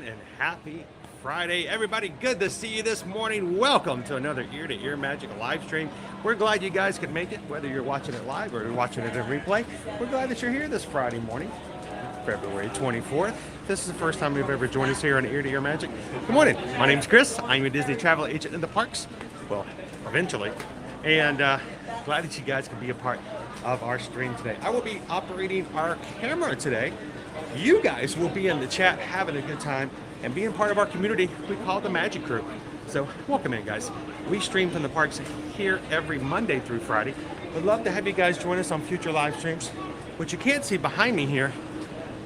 morning and happy Friday. Everybody, good to see you this morning. Welcome to another Ear to Ear Magic live stream. We're glad you guys could make it, whether you're watching it live or you're watching it in replay. We're glad that you're here this Friday morning, February 24th. This is the first time you've ever joined us here on Ear to Ear Magic. Good morning. My name's Chris. I'm a Disney travel agent in the parks. Well, eventually. And glad that you guys can be a part of our stream today. I will be operating our camera today. You guys will be in the chat having a good time and being part of our community we call the Magic Crew. So welcome in, guys. We stream from the parks here every Monday through Friday. We'd love to have you guys join us on future live streams. What you can't see behind me here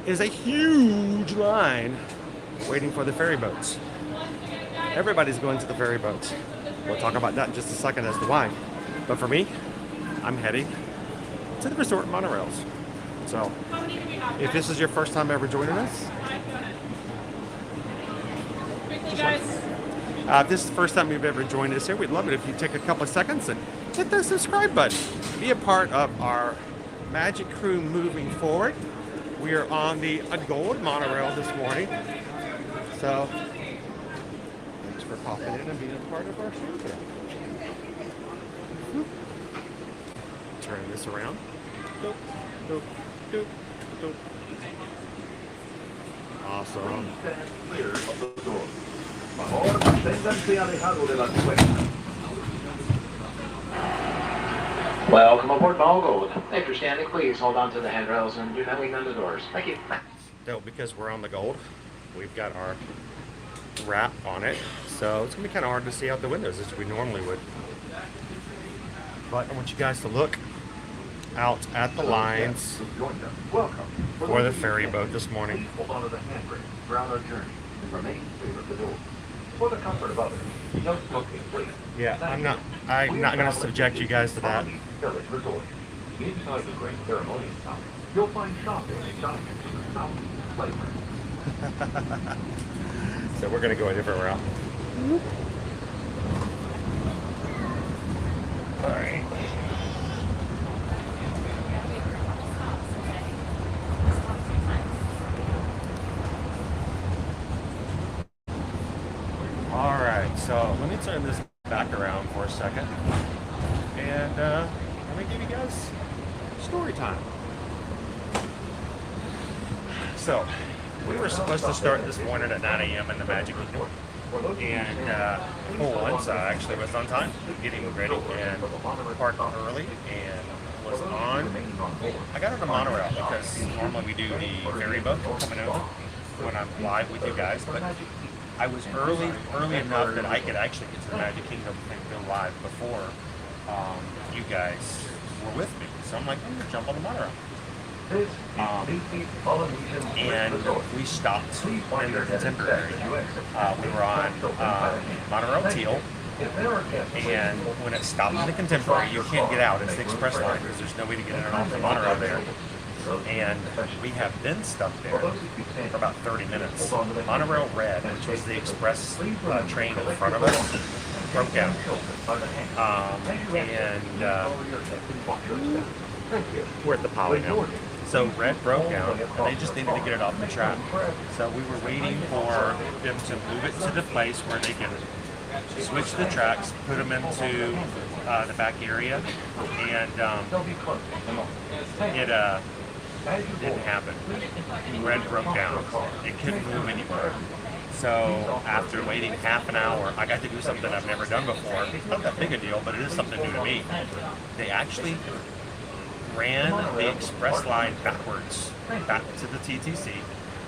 is a huge line waiting for the ferry boats. Everybody's going to the ferry boats. We'll talk about that in just a second as to why. But for me, I'm heading to the resort monorails. So if this is your first time ever joining us, if this is the first time you've ever joined us here, we'd love it if you take a couple of seconds and hit the subscribe button. Be a part of our Magic Crew moving forward. We are on the gold monorail this morning. So thanks for popping in and being a part of our show today. Turn this around. Doop, doop, doop, doop. Awesome. Welcome aboard Ball Gold. If you're standing, please hold on to the handrails and do not lean on the doors. Thank you. No, because we're on the gold, we've got our wrap on it, so it's gonna be kind of hard to see out the windows as we normally would. But I want you guys to look out at the lines for the ferry boat this morning. Hold on to the handbrake throughout our journey and remain clear of the door. For the comfort of others, no smoking, please. Yeah, I'm not going to subject you guys to that. Village Resort. Inside the Great Ceremonial Tower, you'll find shopping, dining, fountain, playground. So we're going to go a different route. All right. All right, so let me turn this back around for a second, and let me give you guys story time. So, we were supposed to start this morning at 9 a.m. in the Magic Kingdom, and for once I actually was on time, getting ready and parked early and was on. I got on the monorail because normally we do the ferry boat coming over when I'm live with you guys, but I was early enough that I could actually get to the Magic Kingdom and go live before you guys were with me. So I'm like, I'm gonna jump on the monorail. And we stopped in the Contemporary. We were on Monorail Teal, and when it stopped in the Contemporary, you can't get out. It's the express line because there's no way to get in and off the monorail there. And we have been stuck there for about 30 minutes. Monorail Red, which was the express train in front of us, broke down. We're at the Poly now. So Red broke down, and they just needed to get it off the track. So we were waiting for them to move it to the place where they can switch the tracks, put them into the back area, and it didn't happen. Red broke down. It couldn't move anywhere. So after waiting half an hour, I got to do something I've never done before. It's not that big a deal, but it is something new to me. They actually ran the express line backwards, back to the TTC.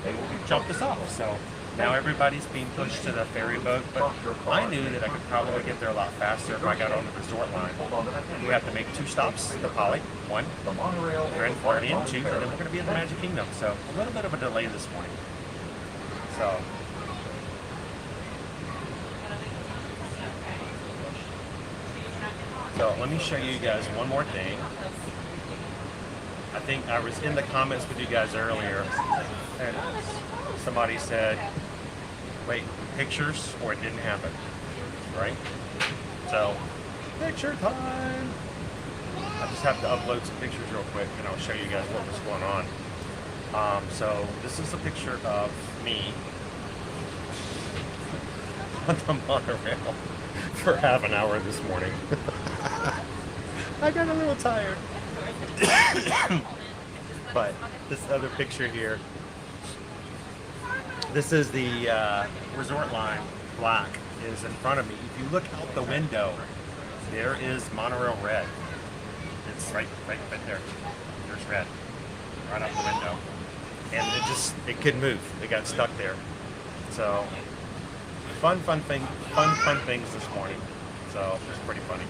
They jumped us off. So now everybody's being pushed to the ferry boat, but I knew that I could probably get there a lot faster if I got on the resort line. We have to make 2 stops, the Poly, 1, Grand Floridian, 2, and then we're going to be in the Magic Kingdom. So a little bit of a delay this morning. So let me show you guys one more thing. I think I was in the comments with you guys earlier, and somebody said, wait, pictures or it didn't happen, right? So, picture time. I just have to upload some pictures real quick and I'll show you guys what was going on. So this is a picture of me on the monorail for half an hour this morning. I got a little tired. But this other picture here, this is the resort line. Black is in front of me. If you look out the window, there is monorail red. It's right there. There's red right out the window, and it couldn't move. It got stuck there. So fun things this morning. So it's pretty funny.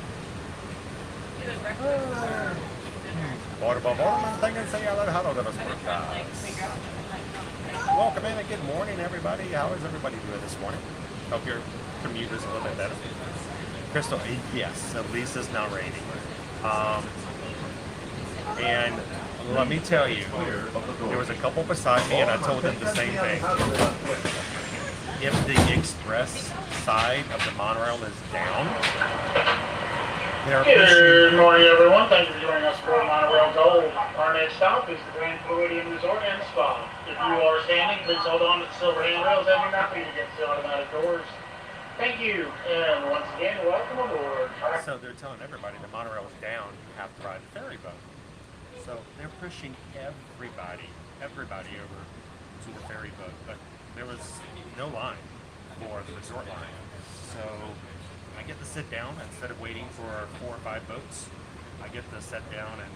Welcome in and good morning, everybody. How is everybody doing this morning? Hope your commute is a little bit better. Crystal, yes, at least it's not raining. And let me tell you, there was a couple beside me, and I told them the same thing. If the express side of the monorail is down, Good morning, everyone. Thank you for joining us for Monorail Gold. Our next stop is the Grand Floridian Resort and Spa. If you are standing, please hold on to the silver handrails as you're not leaving against the automatic doors. Thank you, and once again, welcome aboard. So they're telling everybody the monorail is down, you have to ride the ferry boat. So they're pushing everybody over to the ferry boat, but there was no line for the resort line. So I get to sit down instead of waiting for 4 or 5 boats. I get to sit down and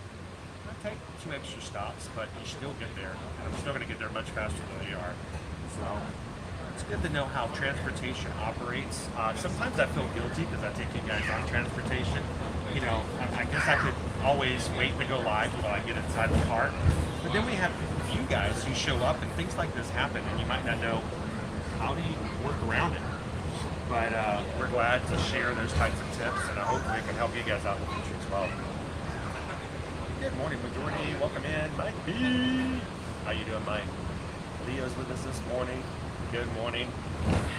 I take 2 extra stops, but you still get there. And I'm still going to get there much faster than they are. So it's good to know how transportation operates. Sometimes I feel guilty because I take you guys on transportation. You know, I guess I could always wait to go live while I get inside the car. But then we have you guys who show up and things like this happen and you might not know how do you work around it. But we're glad to share those types of tips, and I hope we can help you guys out in the future as well. Good morning, majority. Welcome in, Mike B. How you doing, Mike? Leo's with us this morning. Good morning,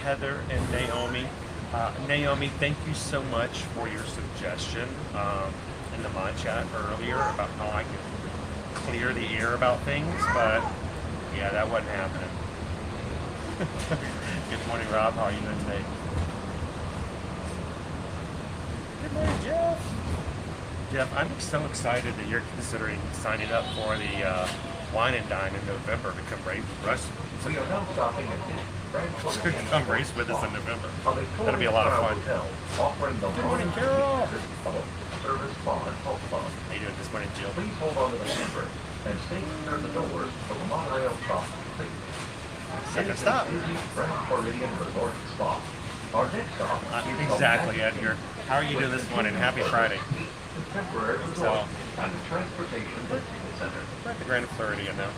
Heather and Naomi. Naomi, thank you so much for your suggestion in the mod chat earlier about how I could clear the air about things, but yeah, that wasn't happening. Good morning, Rob. How are you doing today? Good morning, Jeff. Jeff, I'm so excited that you're considering signing up for the Wine and Dine in November to come race We are now stopping at come race with us in November. That'll be a lot of fun. Offering the Good morning, Carol. service bar and health bar. How you doing this morning, Jill? Please hold on to the handbrake and stay near the doors of the monorail stop. Second stop. Grand Floridian Resort and Spa. Our next stop is Exactly, Edgar. How are you doing this morning? Happy Friday. Contemporary Resort and Transportation Visiting Center. We're at the Grand Floridian now.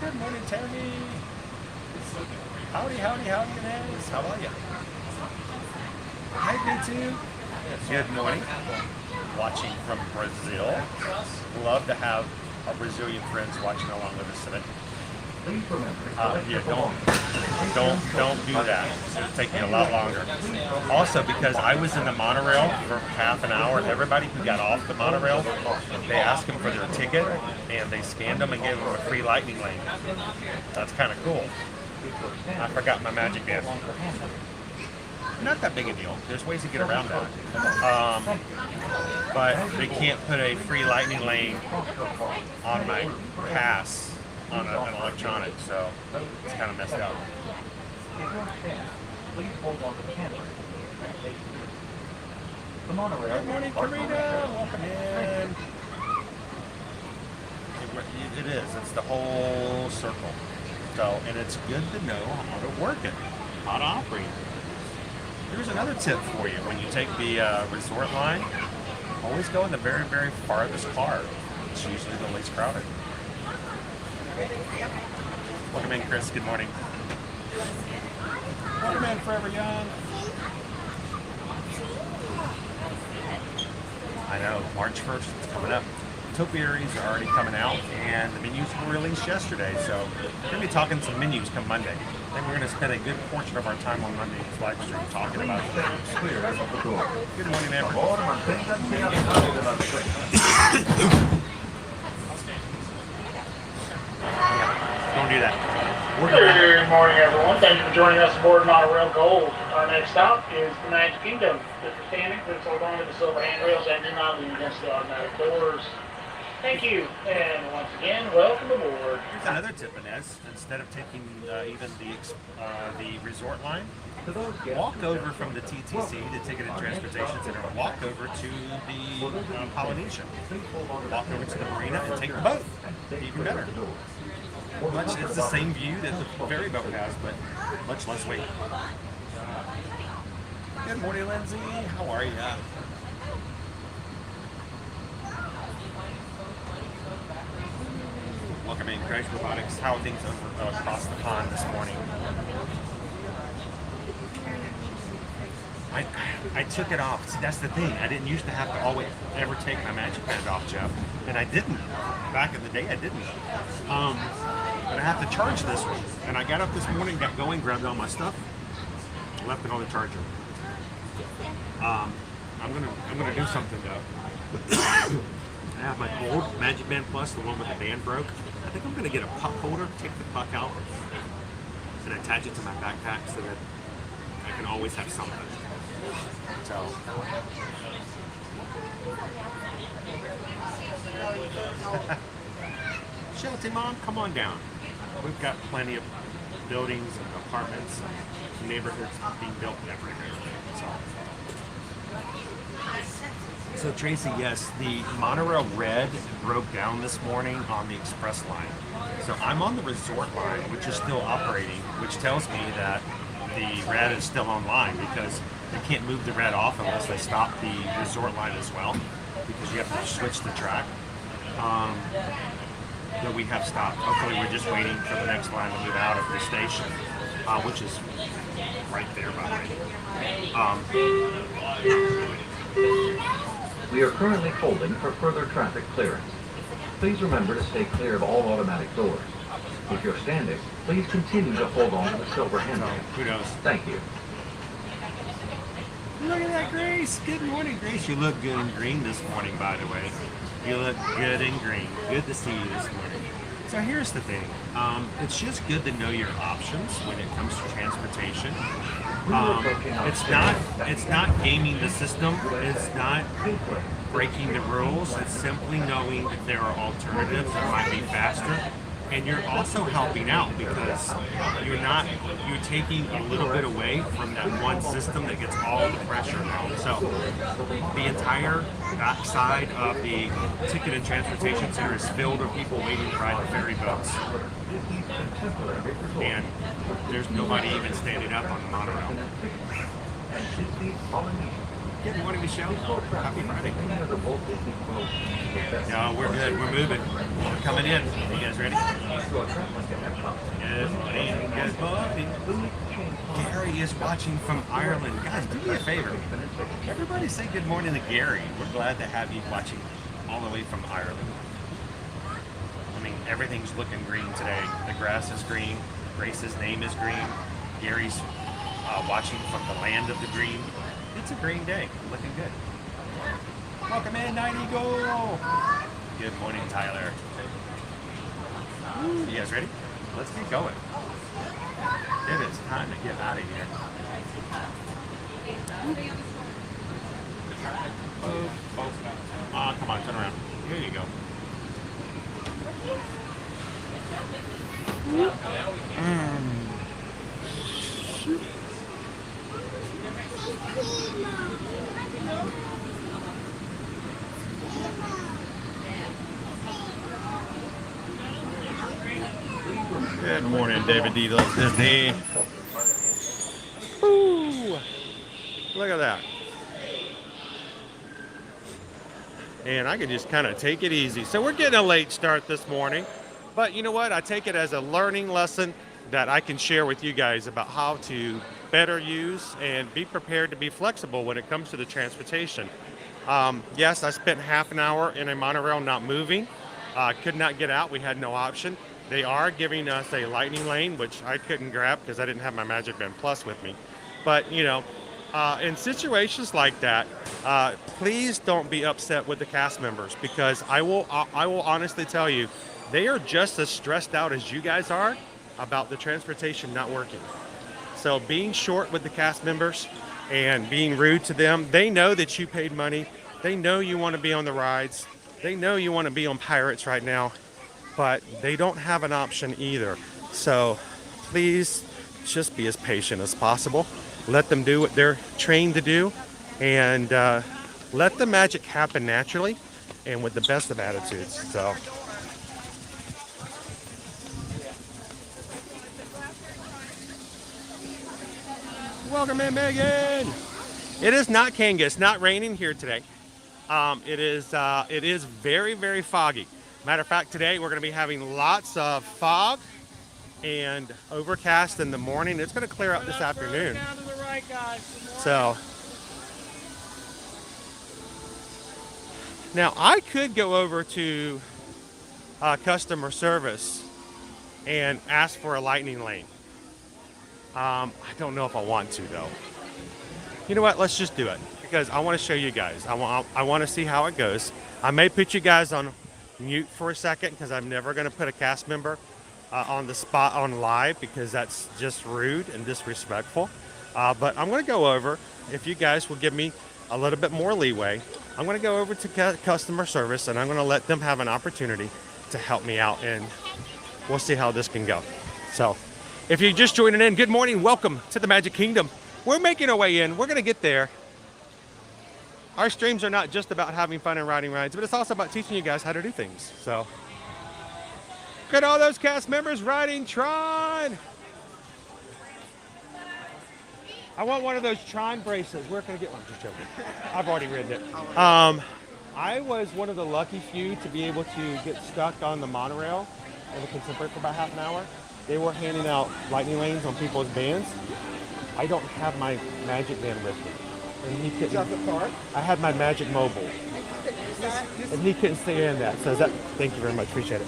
Good morning, Tammy. Howdy, Inez. How are you? Hi, B2. Good morning. Watching from Brazil. Love to have our Brazilian friends watching along with us today. Please remember. Yeah, don't do that. It'll take me a lot longer. Also, because I was in the monorail for half an hour, everybody who got off the monorail, they asked them for their ticket, and they scanned them and gave them a free lightning lane. That's kind of cool. I forgot my magic band. Not that big a deal. There's ways to get around that. But they can't put a free lightning lane on my pass on an electronic, so it's kind of messed up. Please hold on to the handbrake. The monorail. Good morning, Karina. Welcome in. It is. It's the whole circle. So, and it's good to know how to work it, how to operate it. Here's another tip for you. When you take the resort line, always go in the very, very farthest car. It's usually the least crowded. Welcome in, Chris. Good morning. Welcome in, Forever Young. I know, March 1st is coming up. Topiaries are already coming out, and the menus were released yesterday, so we're going to be talking some menus come Monday. And we're going to spend a good portion of our time on Monday's live stream talking about the menus. Good morning, Amber. Don't do that. Good morning, everyone. Thank you for joining us aboard Monorail Gold. Our next stop is the Magic Kingdom. If you're standing, please hold on to the silver handrails and do not lean against the automatic doors. Thank you, and once again, welcome aboard. Here's another tip, Inez. Instead of taking even the resort line, walk over from the TTC, the Ticket and Transportation Center, walk over to the Polynesian. Walk over to the marina and take the boat. Even better. It's the same view that the ferry boat has, but much less weight. Good morning, Lindsay. How are you? Welcome in, Crash Robotics. How are things over across the pond this morning? I took it off. See, that's the thing. I didn't used to have to always ever take my Magic Band off, Jeff, and I didn't. Back in the day, I didn't. But I have to charge this one. And I got up this morning, got going, grabbed all my stuff, left it on the charger. I'm gonna do something though. I have my old Magic Band Plus, the one with the band broke. I think I'm gonna get a puck holder, take the puck out, and attach it to my backpack so that I can always have something. So. Shelty Mom, come on down. We've got plenty of buildings and apartments and neighborhoods being built everywhere. So Tracy, yes, the monorail red broke down this morning on the express line. So I'm on the resort line, which is still operating, which tells me that the red is still online because they can't move the red off unless they stop the resort line as well, because you have to switch the track. That we have stopped. Hopefully we're just waiting for the next line to move out of the station, which is right there, by the way. We are currently holding for further traffic clearance. Please remember to stay clear of all automatic doors. If you're standing, please continue to hold on to the silver handle. Who knows? Thank you. Look at that, Grace. Good morning, Grace. You look good in green this morning, by the way. You look good in green. Good to see you this morning. So here's the thing. It's just good to know your options when it comes to transportation. It's not gaming the system. It's not breaking the rules. It's simply knowing that there are alternatives that might be faster. And you're also helping out because you're taking a little bit away from that one system that gets all the pressure now. So the entire backside of the Ticket and Transportation Center is filled with people waiting to ride the ferry boats. And there's nobody even standing up on the monorail. Good morning, Michelle. Happy Friday. No, we're good. We're moving. We're coming in. You guys ready? Good morning. Good morning. Gary is watching from Ireland. Guys, do me a favor. Everybody say good morning to Gary. We're glad to have you watching all the way from Ireland. I mean, everything's looking green today. The grass is green. Grace's name is green. Gary's watching from the land of the green. It's a green day. Looking good. Welcome in, Night Eagle. Good morning, Tyler. You guys ready? Let's get going. It is time to get out of here. Come on, turn around. Here you go. Good morning, David D. Disney. Ooh, look at that. And I can just kind of take it easy. So we're getting a late start this morning, but you know what? I take it as a learning lesson that I can share with you guys about how to better use and be prepared to be flexible when it comes to the transportation. Yes, I spent half an hour in a monorail not moving. Could not get out. We had no option. They are giving us a lightning lane, which I couldn't grab because I didn't have my Magic Band Plus with me. But, you know, in situations like that, please don't be upset with the cast members, because I will honestly tell you, they are just as stressed out as you guys are, about the transportation not working. So being short with the cast members and being rude to them, they know that you paid money. They know you want to be on the rides. They know you want to be on Pirates right now, but they don't have an option either. So please just be as patient as possible. Let them do what they're trained to do, and let the magic happen naturally and with the best of attitudes. So welcome in, Megan. It is not Kangas, not raining here today. It is very, very foggy. Matter of fact, today we're going to be having lots of fog and overcast in the morning. It's going to clear up this afternoon. So now I could go over to customer service and ask for a lightning lane. I don't know if I want to though. You know what? Let's just do it because I want to show you guys. I want to see how it goes. I may put you guys on mute for a second because I'm never going to put a cast member on the spot on live because that's just rude and disrespectful. But I'm going to go over, if you guys will give me a little bit more leeway, I'm going to go over to customer service and I'm going to let them have an opportunity to help me out, and we'll see how this can go. So if you're just joining in, good morning. Welcome to the Magic Kingdom. We're making our way in. We're going to get there. Our streams are not just about having fun and riding rides, but it's also about teaching you guys how to do things. So look at all those cast members riding Tron. I want one of those Tron bracelets. Where can I get one? Just joking. I've already ridden it. I was one of the lucky few to be able to get stuck on the monorail in the Contemporary for about half an hour. They were handing out lightning lanes on people's bands. I don't have my magic band with me. And he couldn't. I had my magic mobile. And he couldn't stay in that. So thank you very much. Appreciate it.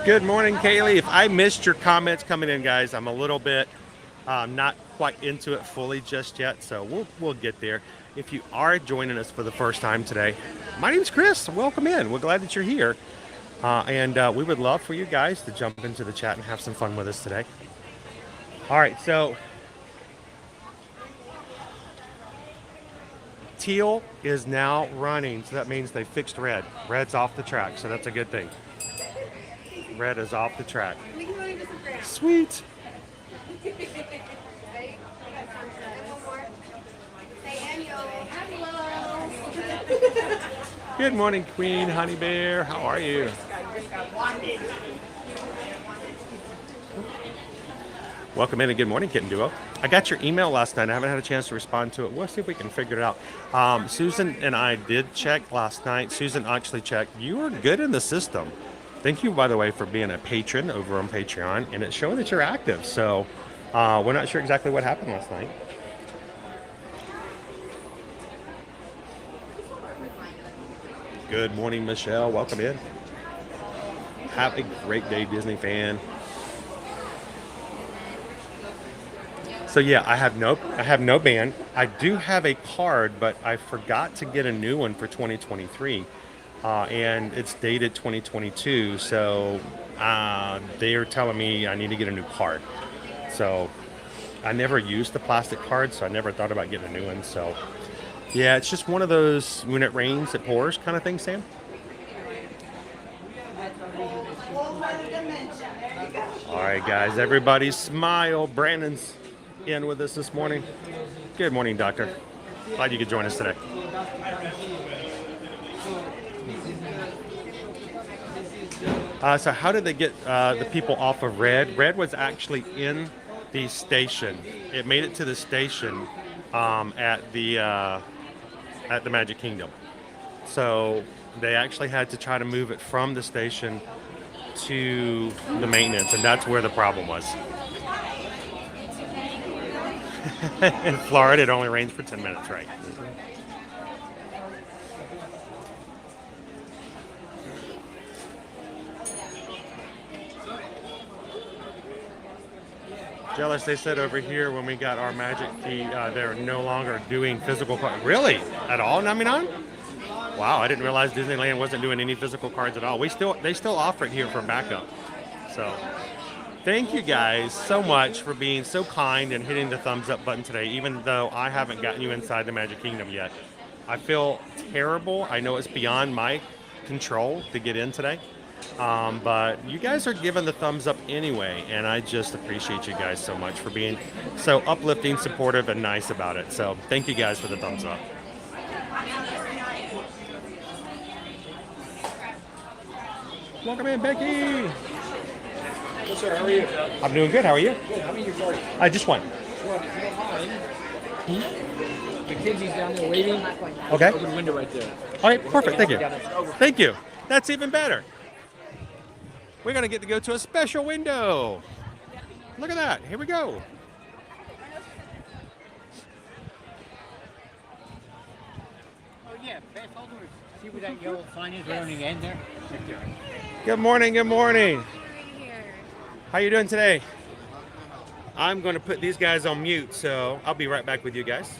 Good morning, Kaylee. If I missed your comments coming in, guys, I'm a little bit not quite into it fully just yet, so we'll get there. If you are joining us for the first time today, my name's Chris. Welcome in. We're glad that you're here, and we would love for you guys to jump into the chat and have some fun with us today. All right, so teal is now running, so that means they fixed red. Red's off the track, so that's a good thing. Red is off the track. Sweet. Good morning, Queen Honey Bear. How are you? Welcome in and good morning, Kitten Duo. I got your email last night. I haven't had a chance to respond to it. We'll see if we can figure it out. Susan and I did check last night. Susan actually checked. You are good in the system. Thank you, by the way, for being a patron over on Patreon, and it's showing that you're active. So we're not sure exactly what happened last night. Good morning, Michelle. Welcome in. Have a great day, Disney fan. So yeah, I have no band. I do have a card, but I forgot to get a new one for 2023. And it's dated 2022, so they are telling me I need to get a new card. So I never used the plastic card, so I never thought about getting a new one. So yeah, it's just one of those when it rains, it pours kind of thing, Sam. All right, guys, everybody smile. Brandon's in with us this morning. Good morning, Doctor. Glad you could join us today. So how did they get the people off of Red? Red was actually in the station. It made it to the station at the Magic Kingdom. So they actually had to try to move it from the station to the maintenance, and that's where the problem was. In Florida, it only rains for 10 minutes, right? Jealous, they said over here when we got our magic key, they're no longer doing physical cards. Really? At all, Naminan? Wow, I didn't realize Disneyland wasn't doing any physical cards at all. They still offer it here for backup. So thank you guys so much for being so kind and hitting the thumbs up button today, even though I haven't gotten you inside the Magic Kingdom yet. I feel terrible. I know it's beyond my control to get in today. But you guys are giving the thumbs up anyway, and I just appreciate you guys so much for being so uplifting, supportive, and nice about it. So thank you guys for the thumbs up. Welcome in, Becky. Yes, sir. How are you? I'm doing good. How are you? Good. How many your party? I just won. Well, if you don't mind, Mackenzie's down there waiting. Okay. Open the window right there. All right, perfect. Thank you. Down there. Over. Thank you. That's even better. We're going to get to go to a special window. Look at that. Here we go. Oh yeah, pass all the way. See where that yellow sign is right on the end there? Right there. Good morning. Good morning. How you doing today? I'm going to put these guys on mute, so I'll be right back with you guys.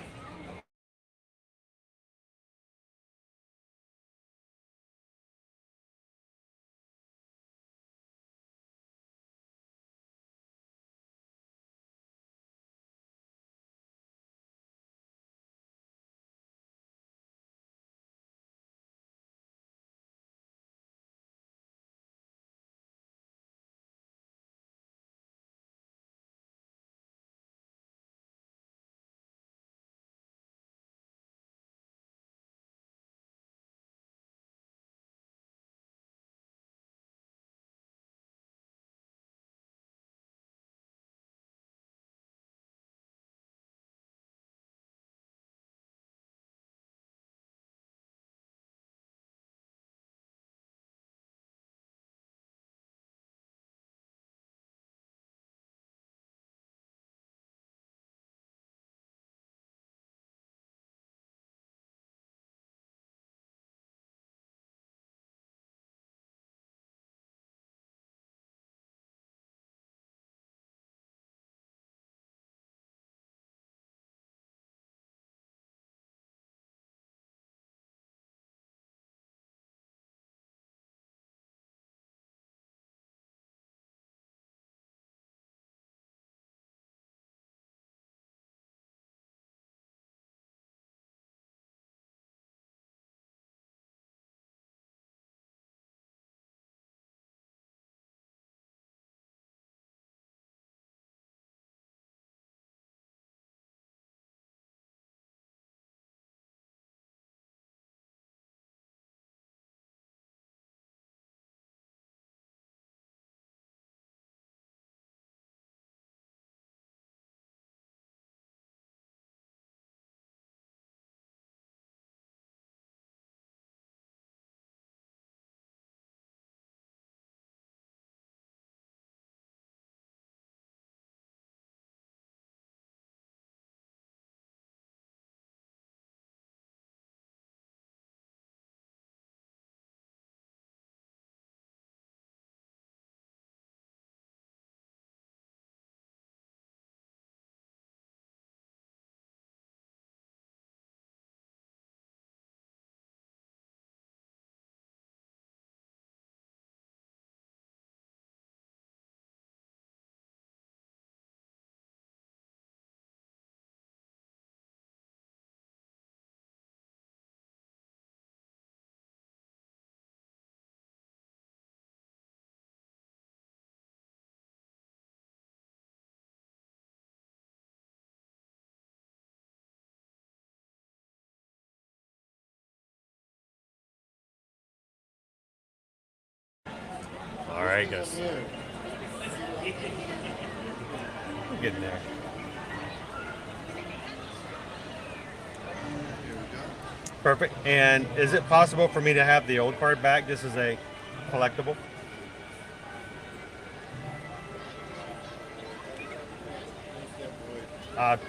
All right, guys. We're getting there. Perfect. And is it possible for me to have the old card back just as a collectible?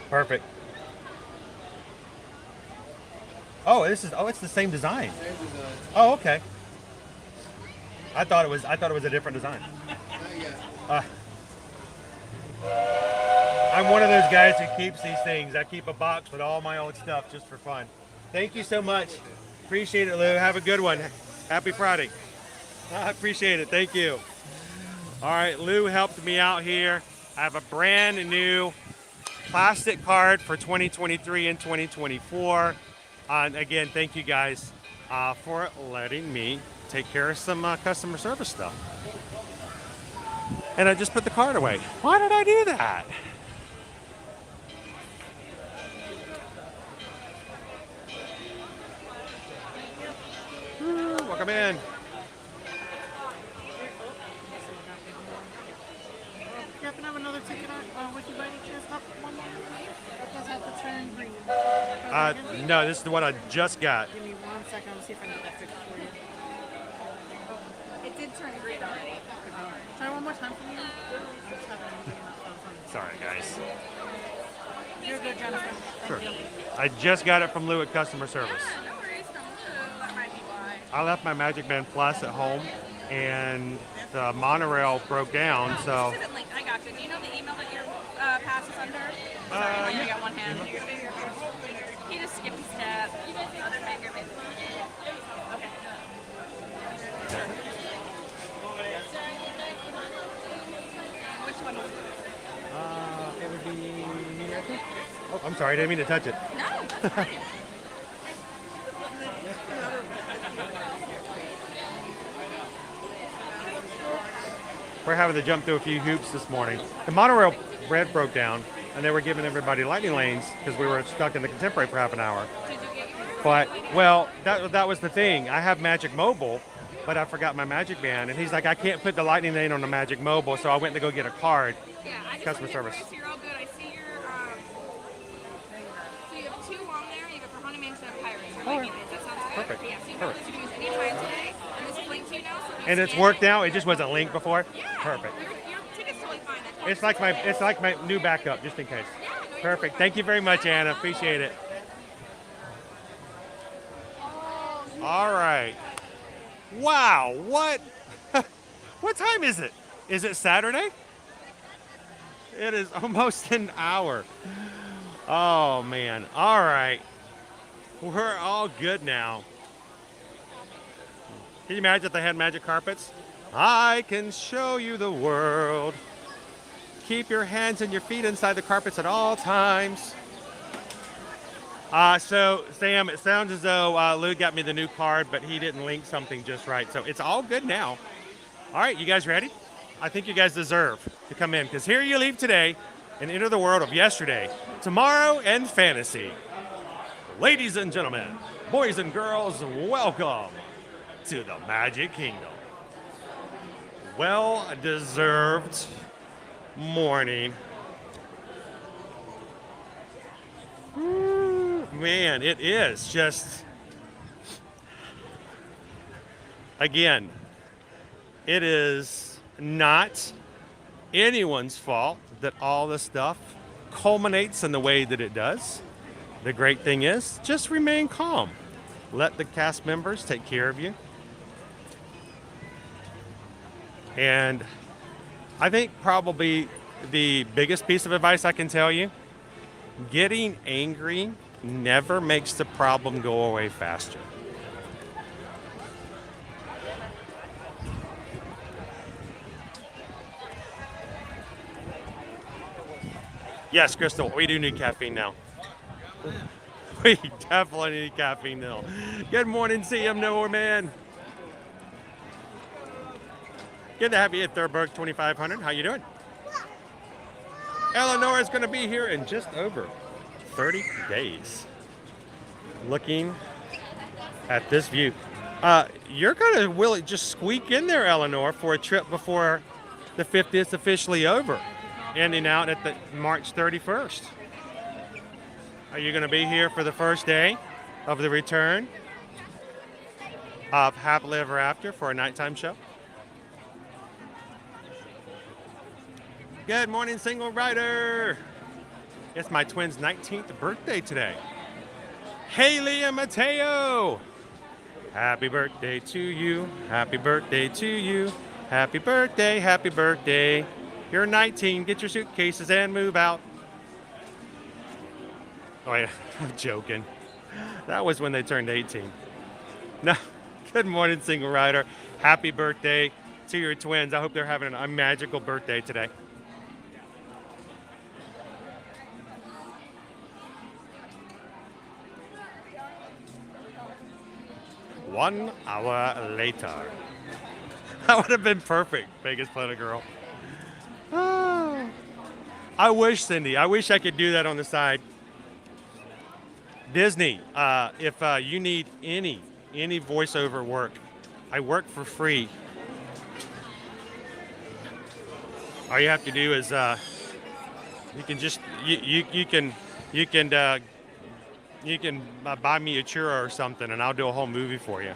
Perfect. Oh, it's the same design. Oh, okay. I thought it was a different design. I'm one of those guys who keeps these things. I keep a box with all my old stuff just for fun. Thank you so much. Appreciate it, Lou. Have a good one. Happy Friday. I appreciate it. Thank you. All right, Lou helped me out here. I have a brand new plastic card for 2023 and 2024. And again, thank you guys for letting me take care of some customer service stuff. And I just put the card away. Why did I do that? Welcome in. You happen to have another ticket with you by any chance? Up one more? That does have to turn green. No, this is the one I just got. Give me 1 second. I'll see if I can get that fixed for you. It did turn green already. Try one more time for me. Sorry, guys. You're good, Jennifer. Sure. Thank you. I just got it from Lou at customer service. No worries, from Lou. That might be why. I left my Magic Band Plus at home, and the monorail broke down, so. This isn't linked. I got you. Do you know the email that your pass is under? Sorry, I only got one hand. He just skipped a step. Other finger, maybe. Okay. Which one was it? It would be me right there. Oh, I'm sorry, I didn't mean to touch it. No, that's fine. We're having to jump through a few hoops this morning. The monorail red broke down, and they were giving everybody lightning lanes because we were stuck in the Contemporary for half an hour. Did you get yours? But, well, that was the thing. I have Magic Mobile, but I forgot my Magic Band. And he's like, I can't put the lightning lane on the Magic Mobile, so I went to go get a card. Yeah, I just Customer looked service. at yours. You're all good. I see your, so you have two on there. You got for Haunted Mansion and Pirates. Or Oh, Lightning Lanes. That sounds good. perfect. Yeah, so you Perfect. can use any time today. And this is linked to you now. So if you And it's scan worked it, out. It just wasn't linked before. Yeah. Perfect. Your ticket's totally fine. That's It's like my new backup, just in case. Yeah, no, you're Perfect. welcome. Thank you very much, Anna. Appreciate it. All right. Wow. What? What time is it? Is it Saturday? It is almost an hour. Oh, man. All right. We're all good now. Can you imagine if they had magic carpets? I can show you the world. Keep your hands and your feet inside the carpets at all times. So, Sam, it sounds as though Lou got me the new card, but he didn't link something just right. So it's all good now. All right, you guys ready? I think you guys deserve to come in, because here you leave today and enter the world of yesterday, tomorrow, and fantasy. Ladies and gentlemen, boys and girls, welcome to the Magic Kingdom. Well-deserved morning. Woo, man, it is just, again, it is not anyone's fault that all this stuff culminates in the way that it does. The great thing is, just remain calm. Let the cast members take care of you. And I think probably the biggest piece of advice I can tell you, getting angry never makes the problem go away faster. Yes, Crystal, we do need caffeine now. We definitely need caffeine now. Good morning, CM Norman. Good to have you at Thurberg 2500. How you doing? Eleanor is going to be here in just over 30 days. Looking at this view. You're going to really just squeak in there, Eleanor, for a trip before the 50th officially over, ending out at the March 31st. Are you going to be here for the first day of the return of Happily Ever After for a nighttime show? Good morning, single rider. It's my twin's 19th birthday today. Haley and Mateo. Happy birthday to you. Happy birthday to you. Happy birthday, happy birthday. You're 19. Get your suitcases and move out. Oh, yeah, I'm joking. That was when they turned 18. No, good morning, single rider. Happy birthday to your twins. I hope they're having a magical birthday today. One hour later. That would have been perfect, Vegas Planet Girl. Oh, I wish, Cindy, I wish I could do that on the side. Disney, if you need any voiceover work, I work for free. All you have to do is you can just you can buy me a churro or something, and I'll do a whole movie for you.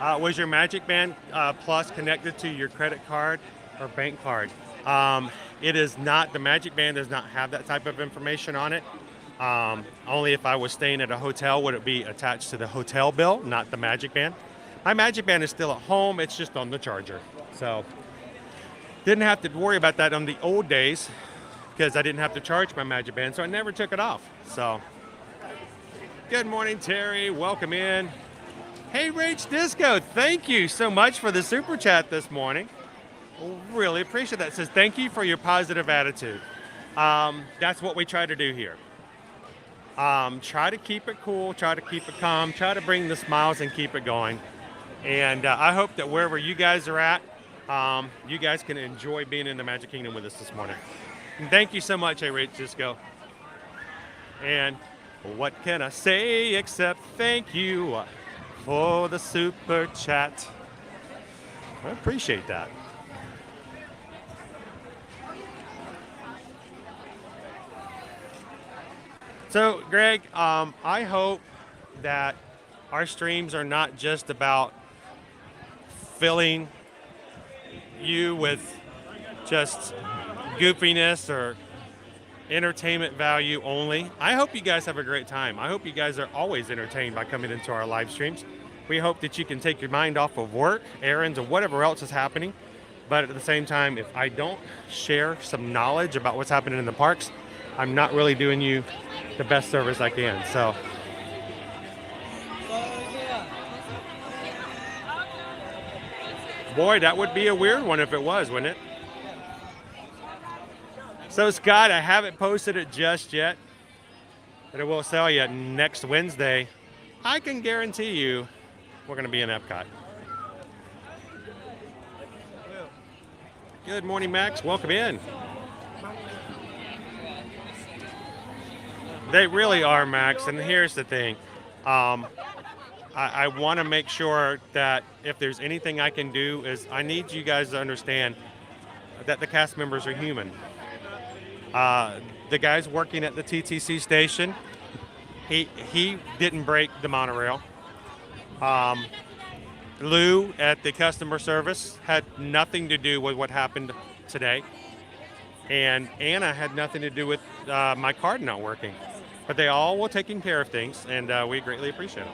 Was your Magic Band Plus connected to your credit card or bank card? It is not. The Magic Band does not have that type of information on it. Only if I was staying at a hotel would it be attached to the hotel bill, not the Magic Band. My Magic Band is still at home. It's just on the charger. So didn't have to worry about that on the old days because I didn't have to charge my Magic Band, so I never took it off. So good morning, Terry. Welcome in. Hey, Rach Disco, thank you so much for the super chat this morning. Really appreciate that. It says, thank you for your positive attitude. That's what we try to do here. Try to keep it cool, try to keep it calm, try to bring the smiles and keep it going. And I hope that wherever you guys are at, you guys can enjoy being in the Magic Kingdom with us this morning. And thank you so much, hey, Rach Disco. And what can I say except thank you for the super chat. I appreciate that. So, Greg, I hope that our streams are not just about filling you with just goofiness or entertainment value only. I hope you guys have a great time. I hope you guys are always entertained by coming into our live streams. We hope that you can take your mind off of work, errands, or whatever else is happening. But at the same time, if I don't share some knowledge about what's happening in the parks, I'm not really doing you the best service I can. So boy, that would be a weird one if it was, wouldn't it? So Scott, I haven't posted it just yet, but I will tell you next Wednesday, I can guarantee you we're going to be in Epcot. Good morning, Max. Welcome in. They really are, Max. And here's the thing. I want to make sure that if there's anything I can do is I need you guys to understand that the cast members are human. The guys working at the TTC station, he didn't break the monorail. Lou at the customer service had nothing to do with what happened today. And Anna had nothing to do with my card not working. But they all were taking care of things, and we greatly appreciate it.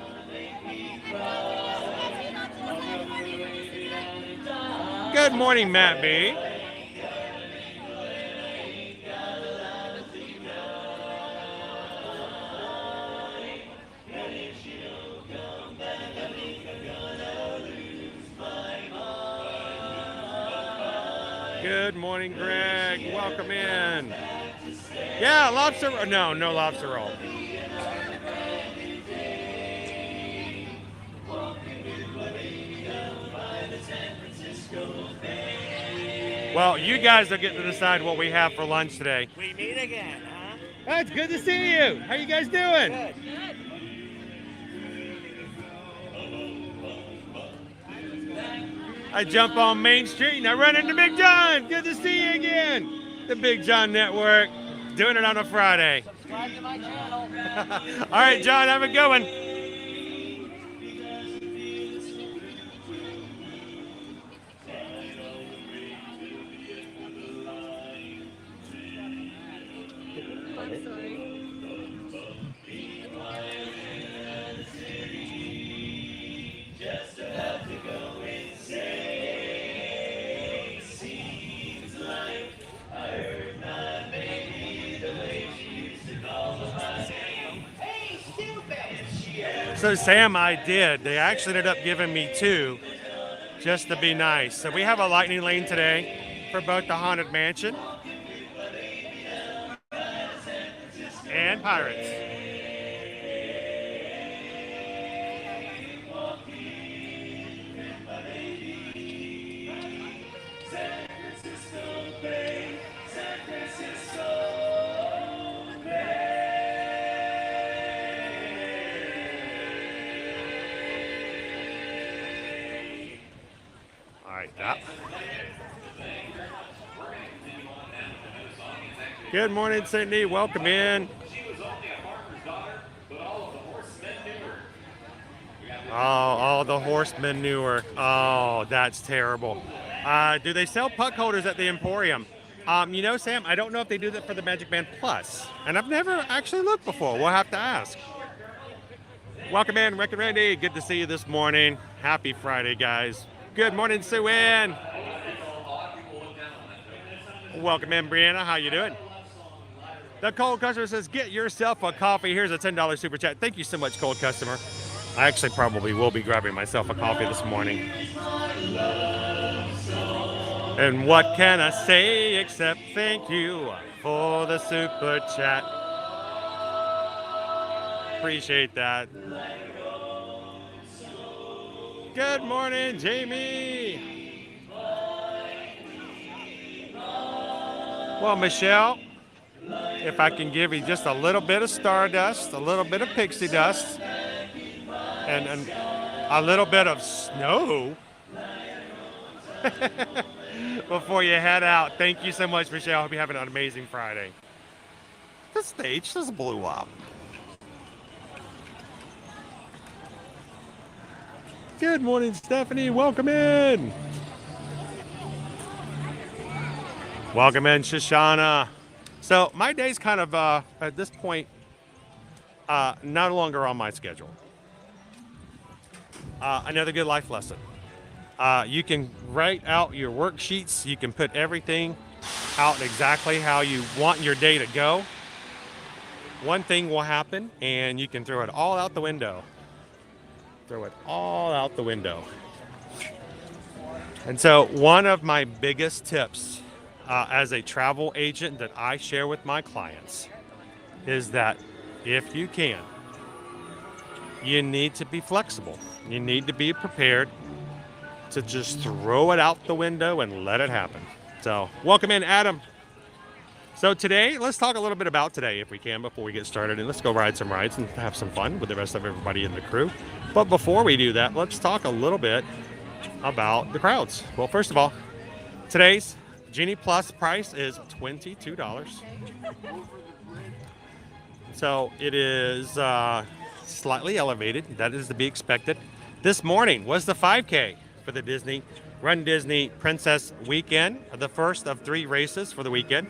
Good morning, Matt B. Good morning, Greg. Welcome in. Yeah, lobster. No lobster roll. Well, you guys are getting to decide what we have for lunch today. We meet again, huh? Oh, it's good to see you. How you guys doing? Good. I jump on Main Street and I run into Big John. Good to see you again. The Big John Network, doing it on a Friday. Subscribe to my channel. All right, John, have a good one. So Sam, I did. They actually ended up giving me 2 just to be nice. So we have a lightning lane today for both the Haunted Mansion and Pirates. Yep. Good morning, Sydney. Welcome in. Oh, the horse manure. Oh, that's terrible. Do they sell puck holders at the Emporium? You know, Sam, I don't know if they do that for the Magic Band Plus, and I've never actually looked before. We'll have to ask. Welcome in, Rick and Randy. Good to see you this morning. Happy Friday, guys. Good morning, Sue Ann. Welcome in, Brianna. How you doing? The Cold Customer says, get yourself a coffee. Here's a $10 super chat. Thank you so much, Cold Customer. I actually probably will be grabbing myself a coffee this morning. And what can I say except thank you for the super chat. Appreciate that. Good morning, Jamie. Well, Michelle, if I can give you just a little bit of stardust, a little bit of pixie dust, and a little bit of snow before you head out. Thank you so much, Michelle. Hope you're having an amazing Friday. The stage just blew up. Good morning, Stephanie. Welcome in. Welcome in, Shoshana. So my day's kind of, at this point, no longer on my schedule. Another good life lesson. You can write out your worksheets. You can put everything out exactly how you want your day to go. One thing will happen, and you can throw it all out the window. Throw it all out the window. And so one of my biggest tips as a travel agent that I share with my clients is that if you can, you need to be flexible. You need to be prepared to just throw it out the window and let it happen. So welcome in, Adam. So today, let's talk a little bit about today if we can before we get started, and let's go ride some rides and have some fun with the rest of everybody in the crew. But before we do that, let's talk a little bit about the crowds. Well, first of all, today's Genie Plus price is $22. So it is slightly elevated. That is to be expected. This morning was the 5K for the Disney Run Disney Princess Weekend, the first of 3 races for the weekend.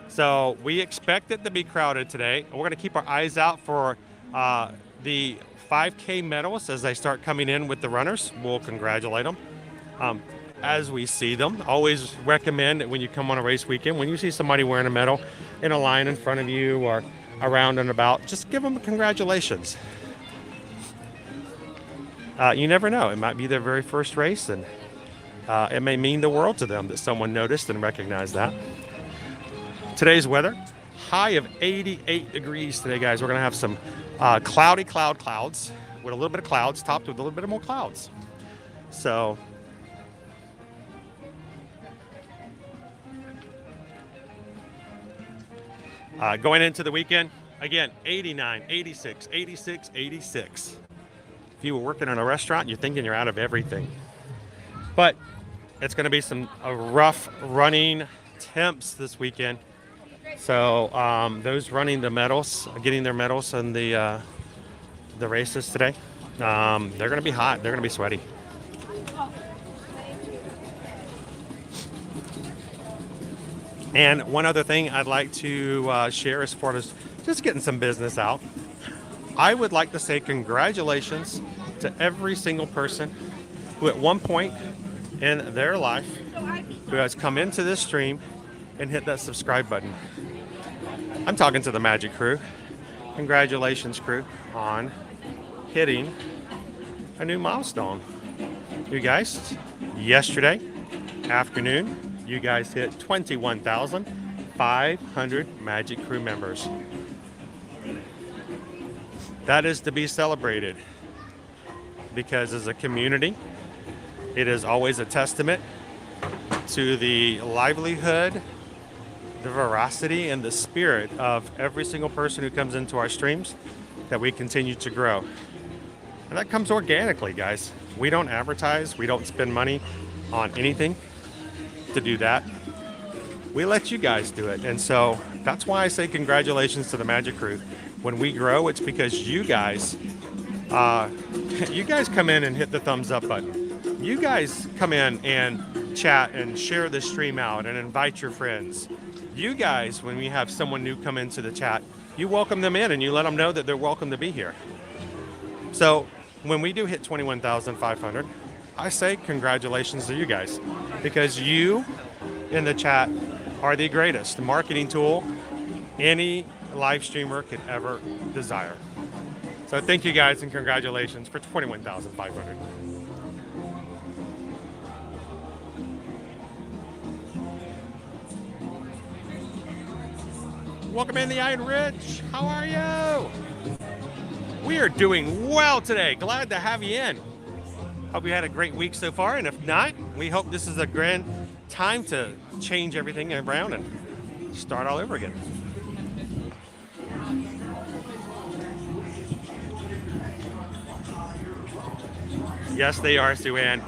So we expect it to be crowded today. We're going to keep our eyes out for the 5K medals as they start coming in with the runners. We'll congratulate them as we see them. Always recommend that when you come on a race weekend, when you see somebody wearing a medal in a line in front of you or around and about, just give them congratulations. You never know. It might be their very first race, and it may mean the world to them that someone noticed and recognized that. Today's weather, high of 88 degrees today, guys. We're going to have some cloudy clouds with a little bit of clouds topped with a little bit of more clouds. So going into the weekend, again, 89, 86, 86, 86. If you were working in a restaurant, you're thinking you're out of everything. But it's going to be some rough running temps this weekend. So those running the medals, getting their medals in the races today, they're going to be hot. They're going to be sweaty. And one other thing I'd like to share as far as just getting some business out. I would like to say congratulations to every single person who at one point in their life who has come into this stream and hit that subscribe button. I'm talking to the Magic crew. Congratulations, crew, on hitting a new milestone. You guys, yesterday afternoon, you guys hit 21,500 Magic Crew members. That is to be celebrated because as a community, it is always a testament to the livelihood, the veracity, and the spirit of every single person who comes into our streams that we continue to grow. And that comes organically, guys. We don't advertise, we don't spend money on anything to do that. We let you guys do it. And so that's why I say congratulations to the Magic Crew. When we grow, it's because you guys come in and hit the thumbs up button. You guys come in and chat and share the stream out and invite your friends. You guys, when we have someone new come into the chat, you welcome them in and you let them know that they're welcome to be here. So when we do hit 21,500, I say congratulations to you guys because you in the chat are the greatest marketing tool any live streamer could ever desire. So thank you guys and congratulations for 21,500. Welcome in the Iron Ridge. How are you? We are doing well today. Glad to have you in. Hope you had a great week so far, and if not, we hope this is a grand time to change everything around and start all over again. Yes, they are, Sue Ann.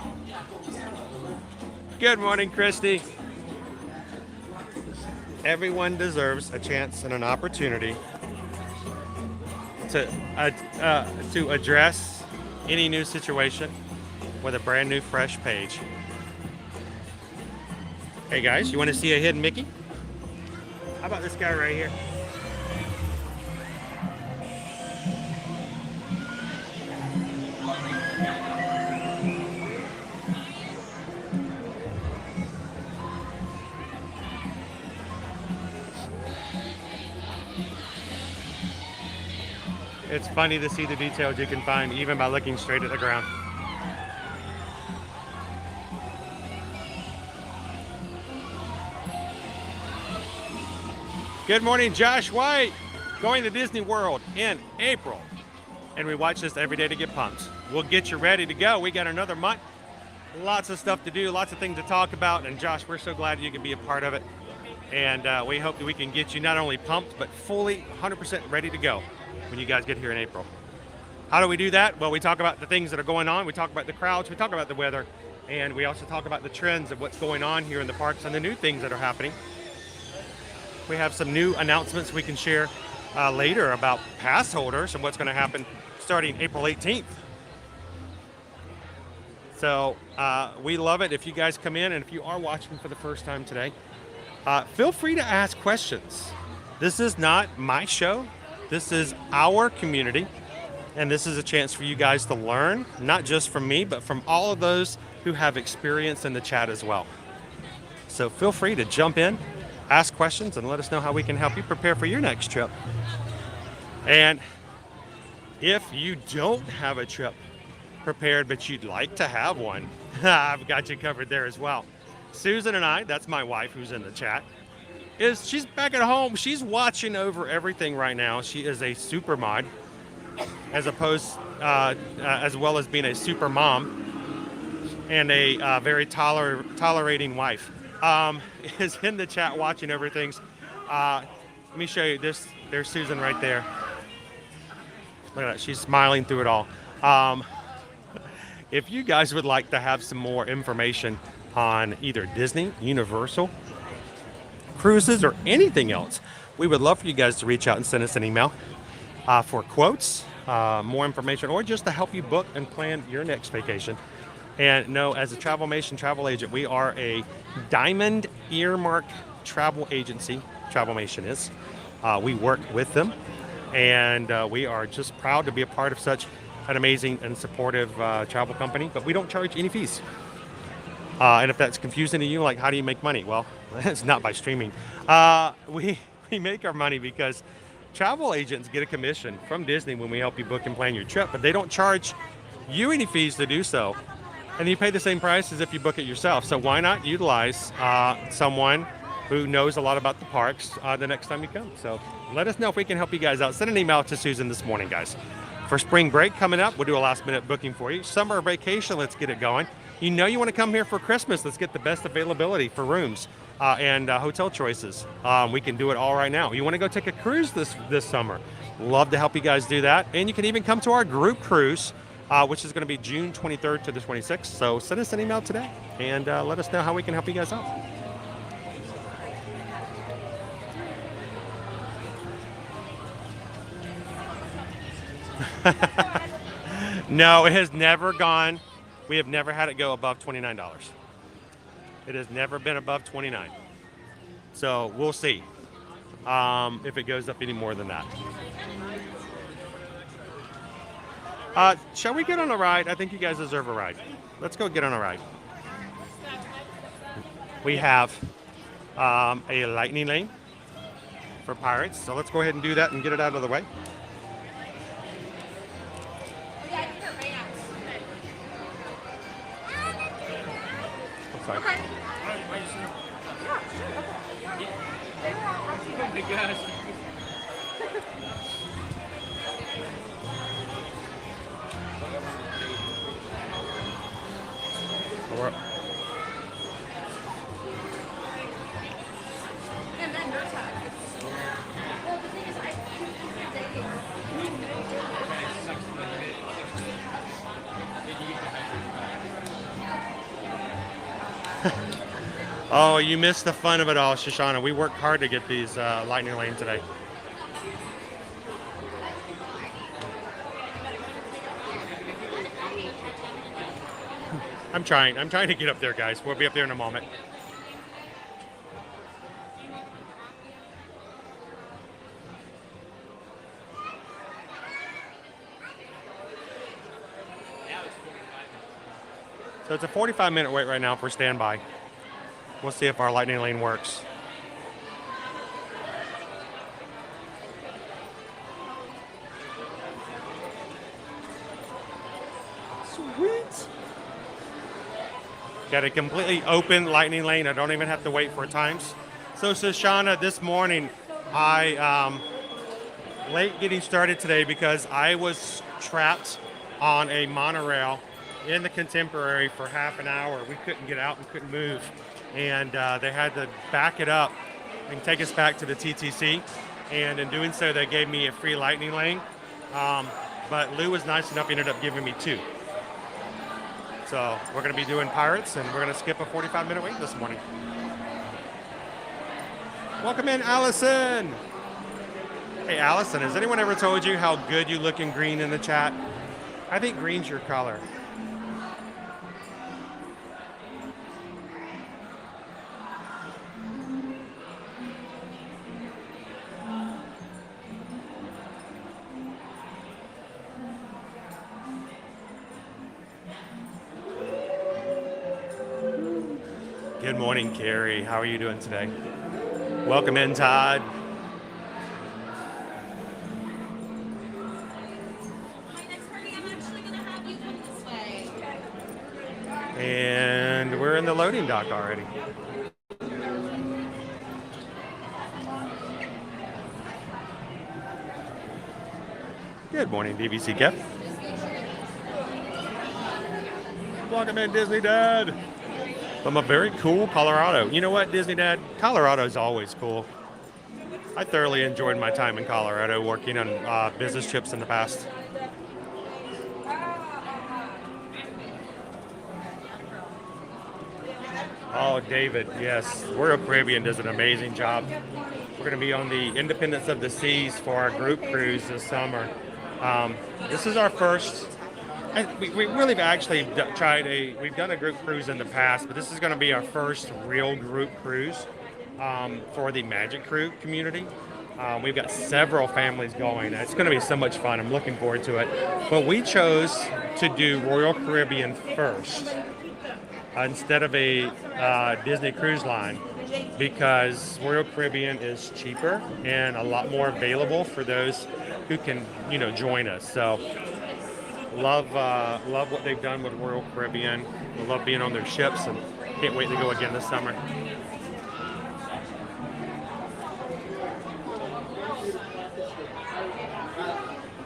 Good morning, Christy. Everyone deserves a chance and an opportunity to address any new situation with a brand new, fresh page. Hey guys, you want to see a hidden Mickey? How about this guy right here? It's funny to see the details you can find even by looking straight at the ground. Good morning, Josh White. Going to Disney World in April. And we watch this every day to get pumped. We'll get you ready to go. We got another month. Lots of stuff to do, lots of things to talk about. And Josh, we're so glad you can be a part of it. And we hope that we can get you not only pumped, but fully 100% ready to go when you guys get here in April. How do we do that? Well, we talk about the things that are going on. We talk about the crowds. We talk about the weather. And we also talk about the trends of what's going on here in the parks and the new things that are happening. We have some new announcements we can share later about pass holders and what's going to happen starting April 18th. So we love it if you guys come in, and if you are watching for the first time today, feel free to ask questions. This is not my show. This is our community, and this is a chance for you guys to learn, not just from me, but from all of those who have experience in the chat as well. So feel free to jump in, ask questions, and let us know how we can help you prepare for your next trip. And if you don't have a trip prepared, but you'd like to have one, I've got you covered there as well. Susan and I, that's my wife who's in the chat, she's back at home. She's watching over everything right now. She is a super mod, as well as being a super mom and a very tolerating wife. Is in the chat watching everything. Let me show you this. There's Susan right there. Look at that. She's smiling through it all. If you guys would like to have some more information on either Disney, Universal, cruises, or anything else, we would love for you guys to reach out and send us an email for quotes, more information, or just to help you book and plan your next vacation. And no, as a Travelmation travel agent, we are a diamond earmarked travel agency. Travelmation is. We work with them, and we are just proud to be a part of such an amazing and supportive travel company, but we don't charge any fees. And if that's confusing to you, like how do you make money? Well, it's not by streaming. We make our money because travel agents get a commission from Disney when we help you book and plan your trip, but they don't charge you any fees to do so. And you pay the same price as if you book it yourself. So why not utilize someone who knows a lot about the parks the next time you come? So let us know if we can help you guys out. Send an email to Susan this morning, guys. For spring break coming up, we'll do a last minute booking for you. Summer vacation, let's get it going. You know you want to come here for Christmas. Let's get the best availability for rooms and hotel choices. We can do it all right now. You want to go take a cruise this summer? Love to help you guys do that. And you can even come to our group cruise, which is going to be June 23rd to the 26th. So send us an email today and let us know how we can help you guys out. No, it has never gone. We have never had it go above $29. It has never been above $29. So we'll see if it goes up any more than that. Shall we get on a ride? I think you guys deserve a ride. Let's go get on a ride. We have a lightning lane for pirates. So let's go ahead and do that and get it out of the way. Sorry. Okay. Oh my gosh. And then your time. Well, the thing is, I Oh, you missed the fun of it all, Shoshana. We worked hard to get these lightning lane today. I'm trying to get up there, guys. We'll be up there in a moment. So it's a 45-minute wait right now for standby. We'll see if our lightning lane works. Sweet. Got a completely open lightning lane. I don't even have to wait for times. So Shoshana, this morning, I late getting started today because I was trapped on a monorail in the Contemporary for half an hour. We couldn't get out and couldn't move. And they had to back it up and take us back to the TTC. And in doing so, they gave me a free lightning lane. But Lou was nice enough, he ended up giving me 2. So we're going to be doing Pirates, and we're going to skip a 45-minute wait this morning. Welcome in, Allison. Hey, Allison, has anyone ever told you how good you look in green in the chat? I think green's your color. Good morning, Carrie. How are you doing today? Welcome in, Todd. My next party, I'm actually going to have you come this way. And we're in the loading dock already. Good morning, DVC Kev. Welcome in, Disney Dad. From a very cool Colorado. You know what, Disney Dad? Colorado's always cool. I thoroughly enjoyed my time in Colorado working on business trips in the past. Oh, David, yes. Royal Caribbean does an amazing job. We're going to be on the Independence of the Seas for our group cruise this summer. This is our first. We really have actually we've done a group cruise in the past, but this is going to be our first real group cruise for the Magic Crew community. We've got several families going. It's going to be so much fun. I'm looking forward to it. But we chose to do Royal Caribbean first instead of a Disney Cruise Line because Royal Caribbean is cheaper and a lot more available for those who can, join us. So love what they've done with Royal Caribbean. I love being on their ships and can't wait to go again this summer.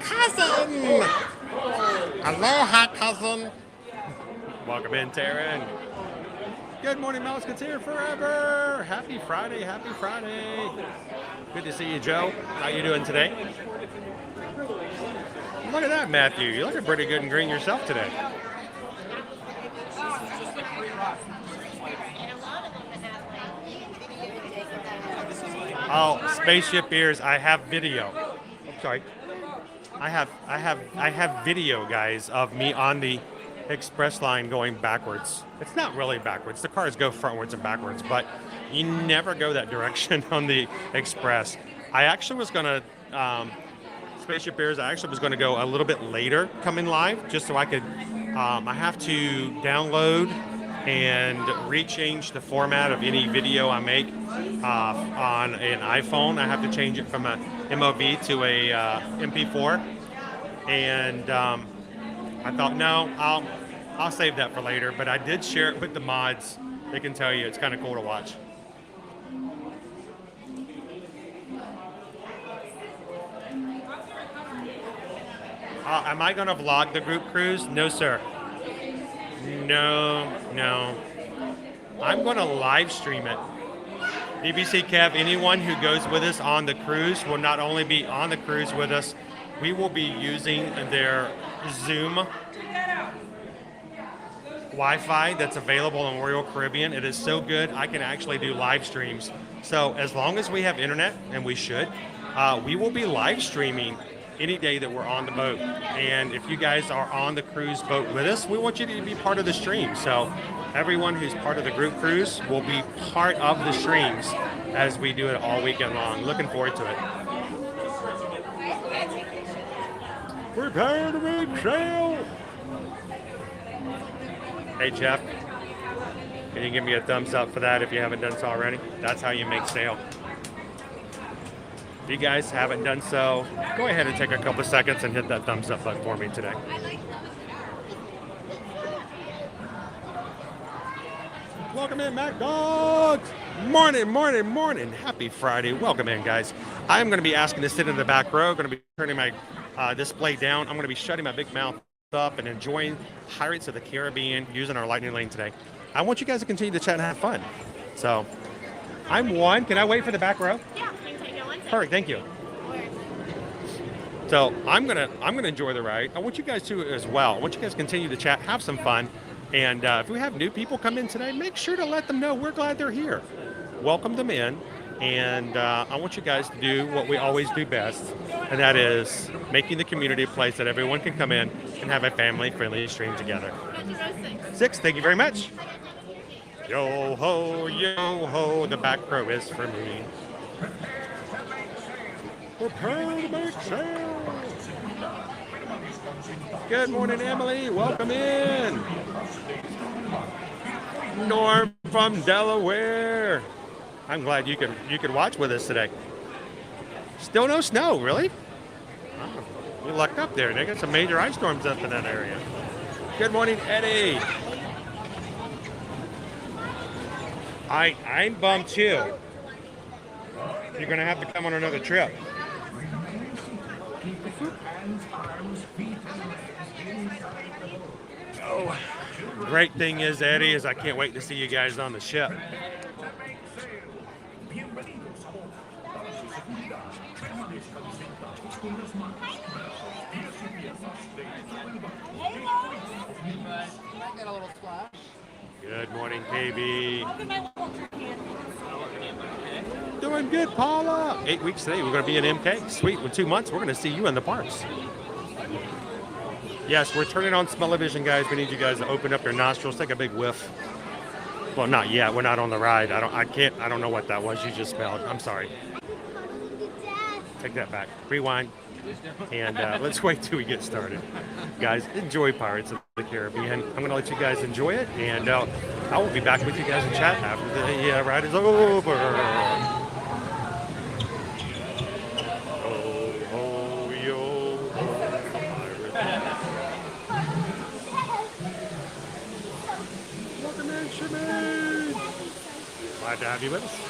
Cousin! Aloha, cousin! Welcome in, Taryn. Good morning, Musketeer forever! Happy Friday, happy Friday! Good to see you, Joe. How you doing today? Look at that, Matthew. You're looking pretty good and green yourself today. Oh, spaceship ears. I have video. Oh, sorry. I have video, guys, of me on the express line going backwards. It's not really backwards. The cars go frontwards and backwards, but you never go that direction on the express. I actually was gonna spaceship ears. I actually was gonna go a little bit later coming live, just so I could. I have to download and rechange the format of any video I make on an iPhone. I have to change it from a MOV to a MP4, and I thought, no, I'll save that for later. But I did share it with the mods. They can tell you it's kind of cool to watch. Am I going to vlog the group cruise? No, sir. No. I'm going to live stream it. BBC Kev, anyone who goes with us on the cruise will not only be on the cruise with us, we will be using their Zoom Wi-Fi that's available on Royal Caribbean. It is so good, I can actually do live streams. So as long as we have internet, and we should, we will be live streaming any day that we're on the boat. And if you guys are on the cruise boat with us, we want you to be part of the stream. So everyone who's part of the group cruise will be part of the streams as we do it all weekend long. Looking forward to it. Prepare to make sail! Hey Jeff, can you give me a thumbs up for that if you haven't done so already? That's how you make sail. If you guys haven't done so, go ahead and take a couple of seconds and hit that thumbs up button for me today. Welcome in, Mac Dogs! Morning. Happy Friday. Welcome in, guys. I'm going to be asking to sit in the back row. Going to be turning my display down. I'm going to be shutting my big mouth up and enjoying Pirates of the Caribbean using our lightning lane today. I want you guys to continue to chat and have fun. So, I'm one. Can I wait for the back row? Yeah, can take it one second. Perfect, thank you. So I'm gonna enjoy the ride. I want you guys to as well. I want you guys to continue to chat, have some fun, and if we have new people come in today, make sure to let them know we're glad they're here. Welcome them in, and I want you guys to do what we always do best, and that is making the community a place that everyone can come in and have a family-friendly stream together. 6, thank you very much. Yo ho, the back row is for me. Prepare to make sail. Good morning, Emily. Welcome in. Norm from Delaware. I'm glad you could watch with us today. Still no snow, really? Oh, we lucked up there. They got some major ice storms up in that area. Good morning, Eddie. I'm bummed too. You're gonna have to come on another trip. Oh, great thing is, Eddie, is I can't wait to see you guys on the ship. Good morning, KB. Doing good, Paula. 8 weeks today. We're going to be in MK. Sweet. In 2 months, we're going to see you in the parks. Yes, we're turning on smell-o-vision, guys. We need you guys to open up your nostrils, take a big whiff. Well, not yet. We're not on the ride. I don't know what that was you just smelled. I'm sorry. Take that back. Rewind. And let's wait till we get started. Guys, enjoy Pirates of the Caribbean. I'm going to let you guys enjoy it. And I will be back with you guys in chat after the ride is over. Oh, oh, yo, welcome in, Shimmy. Glad to have you with us.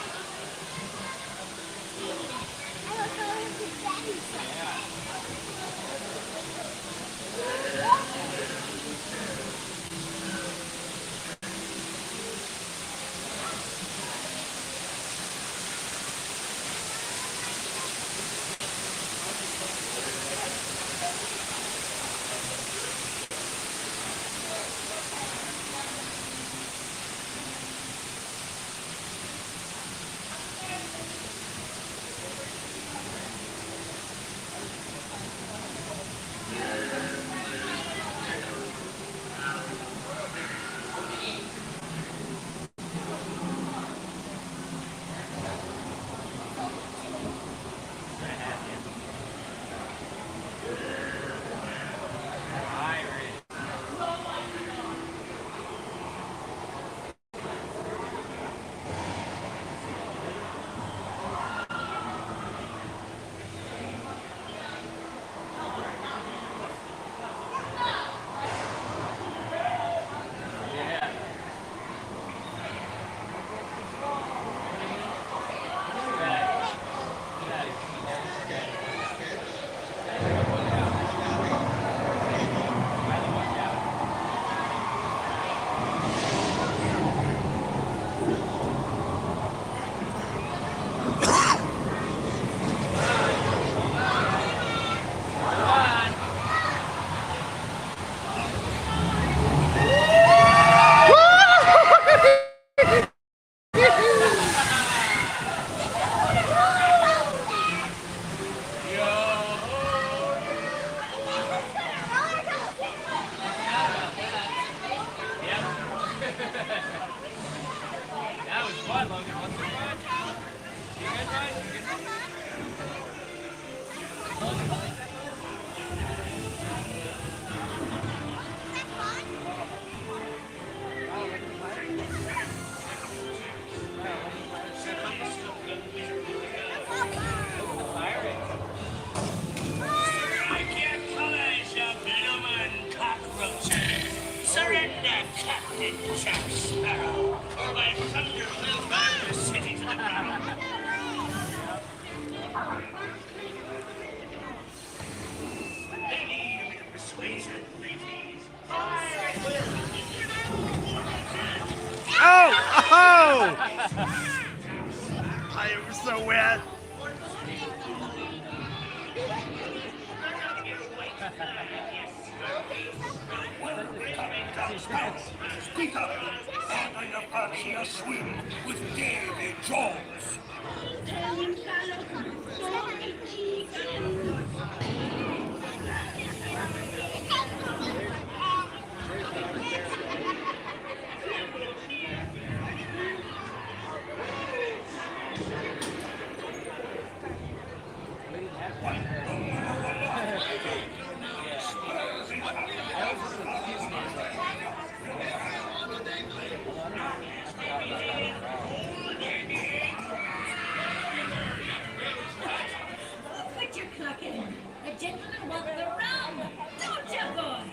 Speak up! How do you fancy a swim with Davy Jones? Put your clock in. The gentlemen want the rum. Don't you, boys?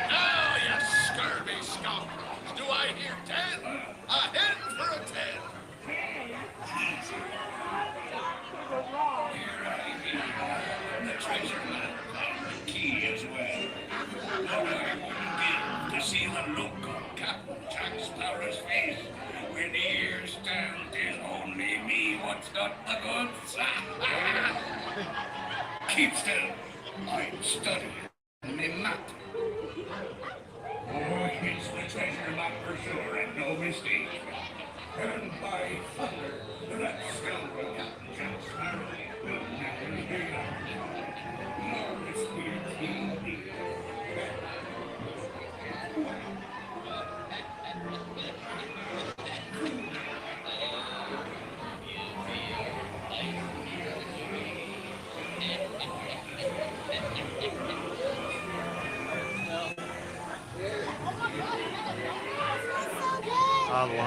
Now, you scurvy scoundrels! Do I hear 10? A hen for a 10! The treasure map, the key as well. What I wouldn't give to see the look on Captain Jack Sparrow's face when he hears stand is only me what's got the goods. Keep still. I'm studying me map. Oh, it's the treasure map for sure, and no mistake. And by thunder, that scoundrel Captain Jack Sparrow will never be nor if we're king be.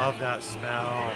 love that smell.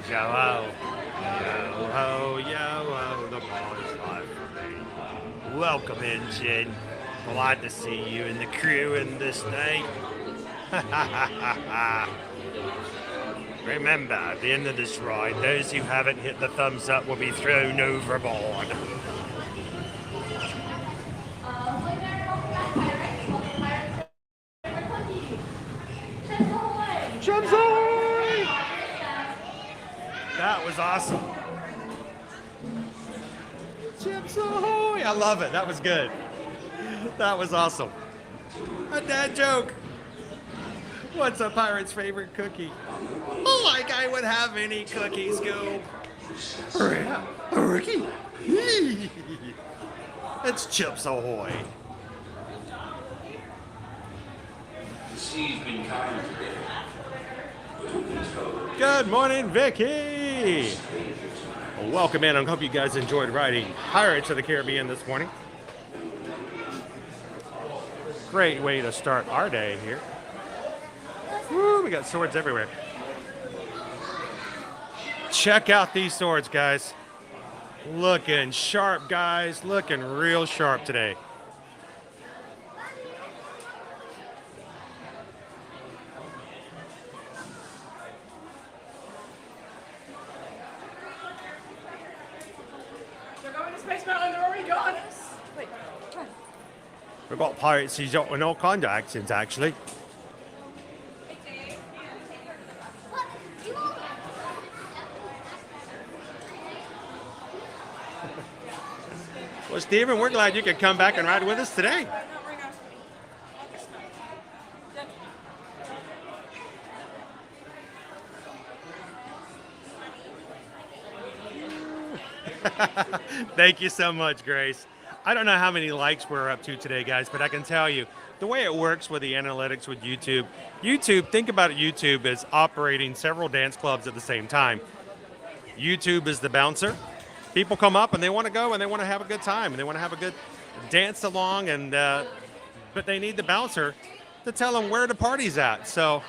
Yo-ho, the ball is live for me. Welcome in, Jen. Glad to see you and the crew in this day. Remember, at the end of this ride, those who haven't hit the thumbs up will be thrown overboard. Chips ahoy! That was awesome. Chips ahoy! I love it. That was good. That was awesome. A dad joke. What's a pirate's favorite cookie? Oh, like I would have any cookies go. A rookie. It's Chips ahoy. The sea's been kind today. Good morning, Vicky. Welcome in. I hope you guys enjoyed riding Pirates of the Caribbean this morning. Great way to start our day here. Woo, we got swords everywhere. Check out these swords, guys. Looking sharp, guys. Looking real sharp today. They're going to Space Mountain. They're already gone. Wait, run. We've got pirates with all kinds of accents, actually. Well, Stephen, we're glad you could come back and ride with us today. Thank you so much, Grace. I don't know how many likes we're up to today, guys, but I can tell you the way it works with the analytics with YouTube. Think about it, YouTube is operating several dance clubs at the same time. YouTube is the bouncer. People come up and they want to go and they want to have a good time and they want to have a good dance along, and but they need the bouncer to tell them where the party's at. So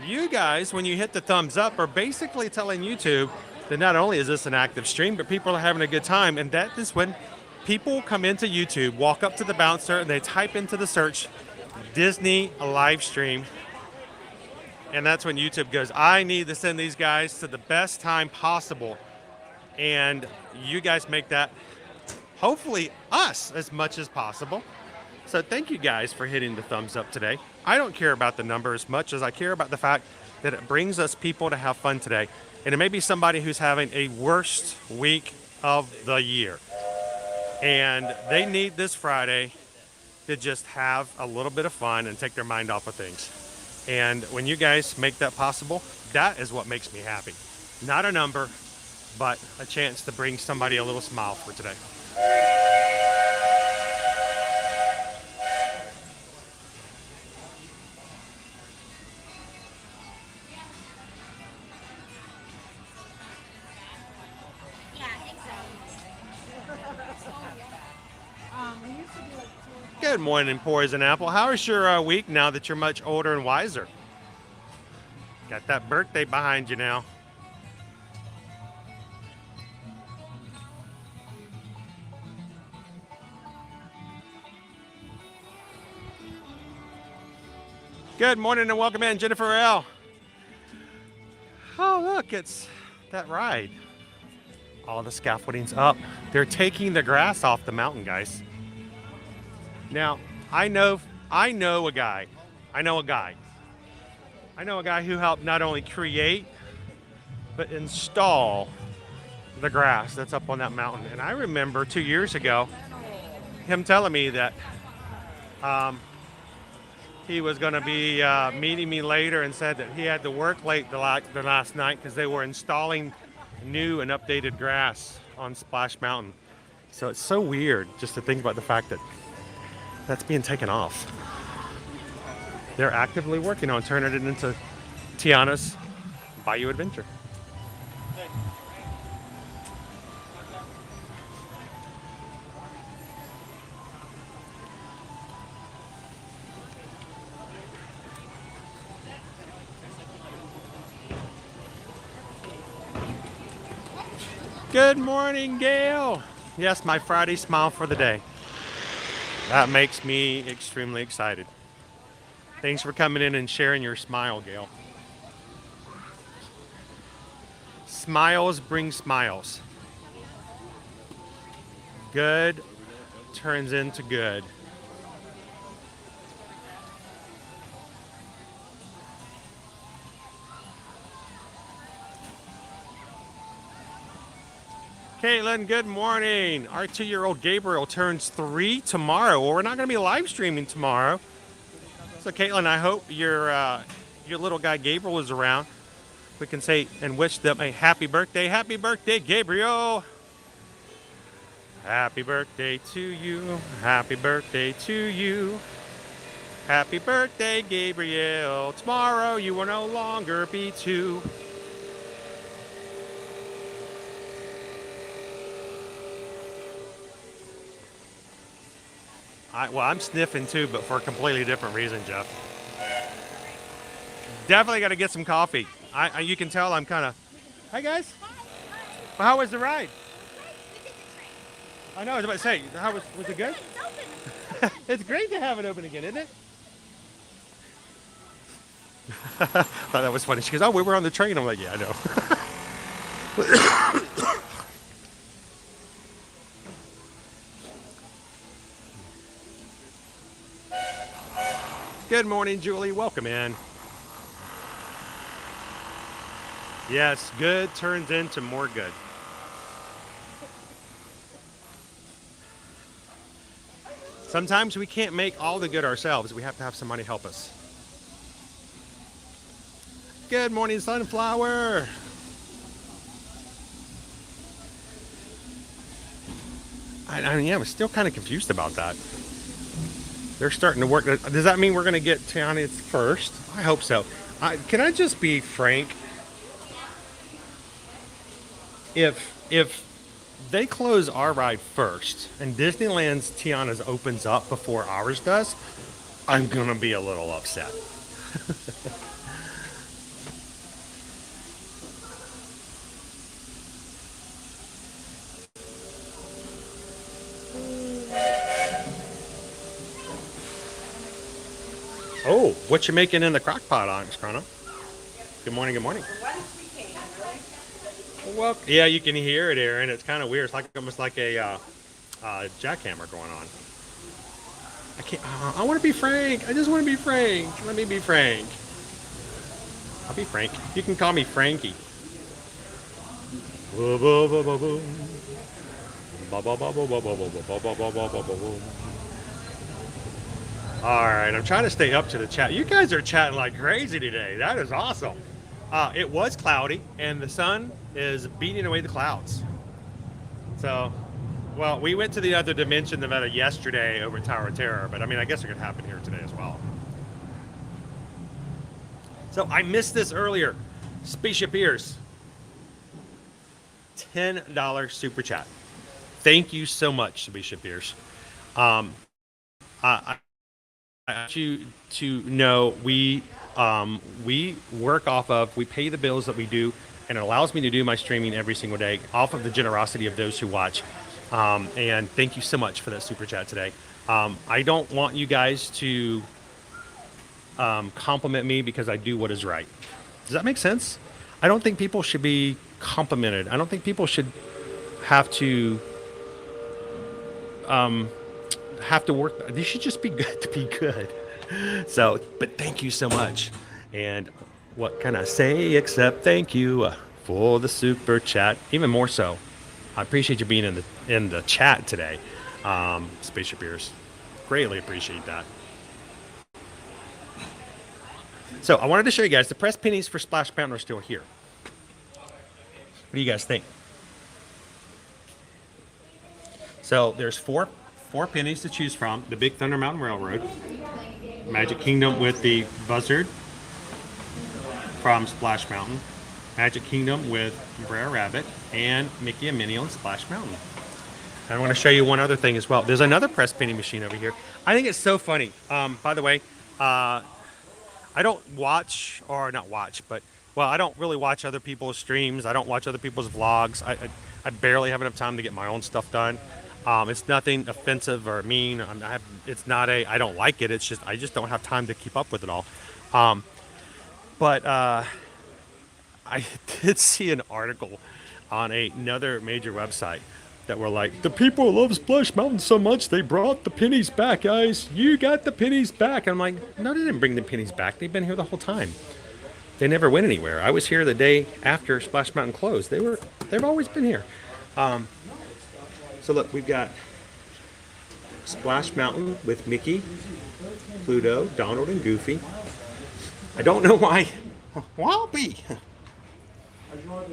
you guys, when you hit the thumbs up, are basically telling YouTube that not only is this an active stream, but people are having a good time. And that is when people come into YouTube, walk up to the bouncer, and they type into the search Disney live stream. And that's when YouTube goes, I need to send these guys to the best time possible. And you guys make that, hopefully, us as much as possible. So thank you guys for hitting the thumbs up today. I don't care about the number as much as I care about the fact that it brings us people to have fun today. And it may be somebody who's having a worst week of the year. And they need this Friday to just have a little bit of fun and take their mind off of things. And when you guys make that possible, that is what makes me happy. Not a number, but a chance to bring somebody a little smile for today. Good morning, Poison Apple. How is your week now that you're much older and wiser? Got that birthday behind you now. Good morning and welcome in, Jennifer L. Oh, look, it's that ride. All the scaffolding's up. They're taking the grass off the mountain, guys. Now, I know a guy who helped not only create, but install the grass that's up on that mountain. And I remember 2 years ago, him telling me that he was going to be meeting me later and said that he had to work late the last night because they were installing new and updated grass on Splash Mountain. So it's so weird just to think about the fact that that's being taken off. They're actively working on turning it into Tiana's Bayou Adventure. Good morning, Gail. Yes, my Friday smile for the day. That makes me extremely excited. Thanks for coming in and sharing your smile, Gail. Smiles bring smiles. Good turns into good. Caitlin, good morning. Our 2-year-old Gabriel turns 3 tomorrow. Well, we're not going to be live streaming tomorrow. So, Caitlin, I hope your little guy Gabriel is around. We can say and wish them a happy birthday. Happy birthday, Gabriel. Happy birthday to you. Happy birthday to you. Happy birthday, Gabriel. Tomorrow you will no longer be 2. Well, I'm sniffing too, but for a completely different reason, Jeff. Definitely got to get some coffee. You can tell I'm kind of... Hi, guys. Well, how was the ride? I know, I was about to say, was it good? It's great to have it open again, isn't it? I thought that was funny. She goes, oh, we were on the train. I'm like, yeah, I know. Good morning, Julie. Welcome in. Yes, good turns into more good. Sometimes we can't make all the good ourselves. We have to have somebody help us. Good morning, Sunflower. I'm still kind of confused about that. They're starting to work. Does that mean we're going to get Tiana first? I hope so. Can I just be frank? If they close our ride first and Disneyland's Tiana's opens up before ours does, I'm going to be a little upset. Oh, what you making in the crock pot, Onyx Chrono? Good morning, good morning. Well, yeah, you can hear it, Aaron. It's kind of weird. It's like almost like a jackhammer going on. I can't. I want to be frank. I just want to be frank. Let me be frank. I'll be frank. You can call me Frankie. All right, I'm trying to stay up to the chat. You guys are chatting like crazy today. That is awesome. It was cloudy, and the sun is beating away the clouds. So, well, we went to the other dimension of yesterday over Tower of Terror, but I mean, I guess it could happen here today as well. So I missed this earlier. Spaceship Ears, $10 super chat. Thank you so much, Spaceship Ears. I want you to know we work off of, we pay the bills that we do, and it allows me to do my streaming every single day off of the generosity of those who watch. And thank you so much for that super chat today. I don't want you guys to compliment me because I do what is right. Does that make sense? I don't think people should be complimented. I don't think people should have to work. They should just be good to be good. So, but thank you so much. And what can I say except thank you for the super chat? Even more so, I appreciate you being in the chat today, Spaceship Ears. Greatly appreciate that. So I wanted to show you guys the press pennies for Splash Mountain are still here. What do you guys think? So there's four pennies to choose from. The Big Thunder Mountain Railroad, Magic Kingdom with the Buzzard from Splash Mountain, Magic Kingdom with Brer Rabbit, and Mickey and Minnie on Splash Mountain. And I want to show you one other thing as well. There's another press penny machine over here. I think it's so funny. By the way, I don't watch, or not watch, but, well, I don't really watch other people's streams. I don't watch other people's vlogs. I barely have enough time to get my own stuff done. It's nothing offensive or mean. It's not I don't like it. It's just, I just don't have time to keep up with it all. But I did see an article on another major website that were like, the people love Splash Mountain so much, they brought the pennies back, guys. You got the pennies back. And I'm like, no, they didn't bring the pennies back. They've been here the whole time. They never went anywhere. I was here the day after Splash Mountain closed. They've always been here. So look, we've got Splash Mountain with Mickey, Pluto, Donald, and Goofy. I don't know why. Wobby.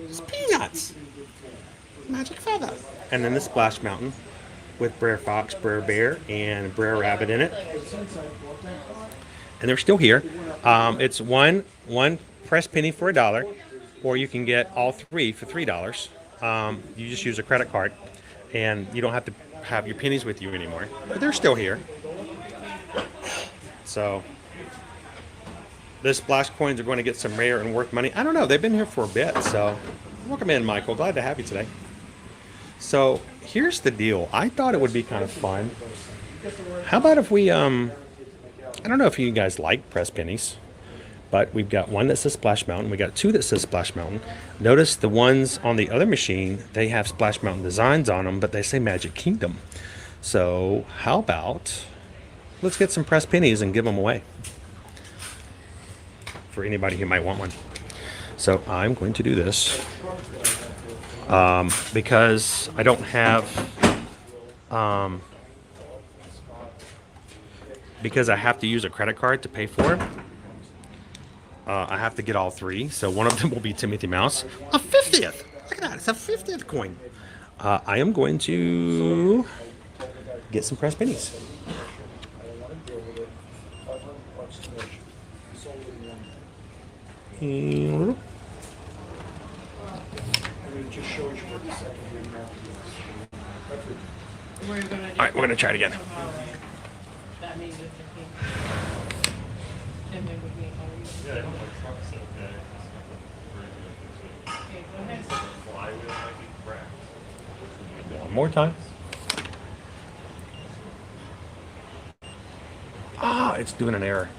It's Peanuts. Magic Feather. And then the Splash Mountain with Brer Fox, Brer Bear, and Brer Rabbit in it. And they're still here. It's one press penny for $1, or you can get all three for $3. You just use a credit card, and you don't have to have your pennies with you anymore. But they're still here. So the Splash coins are going to get some rare and worth money. I don't know. They've been here for a bit, so welcome in, Michael. Glad to have you today. So here's the deal. I thought it would be kind of fun. How about if we, I don't know if you guys like press pennies, but we've got one that says Splash Mountain. We got two that says Splash Mountain. Notice the ones on the other machine, they have Splash Mountain designs on them, but they say Magic Kingdom. So how about, let's get some press pennies and give them away for anybody who might want one. So I'm going to do this. Because I don't have, because I have to use a credit card to pay for it, I have to get all three. So one of them will be Timothy Mouse. A 50th! Look at that, it's a 50th coin. I am going to get some press pennies. All right, we're going to try it again. One more time. Ah, it's doing an error.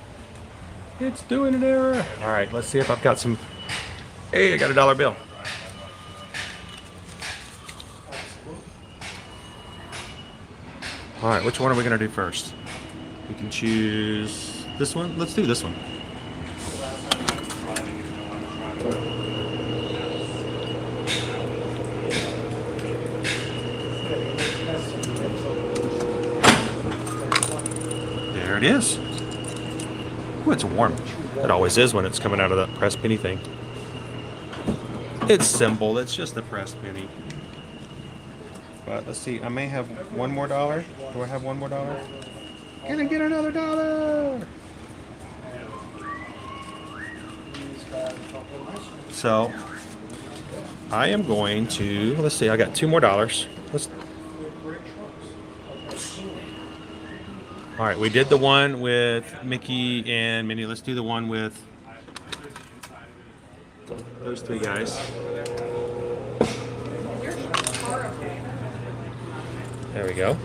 It's doing an error. All right, let's see if I've got some. Hey, I got a dollar bill. All right, which one are we going to do first? We can choose this one. Let's do this one. There it is. Ooh, it's warm. It always is when it's coming out of that pressed penny thing. It's simple. It's just a pressed penny. But let's see. I may have one more dollar. Do I have one more dollar? Can I get another dollar? So I am going to, let's see, I got $2 more. All right, we did the one with Mickey and Minnie. Let's do the one with those three guys. There we go.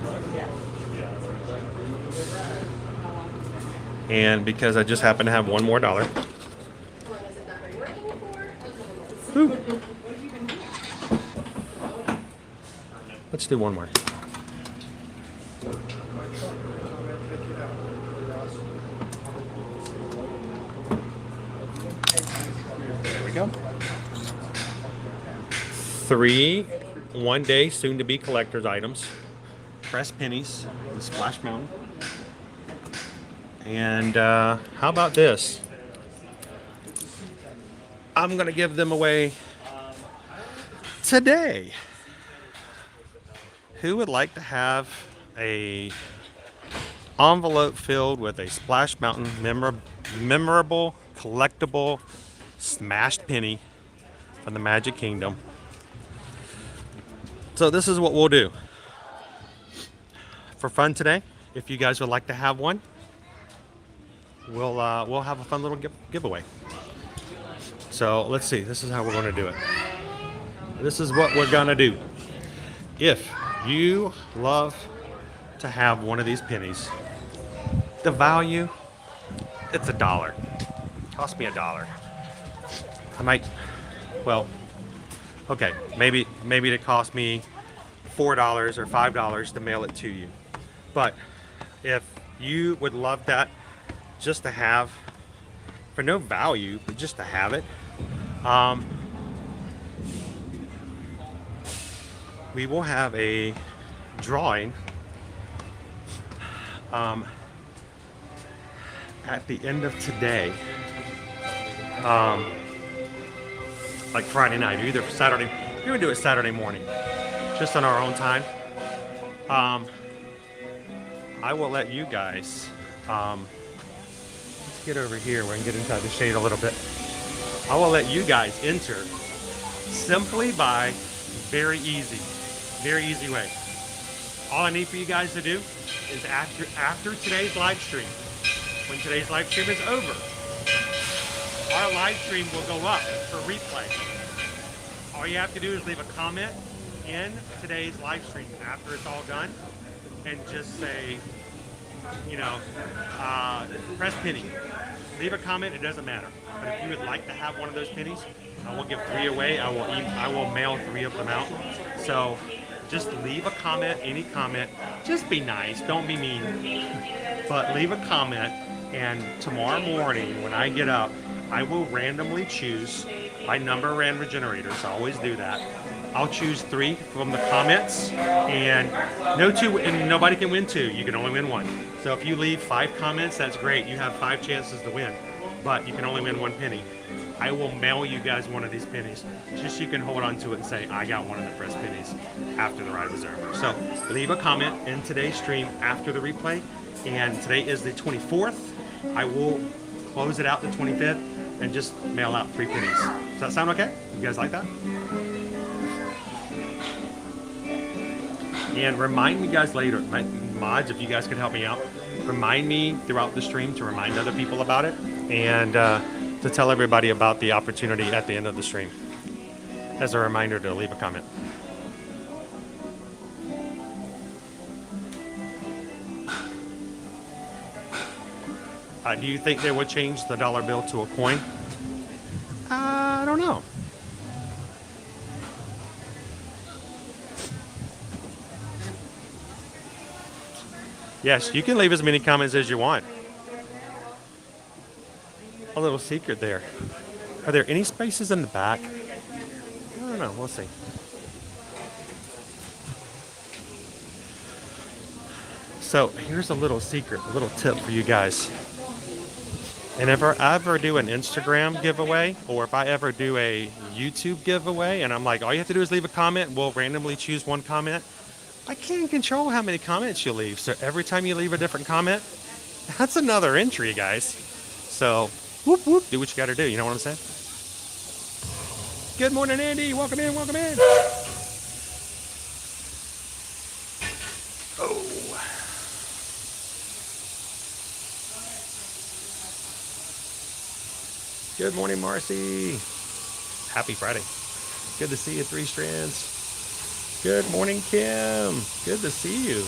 And because I just happen to have $1 more. Woo. Let's do one more. There we go. 3 one-day soon-to-be collector's items. Pressed pennies, the Splash Mountain. And how about this? I'm going to give them away today. Who would like to have a envelope filled with a Splash Mountain memorable, collectible, smashed penny from the Magic Kingdom? So this is what we'll do. For fun today, if you guys would like to have one, we'll have a fun little giveaway. So let's see, this is how we're going to do it. This is what we're going to do. If you love to have one of these pennies, the value, it's $1. Cost me $1. I might, well, okay, maybe it cost me $4 or $5 to mail it to you. But if you would love that, just to have, for no value, but just to have it, we will have a drawing at the end of today, like Friday night, or either Saturday. We're gonna do it Saturday morning, just on our own time. I will let you guys, let's get over here where I can get inside the shade a little bit. I will let you guys enter simply by very easy way. All I need for you guys to do is after today's live stream, when today's live stream is over, our live stream will go up for replay. All you have to do is leave a comment in today's live stream after it's all done, and just say, you know, press penny. Leave a comment, it doesn't matter. But if you would like to have one of those pennies, I will give 3 away. I will mail 3 of them out. So just leave a comment, any comment. Just be nice, don't be mean. But leave a comment, and tomorrow morning when I get up, I will randomly choose by number random generators. I always do that. I'll choose 3 from the comments, and nobody can win 2. You can only win 1. So if you leave 5 comments, that's great. You have 5 chances to win, but you can only win 1 penny. I will mail you guys one of these pennies, just so you can hold on to it and say, I got one of the pressed pennies after the ride was over. So leave a comment in today's stream after the replay, and today is the 24th. I will close it out the 25th and just mail out 3 pennies. Does that sound okay? You guys like that? And remind me guys later, my mods, if you guys could help me out, remind me throughout the stream to remind other people about it, and to tell everybody about the opportunity at the end of the stream as a reminder to leave a comment. Do you think they would change the dollar bill to a coin? I don't know. Yes, you can leave as many comments as you want. A little secret there. Are there any spaces in the back? I don't know, we'll see. So here's a little secret, a little tip for you guys. And if I ever do an Instagram giveaway, or if I ever do a YouTube giveaway, and I'm like, all you have to do is leave a comment, we'll randomly choose one comment. I can't control how many comments you leave. So every time you leave a different comment, that's another entry, guys. So whoop, whoop, do what you got to do. You know what I'm saying? Good morning, Andy. Welcome in, welcome in. Oh. Good morning, Marcy. Happy Friday. Good to see you, Three Strands. Good morning, Kim. Good to see you.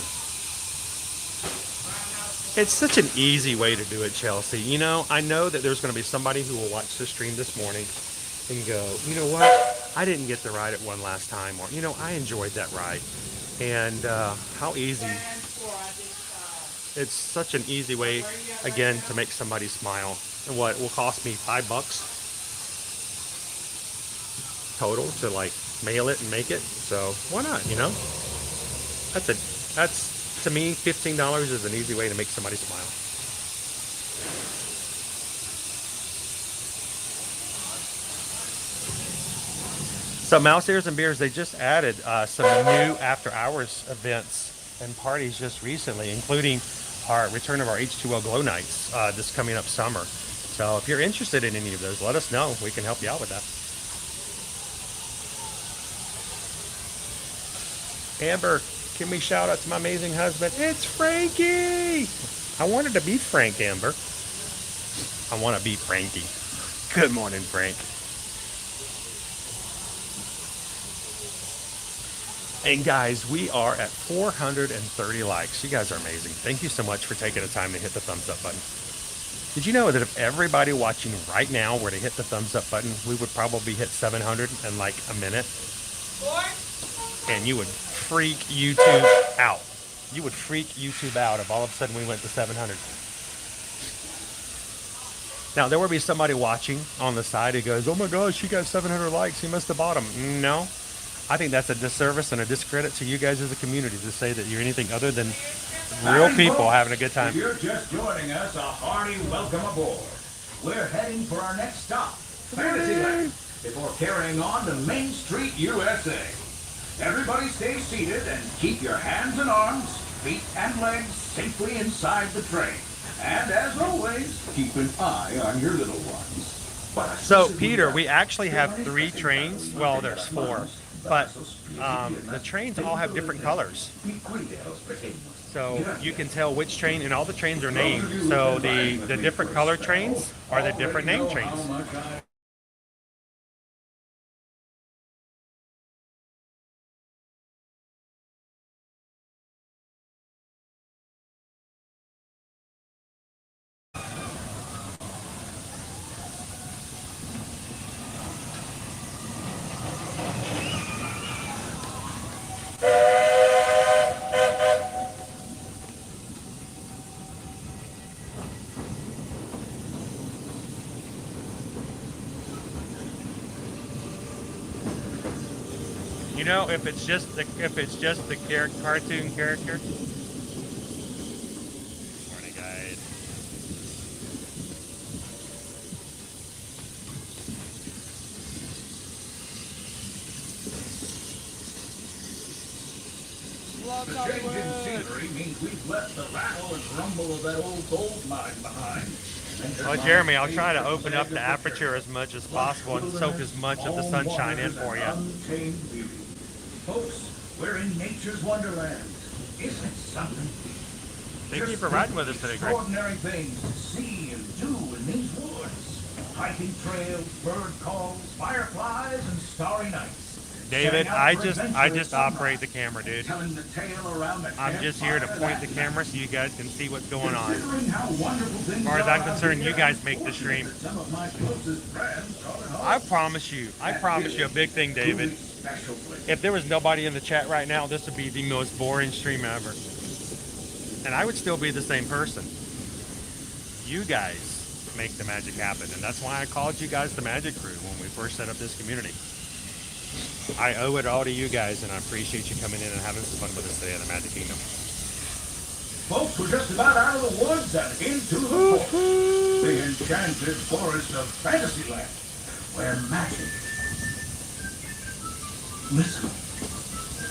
It's such an easy way to do it, Chelsea. You know, I know that there's going to be somebody who will watch the stream this morning and go, you know what? I didn't get to ride it one last time. Or, you know, I enjoyed that ride. And how easy. It's such an easy way, again, to make somebody smile. And what will cost me $5 total to like mail it and make it. So why not, you know? That's to me, $15 is an easy way to make somebody smile. So Mouse Ears and Beers, they just added some new after hours events and parties just recently, including our return of our H2O Glow Nights this coming up summer. So if you're interested in any of those, let us know. We can help you out with that. Amber, give me a shout out to my amazing husband. It's Frankie. I wanted to be Frank, Amber. I want to be Frankie. Good morning, Frank. And guys, we are at 430 likes. You guys are amazing. Thank you so much for taking the time to hit the thumbs up button. Did you know that if everybody watching right now were to hit the thumbs up button, we would probably hit 700 in like a minute? And you would freak YouTube out. You would freak YouTube out if all of a sudden we went to 700. Now, there will be somebody watching on the side who goes, oh my gosh, you got 700 likes. You must have bought them. No. I think that's a disservice and a discredit to you guys as a community to say that you're anything other than real people having a good time. If you're just joining us, a hearty welcome aboard. We're heading for our next stop, Fantasyland, before carrying on to Main Street, USA. Everybody stay seated and keep your hands and arms, feet and legs safely inside the train. And as always, keep an eye on your little ones. So, Peter, we actually have 3 trains. Well, there's 4. But the trains all have different colors. So you can tell which train, and all the trains are named. So the different color trains are the different name trains. You know, if it's just the cartoon character. Morning, guys. The change in scenery means we've left the rattle and rumble of that old gold mine behind. Well, Jeremy, I'll try to open up the aperture as much as possible and soak as much of the sunshine in for you. Folks, we're in nature's wonderland. Isn't it something? Thank you for riding with us today, Greg. Extraordinary things to see and do in these woods. Hiking trails, bird calls, fireflies, and starry nights. David, I just operate the camera, dude. Telling the tale around the I'm just here to point the camera so you guys can see what's going on. Considering how wonderful things As far as I'm are out concerned, you here, guys make the stream. some of my closest friends call it home. I promise you a big thing, David. If there was nobody in the chat right now, this would be the most boring stream ever. And I would still be the same person. You guys make the magic happen. And that's why I called you guys the Magic Crew when we first set up this community. I owe it all to you guys, and I appreciate you coming in and having some fun with us today in the Magic Kingdom. Folks, we're just about out of the woods and into the forest. The enchanted forest of Fantasyland, where magic... Listen.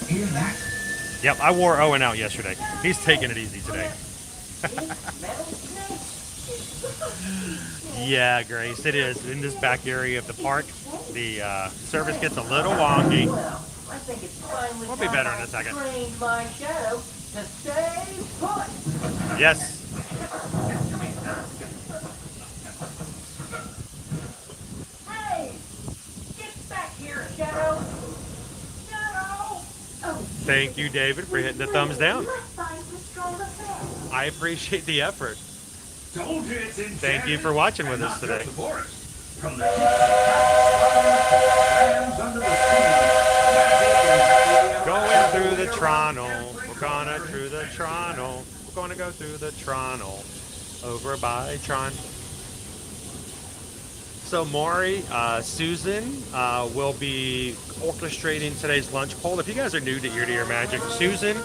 Hear that? Yep, I wore Owen out yesterday. He's taking it easy today. Yeah, Grace, it is. In this back area of the park, the service gets a little wonky. I think it's finally We'll be better in a second. trained my shadow to stay put. Yes. Hey, get back here, Shadow. Shadow. Oh, Thank you, David, for hitting the thumbs down. let's find the strongest hand. I appreciate the effort. Told you it's enchanted. Thank you for watching with And us not just today. the forest. From the lands under the sea. Going through the Tronal. We're gonna through the Tronal. We're gonna go through the Tronal. Over by Tron. So Maury, Susan will be orchestrating today's lunch poll. If you guys are new to Ear Magic, Susan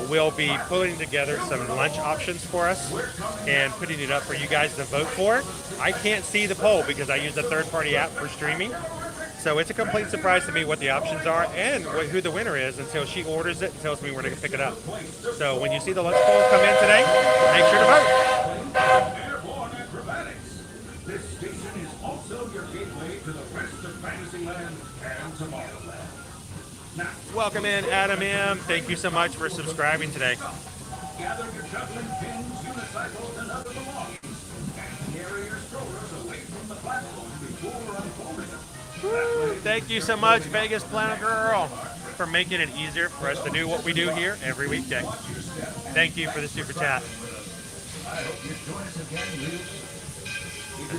will be putting together some lunch options for us and putting it up for you guys to vote for. I can't see the poll because I use a third-party app for streaming. So it's a complete surprise to me what the options are and who the winner is until she orders it and tells me where to pick it up. So when you see the lunch poll come in today, make sure to vote. Airborne acrobatics. This station is also your gateway to the rest of Fantasyland and Tomorrowland. Now, Welcome in, Adam M. Thank you so much for subscribing today. gather your shuffling pins, unicycles, and other belongings, and carry your strollers away from the platform before unfolding them. Thank you so much, Vegas Planet Girl, for making it easier for us to do what we do here every weekday. Thank you for the super chat.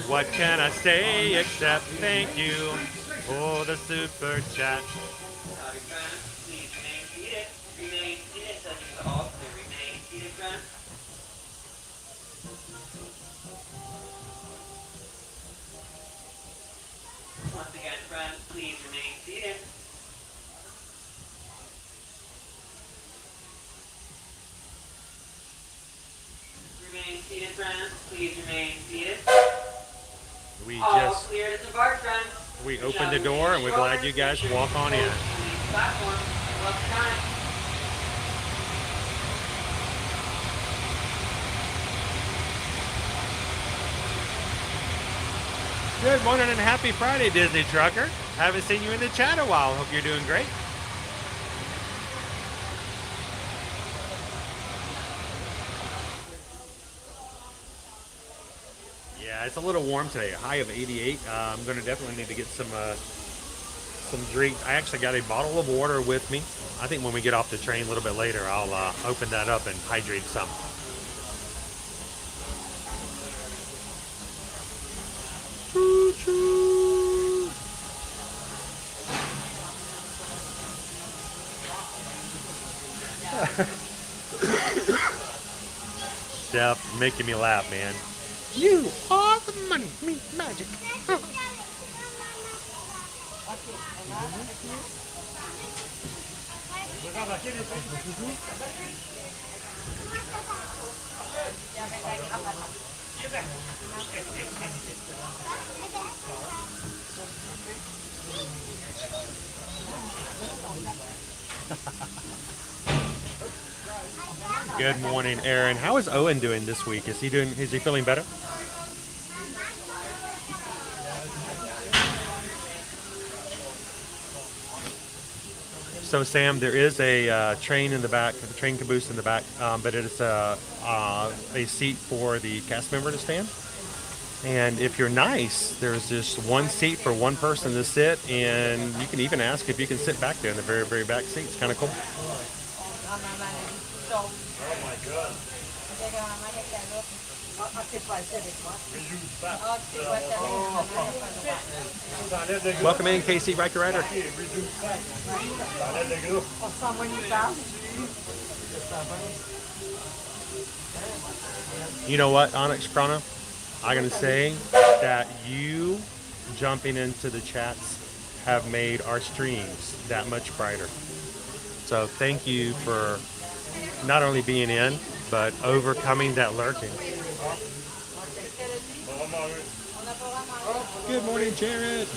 What can I say except thank you for the super chat? Once again, friends, please remain seated. Remain seated, friends. Please remain seated. We All just clear to depart, friends. we opened the door and we're glad you guys walk on in. Platform. Love time. Good morning and happy Friday, Disney Trucker. Haven't seen you in the chat a while. Hope you're doing great. Yeah, it's a little warm today. A high of 88. I'm going to definitely need to get some drinks. I actually got a bottle of water with me. I think when we get off the train a little bit later, I'll open that up and hydrate some. Choo choo. Steph, making me laugh, man. You are the money, me magic. Good morning, Aaron. How is Owen doing this week? Is he feeling better? So Sam, there is a train in the back, a train caboose in the back, but it is a seat for the cast member to stand. And if you're nice, there's just one seat for one person to sit, and you can even ask if you can sit back there in the very, very back seat. It's kind of cool. Welcome in, KC Riker Rider. You know what, Onyx Chrono? I'm going to say that you jumping into the chats have made our streams that much brighter. So thank you for not only being in, but overcoming that lurking. Good morning, Jared.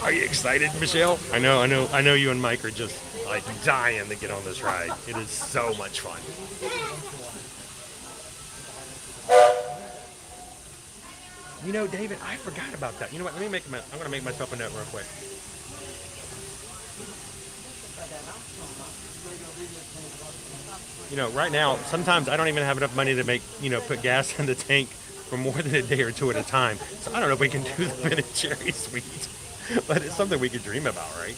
Are you excited, Michelle? I know you and Mike are just like dying to get on this ride. It is so much fun. You know, David, I forgot about that. You know what? I'm gonna make myself a note real quick. You know, right now, sometimes I don't even have enough money to put gas in the tank for more than a day or two at a time. So I don't know if we can do the Ben and Jerry's suite, but it's something we could dream about, right?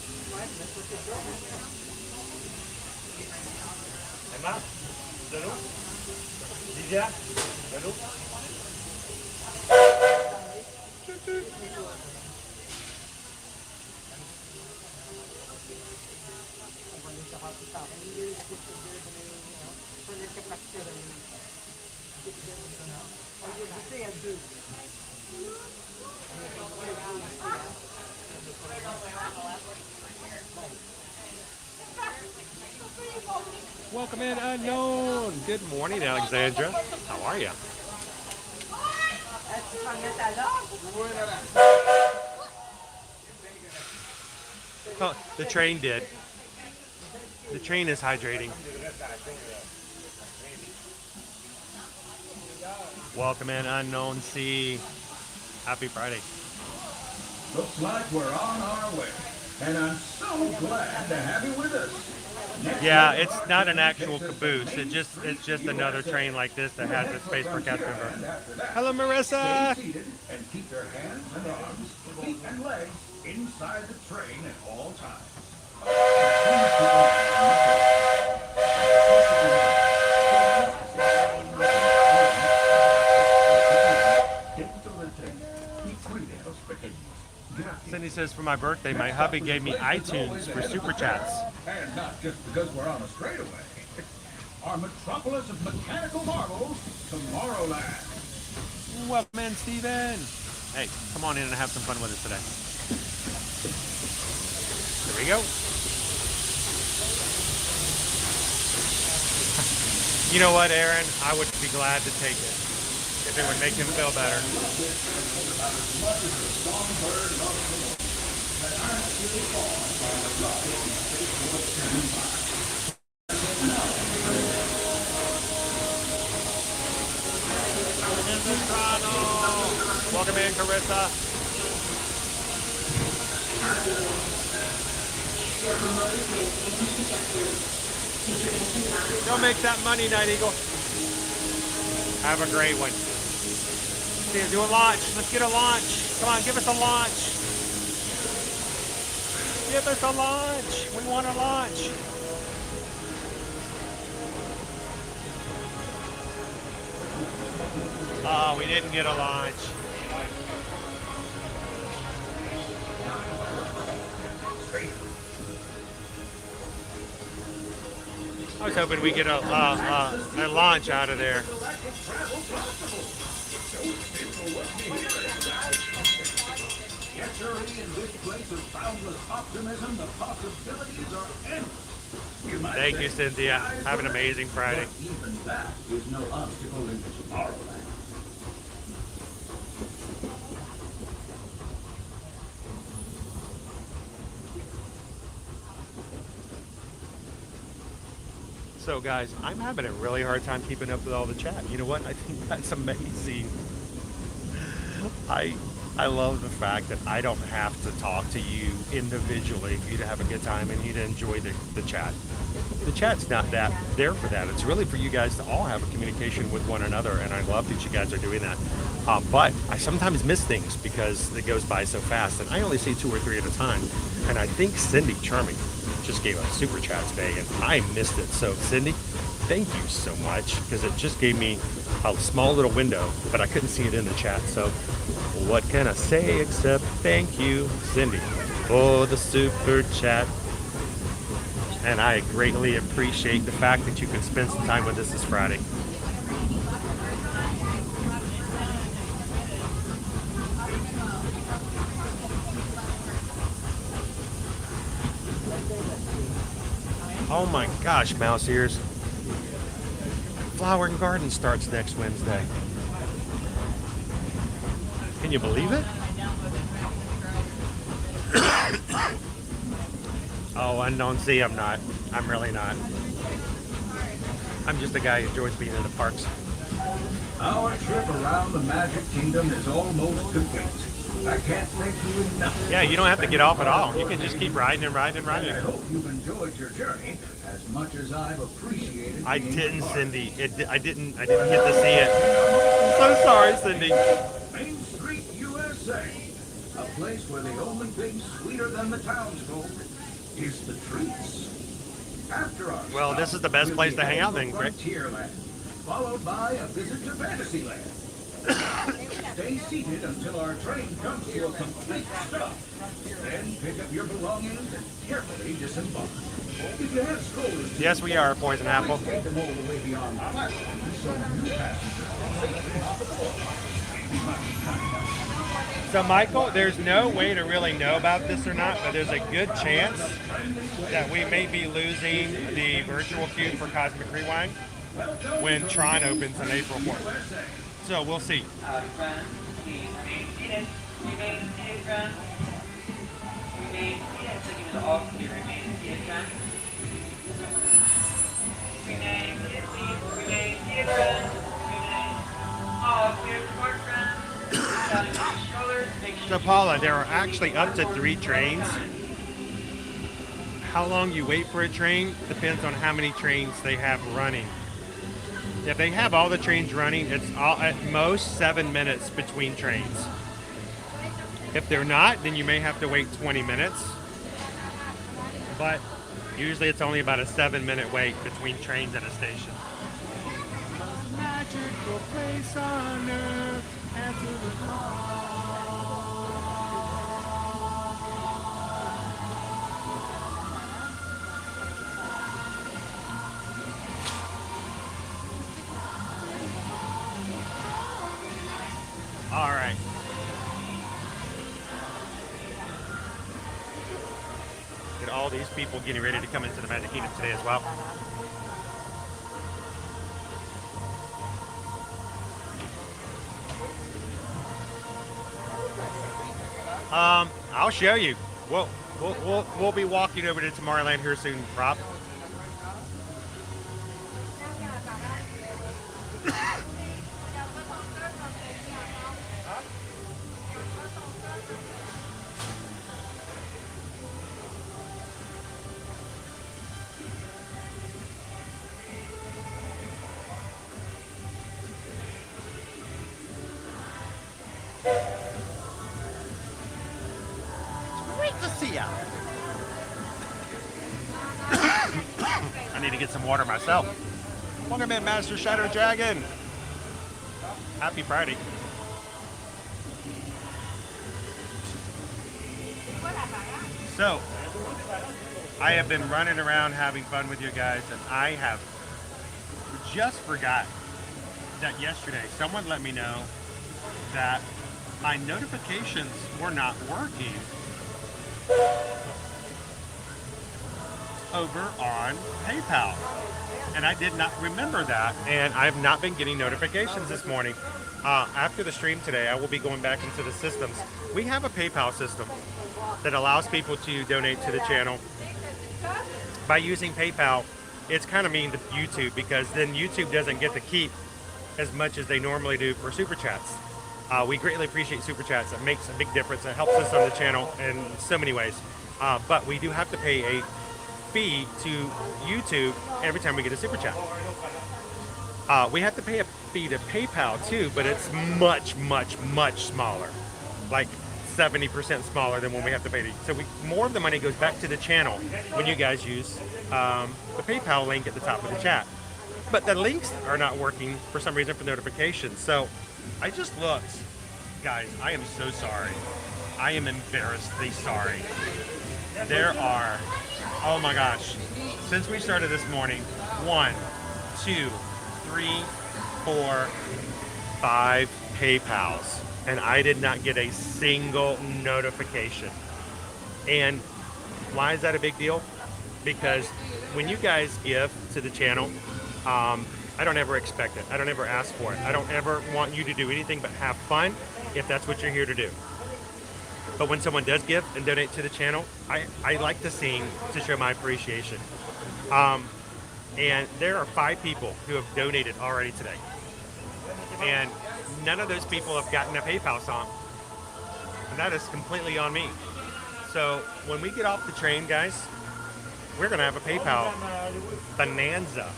Welcome in, unknown. Good morning, Alexandra. How are you? Oh, the train did. The train is hydrating. Welcome in, unknown C. Happy Friday. Looks like we're on our way, and I'm so glad to have you with us. Yeah, it's not an actual caboose. It's just another train like this that has a space for cast member. Hello, Marissa. Stay seated and keep your hands and arms, feet and legs inside the train at all times. Cindy says, for my birthday, my hubby gave me iTunes for super chats. And not just because we're on a straightaway. Our metropolis of mechanical marvels, Tomorrowland. Welcome in, Steven. Hey, come on in and have some fun with us today. There we go. You know what, Aaron? I would be glad to take it if it would make him feel better. Welcome in, Carissa. Go make that money, Night Eagle. Have a great one. See, do a launch. Let's get a launch. Come on, give us a launch. Give us a launch. We want a launch. Oh, we didn't get a launch. I was hoping we get a launch out of there. Thank you, Cynthia. Have an amazing Friday. Even that is no obstacle in Tomorrowland. So guys, I'm having a really hard time keeping up with all the chat. You know what? I think that's amazing. I love the fact that I don't have to talk to you individually for you to have a good time and you to enjoy the chat. The chat's not there for that. It's really for you guys to all have a communication with one another, and I love that you guys are doing that. But I sometimes miss things because it goes by so fast, and I only see 2 or 3 at a time. And I think Cindy Charming just gave a super chat today, and I missed it. So Cindy, thank you so much, because it just gave me a small little window, but I couldn't see it in the chat. So what can I say except thank you, Cindy, for the super chat. And I greatly appreciate the fact that you can spend some time with us this Friday. Oh my gosh, mouse ears. Flower and Garden starts next Wednesday. Can you believe it? Oh, unknown sea, I'm not. I'm really not. I'm just a guy who enjoys being in the parks. Our trip around the Magic Kingdom is almost complete. I can't thank you enough. Yeah, you don't have to get off at all. You can just keep riding and riding and riding. I hope you've enjoyed your journey as much as I've appreciated. I didn't, Cindy. I didn't get to see it. I'm so sorry, Cindy. Main Street, USA. A place where the only thing sweeter than the townsfolk is the treats. After our Well, this is the best place to hang out then, Greg. Frontierland, followed by a visit to Fantasyland. Stay seated until our train comes to a complete stop. Then pick up your belongings and carefully disembark. If you have strollers, Yes, we are, Poison Apple. take them all the way beyond the platform so new passengers can safely hop aboard. So, Michael, there's no way to really know about this or not, but there's a good chance that we may be losing the virtual queue for Cosmic Rewind when Tron opens on April 4th. So, we'll see. Friends, please remain seated. Remain seated, friends. Remain seated. So give it all clear. Remain seated, friends. Remain seated, please. Remain seated, friends. Remain all clear for board, friends. Down into your strollers. Make sure So, Paula, there are actually up to 3 trains. How long you wait for a train depends on how many trains they have running. If they have all the trains running, it's at most 7 minutes between trains. If they're not, then you may have to wait 20 minutes. But usually it's only about a 7-minute wait between trains at a station. Magical place on earth, all right. Get all these people getting ready to come into the Magic Kingdom today as well. I'll show you. We'll be walking over to Tomorrowland here soon, Rob. Great to see ya. I need to get some water myself. Welcome in, Master Shadow Dragon. Happy Friday. So, I have been running around having fun with you guys, and I have just forgot that yesterday someone let me know that my notifications were not working over on PayPal. And I did not remember that, and I've not been getting notifications this morning. After the stream today, I will be going back into the systems. We have a PayPal system that allows people to donate to the channel. By using PayPal, it's kind of mean to YouTube, because then YouTube doesn't get to keep as much as they normally do for Super Chats. We greatly appreciate Super Chats. It makes a big difference. It helps us on the channel in so many ways. But we do have to pay a fee to YouTube every time we get a Super Chat. We have to pay a fee to PayPal too, but it's much, much, much smaller. Like 70% smaller than when we have to pay to. So more of the money goes back to the channel when you guys use the PayPal link at the top of the chat. But the links are not working for some reason for notifications. So I just looked. Guys, I am so sorry. I am embarrassedly sorry. There are, oh my gosh, since we started this morning, 1, 2, 3, 4, 5 PayPals, and I did not get a single notification. And why is that a big deal? because when you guys give to the channel, I don't ever expect it. I don't ever ask for it. I don't ever want you to do anything but have fun if that's what you're here to do. But when someone does give and donate to the channel, I like to sing to show my appreciation. And there are 5 people who have donated already today. And none of those people have gotten a PayPal song. And that is completely on me. So when we get off the train, guys, we're going to have a PayPal bonanza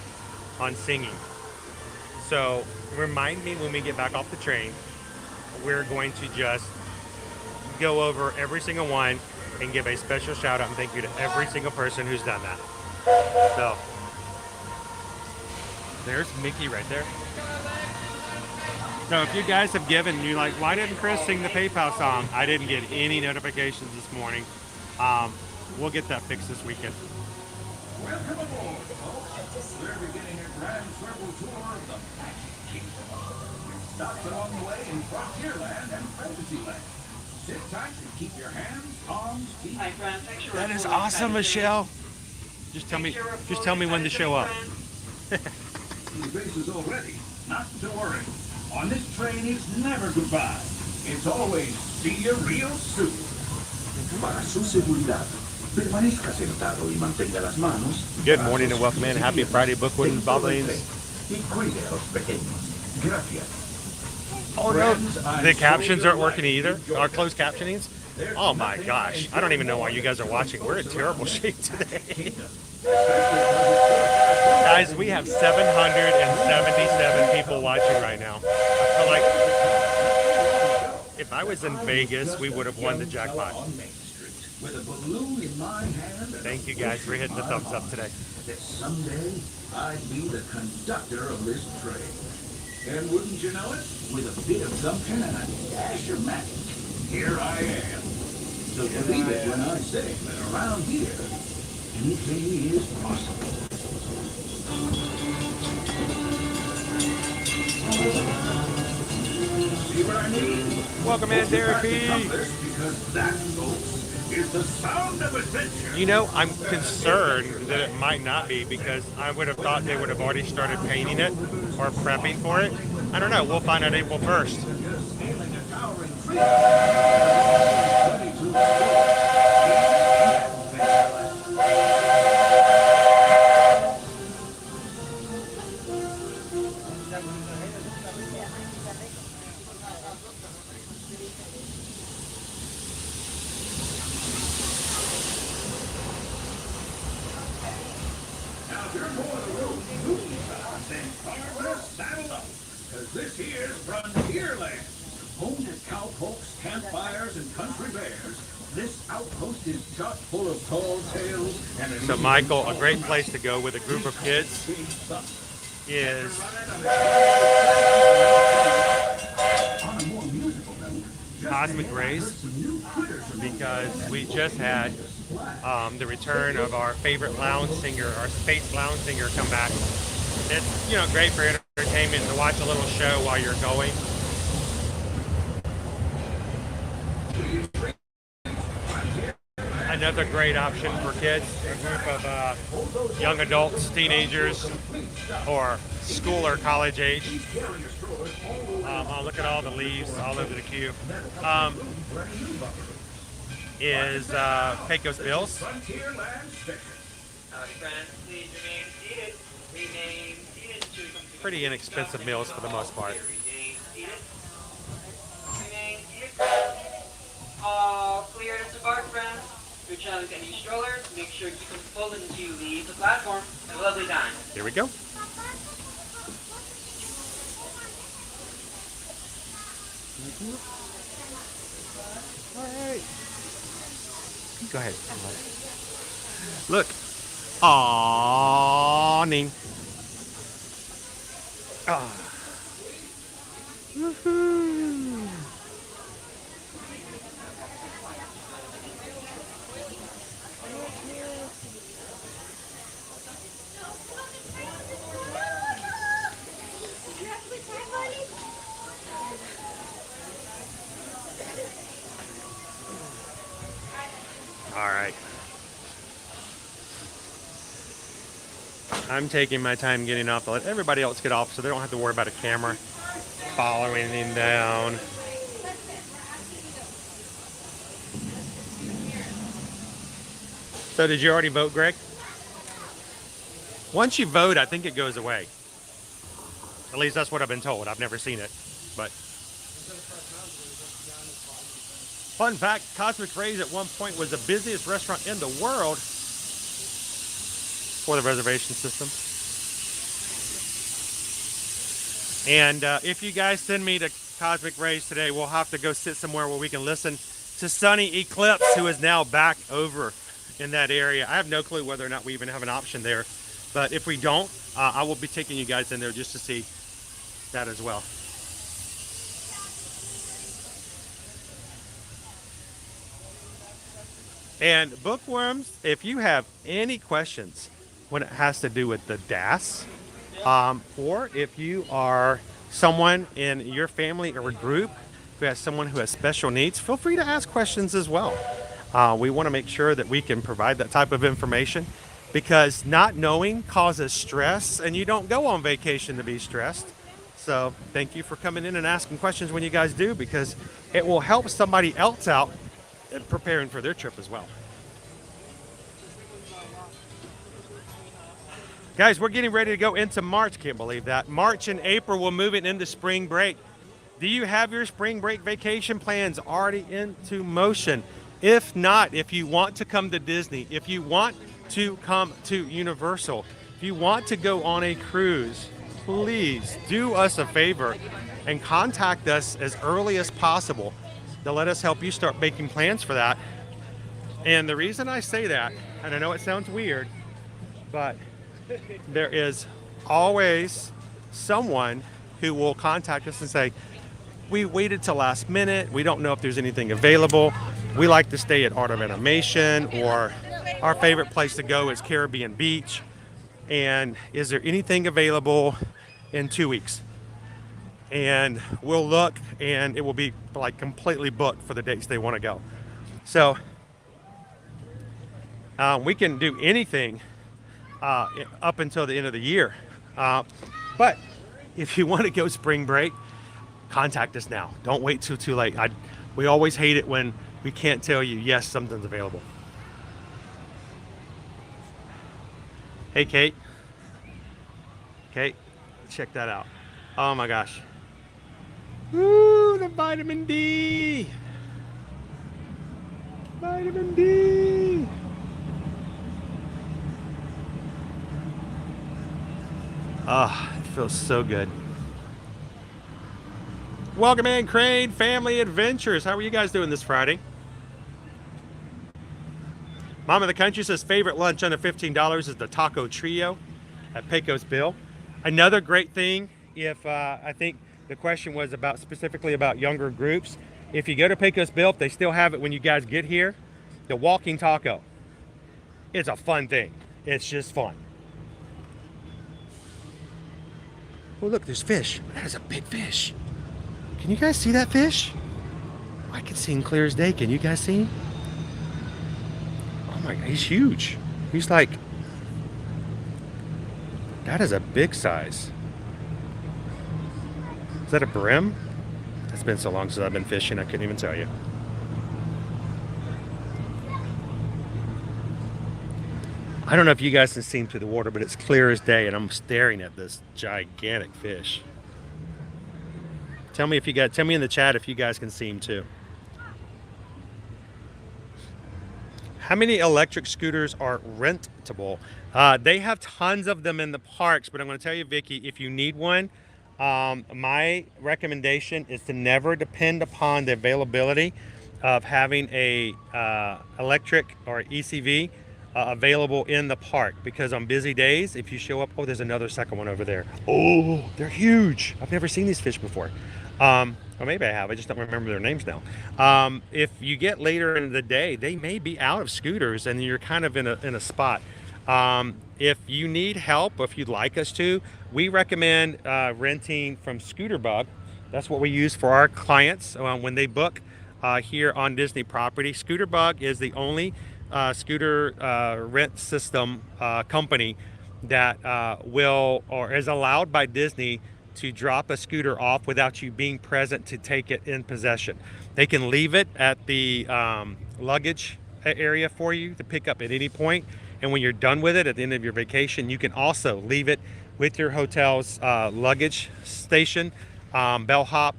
on singing. So remind me when we get back off the train, we're going to just go over every single one and give a special shout out and thank you to every single person who's done that. So there's Mickey right there. So if you guys have given, you're like, why didn't Chris sing the PayPal song? I didn't get any notifications this morning. We'll get that fixed this weekend. Welcome aboard, folks. We're beginning a grand travel tour of the Magic Kingdom. We've stopped along the way in Frontierland and Fantasyland. Sit tight and keep your hands, arms, feet. Hi, friends. Thanks for That is reporting awesome, Magic Michelle. Just tell me when to show up. See faces already. Not to worry. On this train, it's never goodbye. It's always see you real soon. Para su seguridad, permanezca sentado y mantenga las manos. Good morning and welcome in. Happy Friday, Bookwood and Bobblings. Y cuide a los pequeños. Gracias. Oh no, the captions aren't working either. Our closed captionings. Oh my gosh, I don't even know why you guys are watching. We're in terrible shape today. Guys, we have 777 people watching right now. I feel like if I was in Vegas, we would have won the jackpot. Thank you guys for hitting the thumbs up today. That someday I'd be the conductor of this train. And wouldn't you know it, with a bit of gumption and a dash of magic, here I am. So believe it when I say that around here, anything is possible. See what I mean? Welcome in, Derek B. Because that, folks, is the sound of adventure. You know, I'm concerned that it might not be because I would have thought they would have already started painting it or prepping for it. I don't know. We'll find out April 1st. This here's Frontierland. Home to cowpokes, campfires, and country bears. This outpost is chock full of tall tales and So, Michael, a great place to go with a group of kids is Cosmic Rays, because we just had the return of our favorite lounge singer, our space lounge singer, come back. It's, you know, great for entertainment to watch a little show while you're going. Another great option for kids, a group of young adults, teenagers, or school or college age. Oh, look at all the leaves all over the cube. Is Pecos Bills. Pretty inexpensive meals for the most part. Clear to bar, friends. Your challenge any strollers. Make sure you can pull until you leave the platform. Have a lovely time. Here we go. All right. Go ahead. Look. Awning. Ah. Woohoo. All right. I'm taking my time getting off to let everybody else get off so they don't have to worry about a camera following him down. So did you already vote, Greg? Once you vote, I think it goes away. At least that's what I've been told. I've never seen it, but. Fun fact, Cosmic Rays at one point was the busiest restaurant in the world for the reservation system. And if you guys send me to Cosmic Rays today, we'll have to go sit somewhere where we can listen to Sunny Eclipse, who is now back over in that area. I have no clue whether or not we even have an option there. But if we don't, I will be taking you guys in there just to see that as well. And bookworms, if you have any questions when it has to do with the DAS, or if you are someone in your family or a group who has someone who has special needs, feel free to ask questions as well. We want to make sure that we can provide that type of information, because not knowing causes stress, and you don't go on vacation to be stressed. So thank you for coming in and asking questions when you guys do, because it will help somebody else out preparing for their trip as well. Guys, we're getting ready to go into March. Can't believe that. March and April, we're moving into spring break. Do you have your spring break vacation plans already into motion? If not, if you want to come to Disney, if you want to come to Universal, if you want to go on a cruise, please do us a favor and contact us as early as possible to let us help you start making plans for that. And the reason I say that, and I know it sounds weird, but there is always someone who will contact us and say, we waited till last minute, we don't know if there's anything available, we like to stay at Art of Animation, or our favorite place to go is Caribbean Beach, and is there anything available in 2 weeks? And we'll look, and it will be like completely booked for the dates they want to go. So we can do anything up until the end of the year. But if you want to go spring break, contact us now. Don't wait till too late. We always hate it when we can't tell you, yes, something's available. Hey, Kate. Kate, check that out. Oh my gosh. Woo, the vitamin D. Vitamin D. Ah, it feels so good. Welcome in, Crane Family Adventures. How are you guys doing this Friday? Mom of the Country says favorite lunch under $15 is the Taco Trio at Pecos Bill. Another great thing, if I think the question was about specifically about younger groups. If you go to Pecos Bill, if they still have it when you guys get here, the walking taco. It's a fun thing. It's just fun. Oh, look, there's fish. That is a big fish. Can you guys see that fish? I can see him clear as day. Can you guys see him? Oh my God, he's huge. He's like, that is a big size. Is that a brim? It's been so long since I've been fishing, I couldn't even tell you. I don't know if you guys can see him through the water, but it's clear as day, and I'm staring at this gigantic fish. Tell me if you guys, tell me in the chat if you guys can see him too. How many electric scooters are rentable? They have tons of them in the parks, but I'm going to tell you, Vicky, if you need one, my recommendation is to never depend upon the availability of having a electric or ECV available in the park, because on busy days, if you show up, oh, there's another second one over there. Oh, they're huge. I've never seen these fish before. Or maybe I have, I just don't remember their names now. If you get later in the day, they may be out of scooters and you're kind of in a spot. If you need help, or if you'd like us to, we recommend renting from Scooter Bug. That's what we use for our clients when they book here on Disney property. Scooter Bug is the only scooter rent system company that will or is allowed by Disney to drop a scooter off without you being present to take it in possession. They can leave it at the luggage area for you to pick up at any point, and when you're done with it at the end of your vacation, you can also leave it with your hotel's luggage station, bellhop,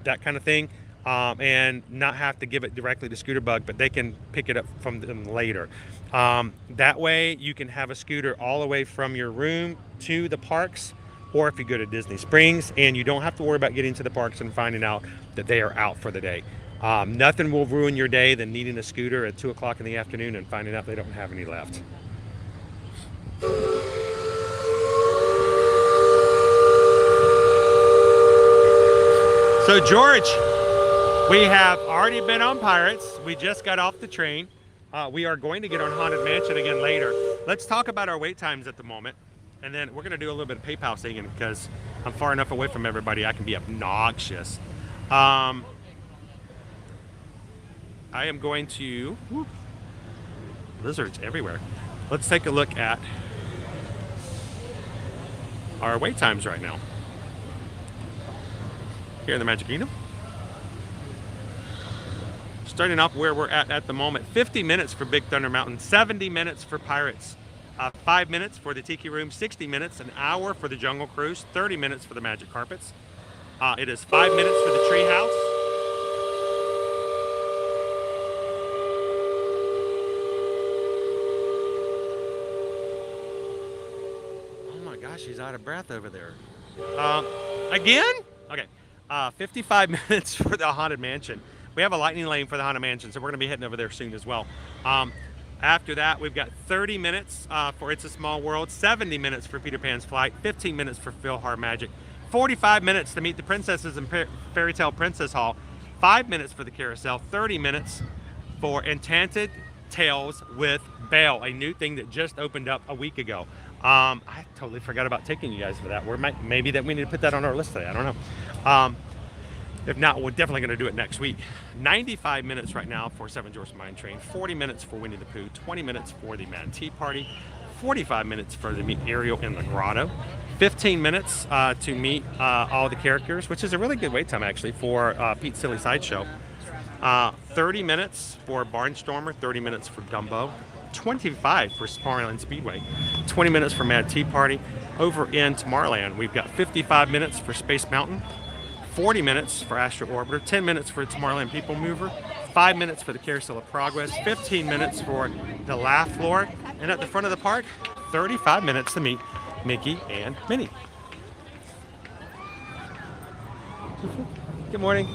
that kind of thing, and not have to give it directly to Scooterbug, but they can pick it up from them later. That way you can have a scooter all the way from your room to the parks, or if you go to Disney Springs, and you don't have to worry about getting to the parks and finding out that they are out for the day. Nothing will ruin your day than needing a scooter at 2 o'clock in the afternoon and finding out they don't have any left. So George, we have already been on Pirates. We just got off the train. We are going to get on Haunted Mansion again later. Let's talk about our wait times at the moment. And then we're going to do a little bit of PayPal singing because I'm far enough away from everybody I can be obnoxious. I am going to... Whoop, lizards everywhere. Let's take a look at our wait times right now. Here in the Magic Kingdom. Starting off where we're at the moment, 50 minutes for Big Thunder Mountain, 70 minutes for Pirates, 5 minutes for the Tiki Room, 60 minutes, an hour for the Jungle Cruise, 30 minutes for the Magic Carpets. It is 5 minutes for the Treehouse. Oh my gosh, she's out of breath over there. Again? Okay. 55 minutes for the Haunted Mansion. We have a lightning lane for the Haunted Mansion, so we're going to be heading over there soon as well. After that, we've got 30 minutes for It's a Small World, 70 minutes for Peter Pan's Flight, 15 minutes for PhilharMagic, 45 minutes to meet the princesses in Fairy Tale Princess Hall, 5 minutes for the carousel, 30 minutes for Enchanted Tales with Belle, a new thing that just opened up a week ago. I totally forgot about taking you guys for that. Maybe that we need to put that on our list today. I don't know. If not, we're definitely going to do it next week. 95 minutes right now for Seven Dwarfs Mine Train, 40 minutes for Winnie the Pooh, 20 minutes for the Mad Tea Party, 45 minutes for the meet Ariel in the Grotto, 15 minutes to meet all the characters, which is a really good wait time actually for Pete's Silly Sideshow. 30 minutes for Barnstormer, 30 minutes for Dumbo, 25 for Tomorrowland Speedway, 20 minutes for Mad Tea Party. Over in Tomorrowland, we've got 55 minutes for Space Mountain, 40 minutes for Astro Orbiter, 10 minutes for Tomorrowland People Mover, 5 minutes for the Carousel of Progress, 15 minutes for the Laugh Floor, and at the front of the park, 35 minutes to meet Mickey and Minnie. Good morning.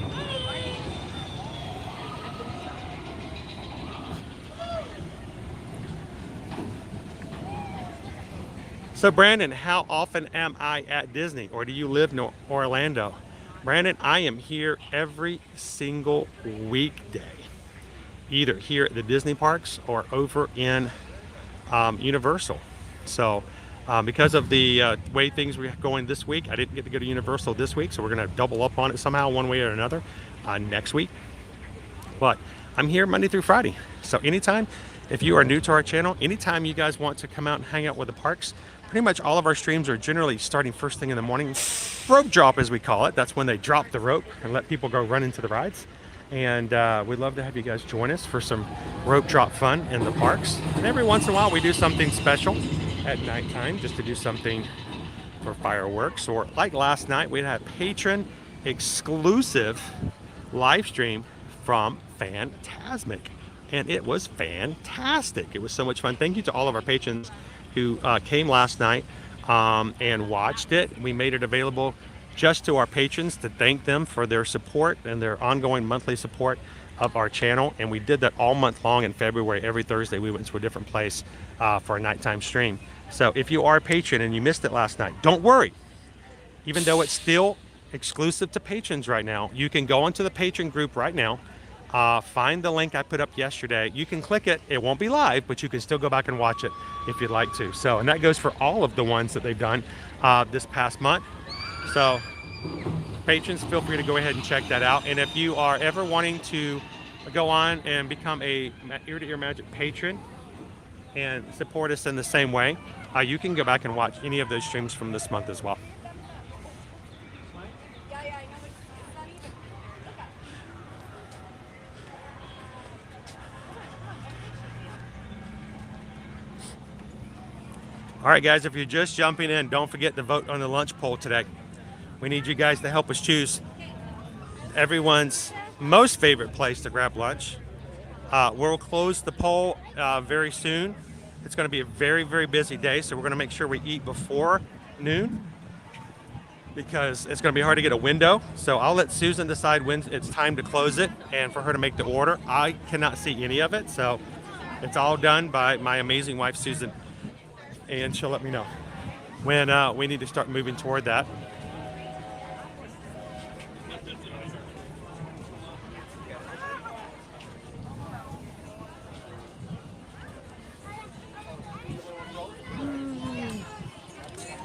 So Brandon, how often am I at Disney, or do you live in Orlando? Brandon, I am here every single weekday, either here at the Disney parks or over in Universal. So because of the way things were going this week, I didn't get to go to Universal this week, so we're going to double up on it somehow one way or another next week. But I'm here Monday through Friday. So anytime, if you are new to our channel, anytime you guys want to come out and hang out with the parks, pretty much all of our streams are generally starting first thing in the morning. Rope drop, as we call it. That's when they drop the rope and let people go run into the rides. And we'd love to have you guys join us for some rope drop fun in the parks. And every once in a while, we do something special at nighttime, just to do something for fireworks. Or like last night, we had a patron exclusive live stream from Fantasmic. And it was fantastic. It was so much fun. Thank you to all of our patrons who came last night and watched it. We made it available just to our patrons to thank them for their support and their ongoing monthly support of our channel. And we did that all month long in February. Every Thursday we went to a different place for a nighttime stream. So if you are a patron and you missed it last night, don't worry. Even though it's still exclusive to patrons right now, you can go onto the patron group right now. Find the link I put up yesterday. You can click it. It won't be live, but you can still go back and watch it if you'd like to. So, and that goes for all of the ones that they've done this past month. So patrons, feel free to go ahead and check that out. And if you are ever wanting to go on and become a Ear to Ear Magic patron and support us in the same way, you can go back and watch any of those streams from this month as well. All right, guys, if you're just jumping in, don't forget to vote on the lunch poll today. We need you guys to help us choose everyone's most favorite place to grab lunch. We'll close the poll very soon. It's going to be a very, very busy day, so we're going to make sure we eat before noon because it's going to be hard to get a window. So I'll let Susan decide when it's time to close it and for her to make the order. I cannot see any of it, so it's all done by my amazing wife, Susan, and she'll let me know when we need to start moving toward that.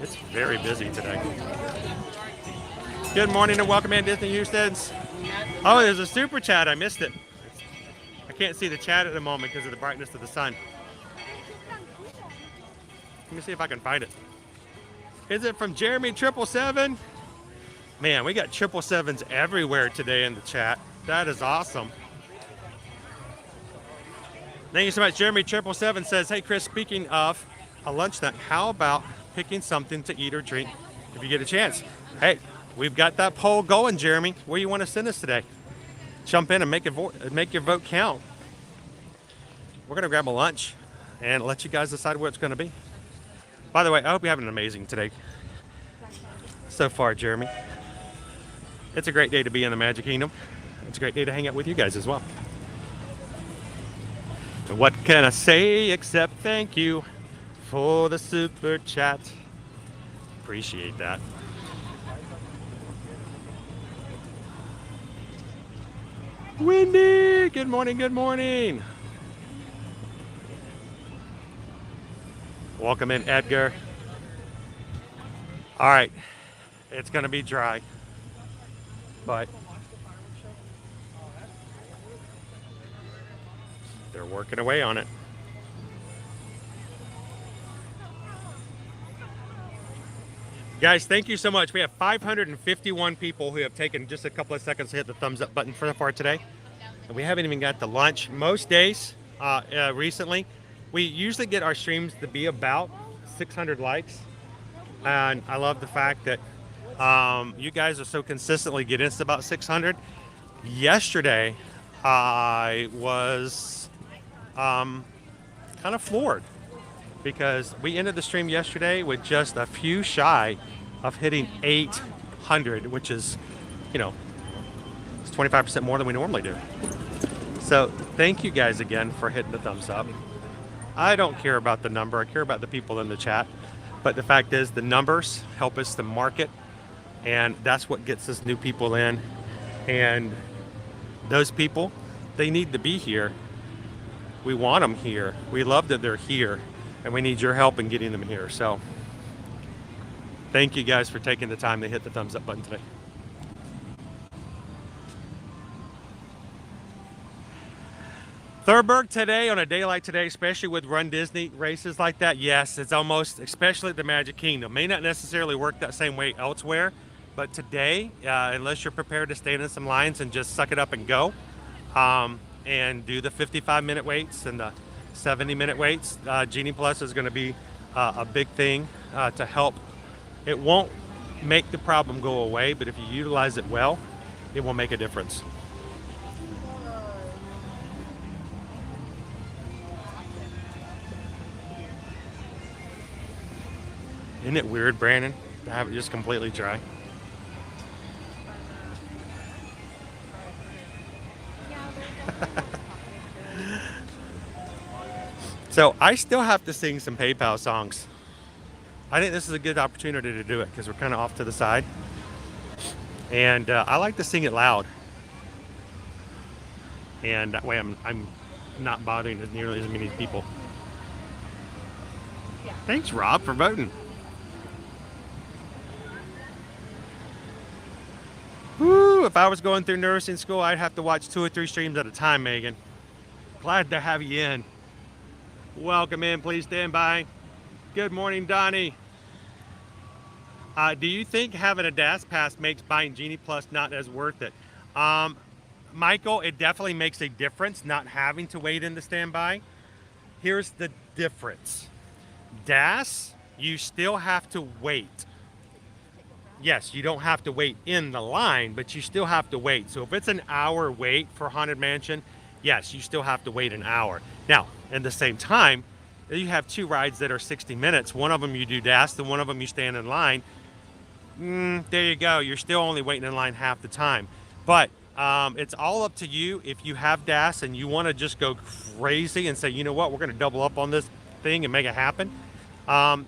It's very busy today. Good morning and welcome in, Disney Houston's. Oh, there's a super chat. I missed it. I can't see the chat at the moment because of the brightness of the sun. Let me see if I can find it. Is it from Jeremy 777? Man, we got 777s everywhere today in the chat. That is awesome. Thank you so much. Jeremy 777 says, hey Chris, speaking of a lunch snack, how about picking something to eat or drink if you get a chance? Hey, we've got that poll going, Jeremy. Where you want to send us today? Jump in and make your vote count. We're gonna grab a lunch and let you guys decide where it's gonna be. By the way, I hope you're having an amazing today so far, Jeremy. It's a great day to be in the Magic Kingdom. It's a great day to hang out with you guys as well. And what can I say except thank you for the super chat. Appreciate that. Wendy, good morning, good morning. Welcome in, Edgar. All right, it's gonna be dry, but they're working away on it. Guys, thank you so much. We have 551 people who have taken just a couple of seconds to hit the thumbs up button so far today. And we haven't even got to lunch. Most days recently, we usually get our streams to be about 600 likes. And I love the fact that you guys are so consistently getting us about 600. Yesterday, I was kind of floored because we ended the stream yesterday with just a few shy of hitting 800, which is, you know, it's 25% more than we normally do. So thank you guys again for hitting the thumbs up. I don't care about the number, I care about the people in the chat. But the fact is the numbers help us to market, and that's what gets us new people in. And those people, they need to be here. We want them here. We love that they're here, and we need your help in getting them here. So thank you guys for taking the time to hit the thumbs up button today. Thurberg today, on a day like today, especially with Run Disney races like that, yes, it's almost, especially at the Magic Kingdom, may not necessarily work that same way elsewhere, but today, unless you're prepared to stand in some lines and just suck it up and go, and do the 55-minute waits and the 70-minute waits, Genie Plus is going to be a big thing to help. It won't make the problem go away, but if you utilize it well, it will make a difference. Isn't it weird, Brandon, to have it just completely dry? So I still have to sing some PayPal songs. I think this is a good opportunity to do it because we're kind of off to the side. And I like to sing it loud. And that way I'm not bothering nearly as many people. Thanks, Rob, for voting. Woo, if I was going through nursing school, I'd have to watch 2 or 3 streams at a time, Megan. Glad to have you in. Welcome in, please stand by. Good morning, Donnie. Do you think having a DAS pass makes buying Genie Plus not as worth it? Michael, it definitely makes a difference not having to wait in the standby. Here's the difference. DAS, you still have to wait. Yes, you don't have to wait in the line, but you still have to wait. So if it's an hour wait for Haunted Mansion, yes, you still have to wait an hour. Now, at the same time, you have 2 rides that are 60 minutes. One of them you do DAS, and one of them you stand in line. There you go. You're still only waiting in line half the time. But it's all up to you. If you have DAS and you want to just go crazy and say, you know what, we're going to double up on this thing and make it happen.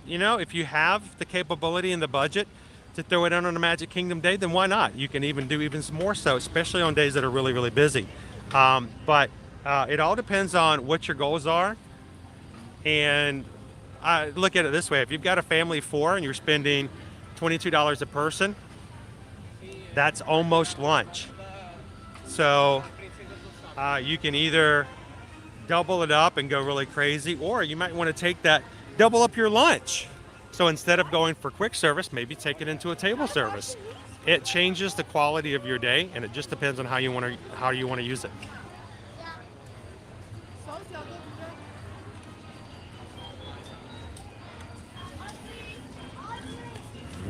You know, if you have the capability and the budget to throw it in on a Magic Kingdom day, then why not? You can even do even more so, especially on days that are really, really busy. But it all depends on what your goals are. And I look at it this way. If you've got a family of 4 and you're spending $22 a person, that's almost lunch. So you can either double it up and go really crazy, or you might want to take that, double up your lunch. So instead of going for quick service, maybe take it into a table service. It changes the quality of your day, and it just depends on how you want to use it.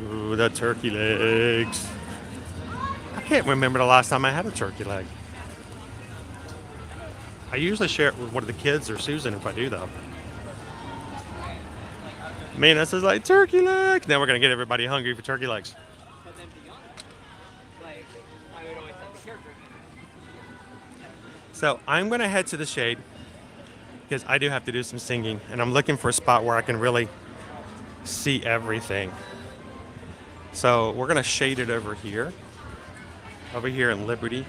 Ooh, the turkey legs. I can't remember the last time I had a turkey leg. I usually share it with one of the kids or Susan if I do, though. Man, this is like turkey legs. Now we're going to get everybody hungry for turkey legs. So I'm going to head to the shade because I do have to do some singing, and I'm looking for a spot where I can really see everything. So we're going to shade it over here in Liberty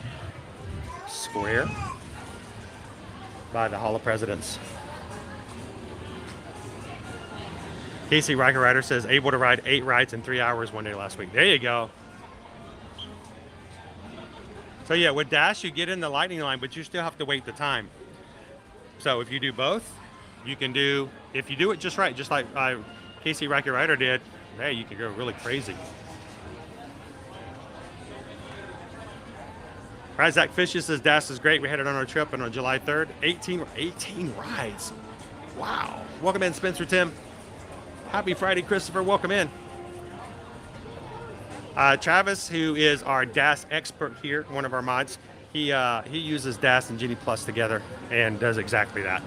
Square by the Hall of Presidents. Casey Riker Rider says, able to ride 8 rides in 3 hours one day last week. There you go. So yeah, with Dash, you get in the lightning line, but you still have to wait the time. So if you do both, you can do, if you do it just right, just like Casey Riker Rider did, hey, you can go really crazy. All right, Zach Fisher says, Dash is great. We headed on our trip on July 3rd. 18 rides. Wow. Welcome in, Spencer Tim. Happy Friday, Christopher. Welcome in. Travis, who is our DAS expert here, one of our mods, he uses DAS and Genie Plus together and does exactly that.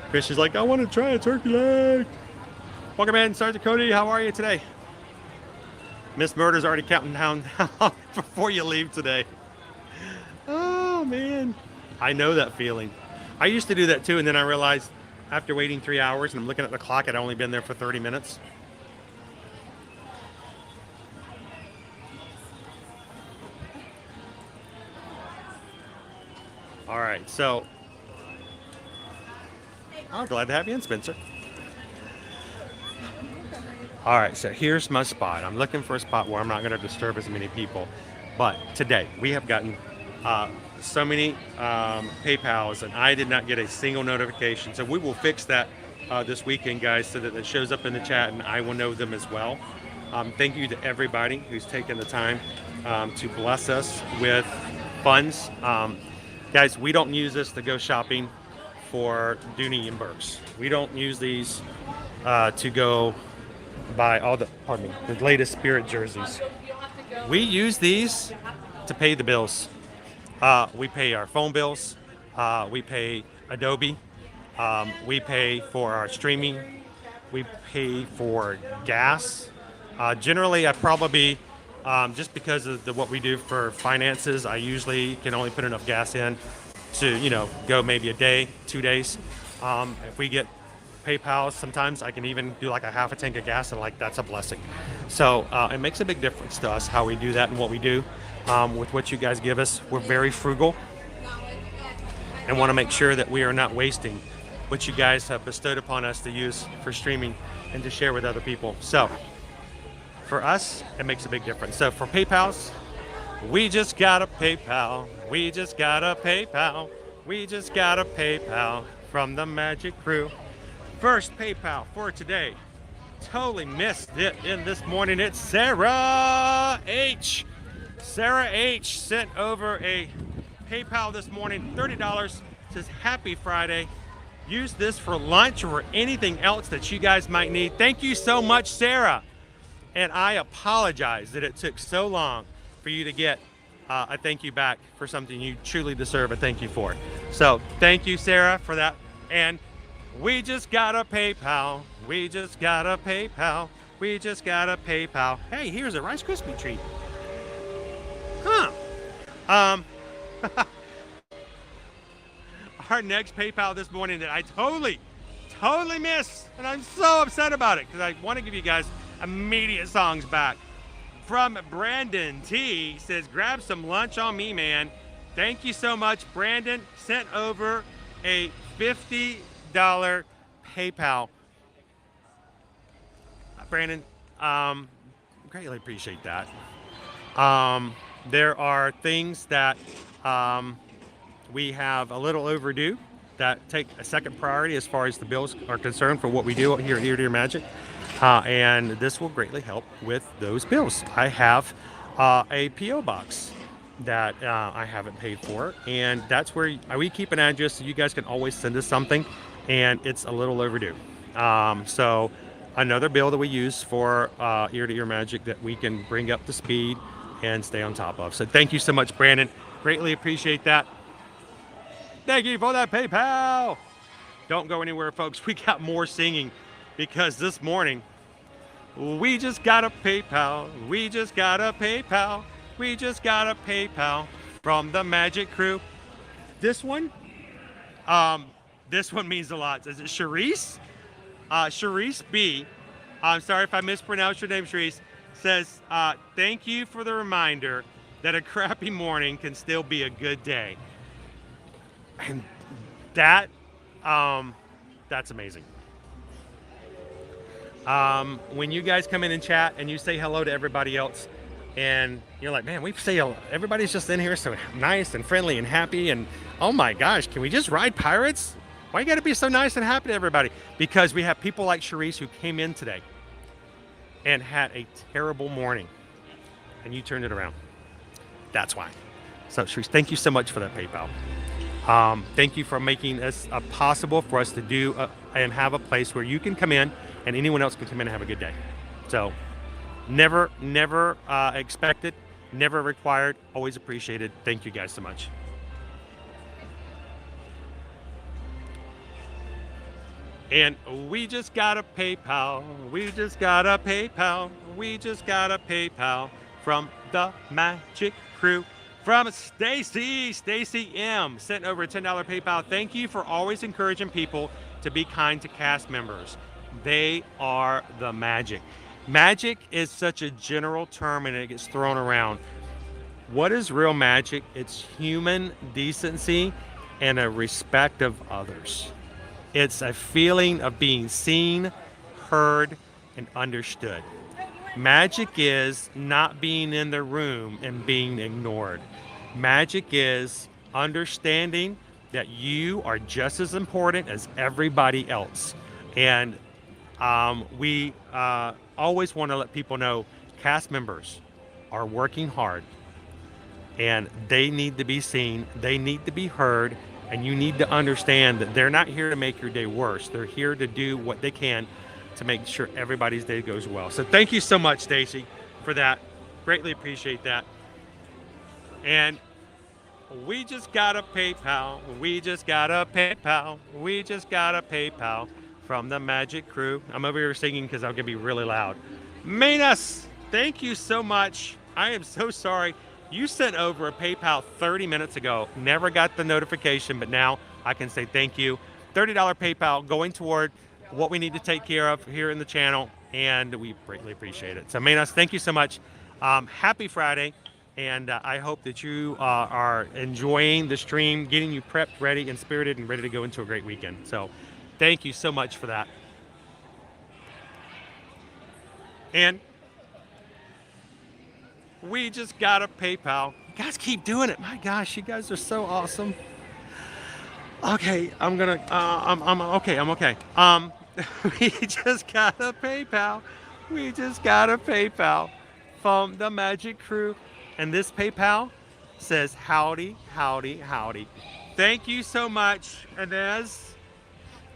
Chris is like, I want to try a turkey leg. Welcome in, Sergeant Cody. How are you today? Miss Murder's already counting down before you leave today. Oh, man. I know that feeling. I used to do that too, and then I realized after waiting 3 hours and I'm looking at the clock, I'd only been there for 30 minutes. All right, so I'm glad to have you in, Spencer. All right, so here's my spot. I'm looking for a spot where I'm not going to disturb as many people. But today, we have gotten so many PayPals, and I did not get a single notification. So we will fix that this weekend, guys, so that it shows up in the chat and I will know them as well. Thank you to everybody who's taken the time to bless us with funds. Guys, we don't use this to go shopping for Dooney and Burks. We don't use these to go buy all the, the latest Spirit jerseys. We use these to pay the bills. We pay our phone bills. We pay Adobe. We pay for our streaming. We pay for gas. Generally, I probably, just because of what we do for finances, I usually can only put enough gas in to, go maybe a day, 2 days. If we get PayPal, sometimes I can even do like a half a tank of gas, and that's a blessing. So it makes a big difference to us how we do that and what we do with what you guys give us. We're very frugal and want to make sure that we are not wasting what you guys have bestowed upon us to use for streaming and to share with other people. So for us, it makes a big difference. So for PayPals, we just got a PayPal. We just got a PayPal. We just got a PayPal from the Magic Crew. First PayPal for today. Totally missed it in this morning. It's Sarah H. Sarah H. sent over a PayPal this morning, $30. Says happy Friday. Use this for lunch or anything else that you guys might need. Thank you so much, Sarah. And I apologize that it took so long for you to get a thank you back for something you truly deserve a thank you for. So thank you, Sarah, for that. And we just got a PayPal. We just got a PayPal. We just got a PayPal. Hey, here's a Rice Krispie treat. Huh. Our next PayPal this morning that I totally missed, and I'm so upset about it because I want to give you guys immediate songs back. From Brandon T. Says, grab some lunch on me, man. Thank you so much, Brandon. Sent over a $50 PayPal. Brandon, greatly appreciate that. There are things that we have a little overdue that take a second priority as far as the bills are concerned for what we do here at Ear to Ear Magic. And this will greatly help with those bills. I have a P.O. box that I haven't paid for, and that's where we keep an address so you guys can always send us something, and it's a little overdue. So another bill that we use for Ear to Ear Magic that we can bring up to speed and stay on top of. So thank you so much, Brandon. Greatly appreciate that. Thank you for that PayPal. Don't go anywhere, folks. We got more singing because this morning we just got a PayPal. We just got a PayPal. We just got a PayPal from the Magic Crew. This one means a lot. Is it Charisse? Charisse B. I'm sorry if I mispronounced your name, Charisse. Says, thank you for the reminder that a crappy morning can still be a good day. And that, that's amazing. When you guys come in and chat and you say hello to everybody else, and you're like, man, we say everybody's just in here so nice and friendly and happy, and oh my gosh, can we just ride pirates? Why you gotta be so nice and happy to everybody? Because we have people like Charisse who came in today and had a terrible morning, and you turned it around. That's why. So Charisse, thank you so much for that PayPal. Thank you for making this possible for us to do and have a place where you can come in and anyone else can come in and have a good day. So never expected, never required, always appreciated. Thank you guys so much. And we just got a PayPal. We just got a PayPal. We just got a PayPal from the Magic Crew. From Stacy M. Sent over a $10 PayPal. Thank you for always encouraging people to be kind to cast members. They are the magic. Magic is such a general term and it gets thrown around. What is real magic? It's human decency and a respect of others. It's a feeling of being seen, heard, and understood. Magic is not being in the room and being ignored. Magic is understanding that you are just as important as everybody else. And we always want to let people know cast members are working hard and they need to be seen, they need to be heard, and you need to understand that they're not here to make your day worse. They're here to do what they can to make sure everybody's day goes well. So thank you so much, Stacy, for that. Greatly appreciate that. And we just got a PayPal. We just got a PayPal. We just got a PayPal from the Magic Crew. I'm over here singing because I'm going to be really loud. Manus, thank you so much. I am so sorry. You sent over a PayPal 30 minutes ago. Never got the notification, but now I can say thank you. $30 PayPal going toward what we need to take care of here in the channel, and we greatly appreciate it. So Manus, thank you so much. Happy Friday, and I hope that you are enjoying the stream, getting you prepped, ready, and spirited, and ready to go into a great weekend. So thank you so much for that. And we just got a PayPal. You guys keep doing it. My gosh, you guys are so awesome. Okay, I'm gonna. I'm okay. I'm okay. We just got a PayPal. We just got a PayPal from the Magic Crew, and this PayPal says howdy, howdy, howdy. Thank you so much, Inez,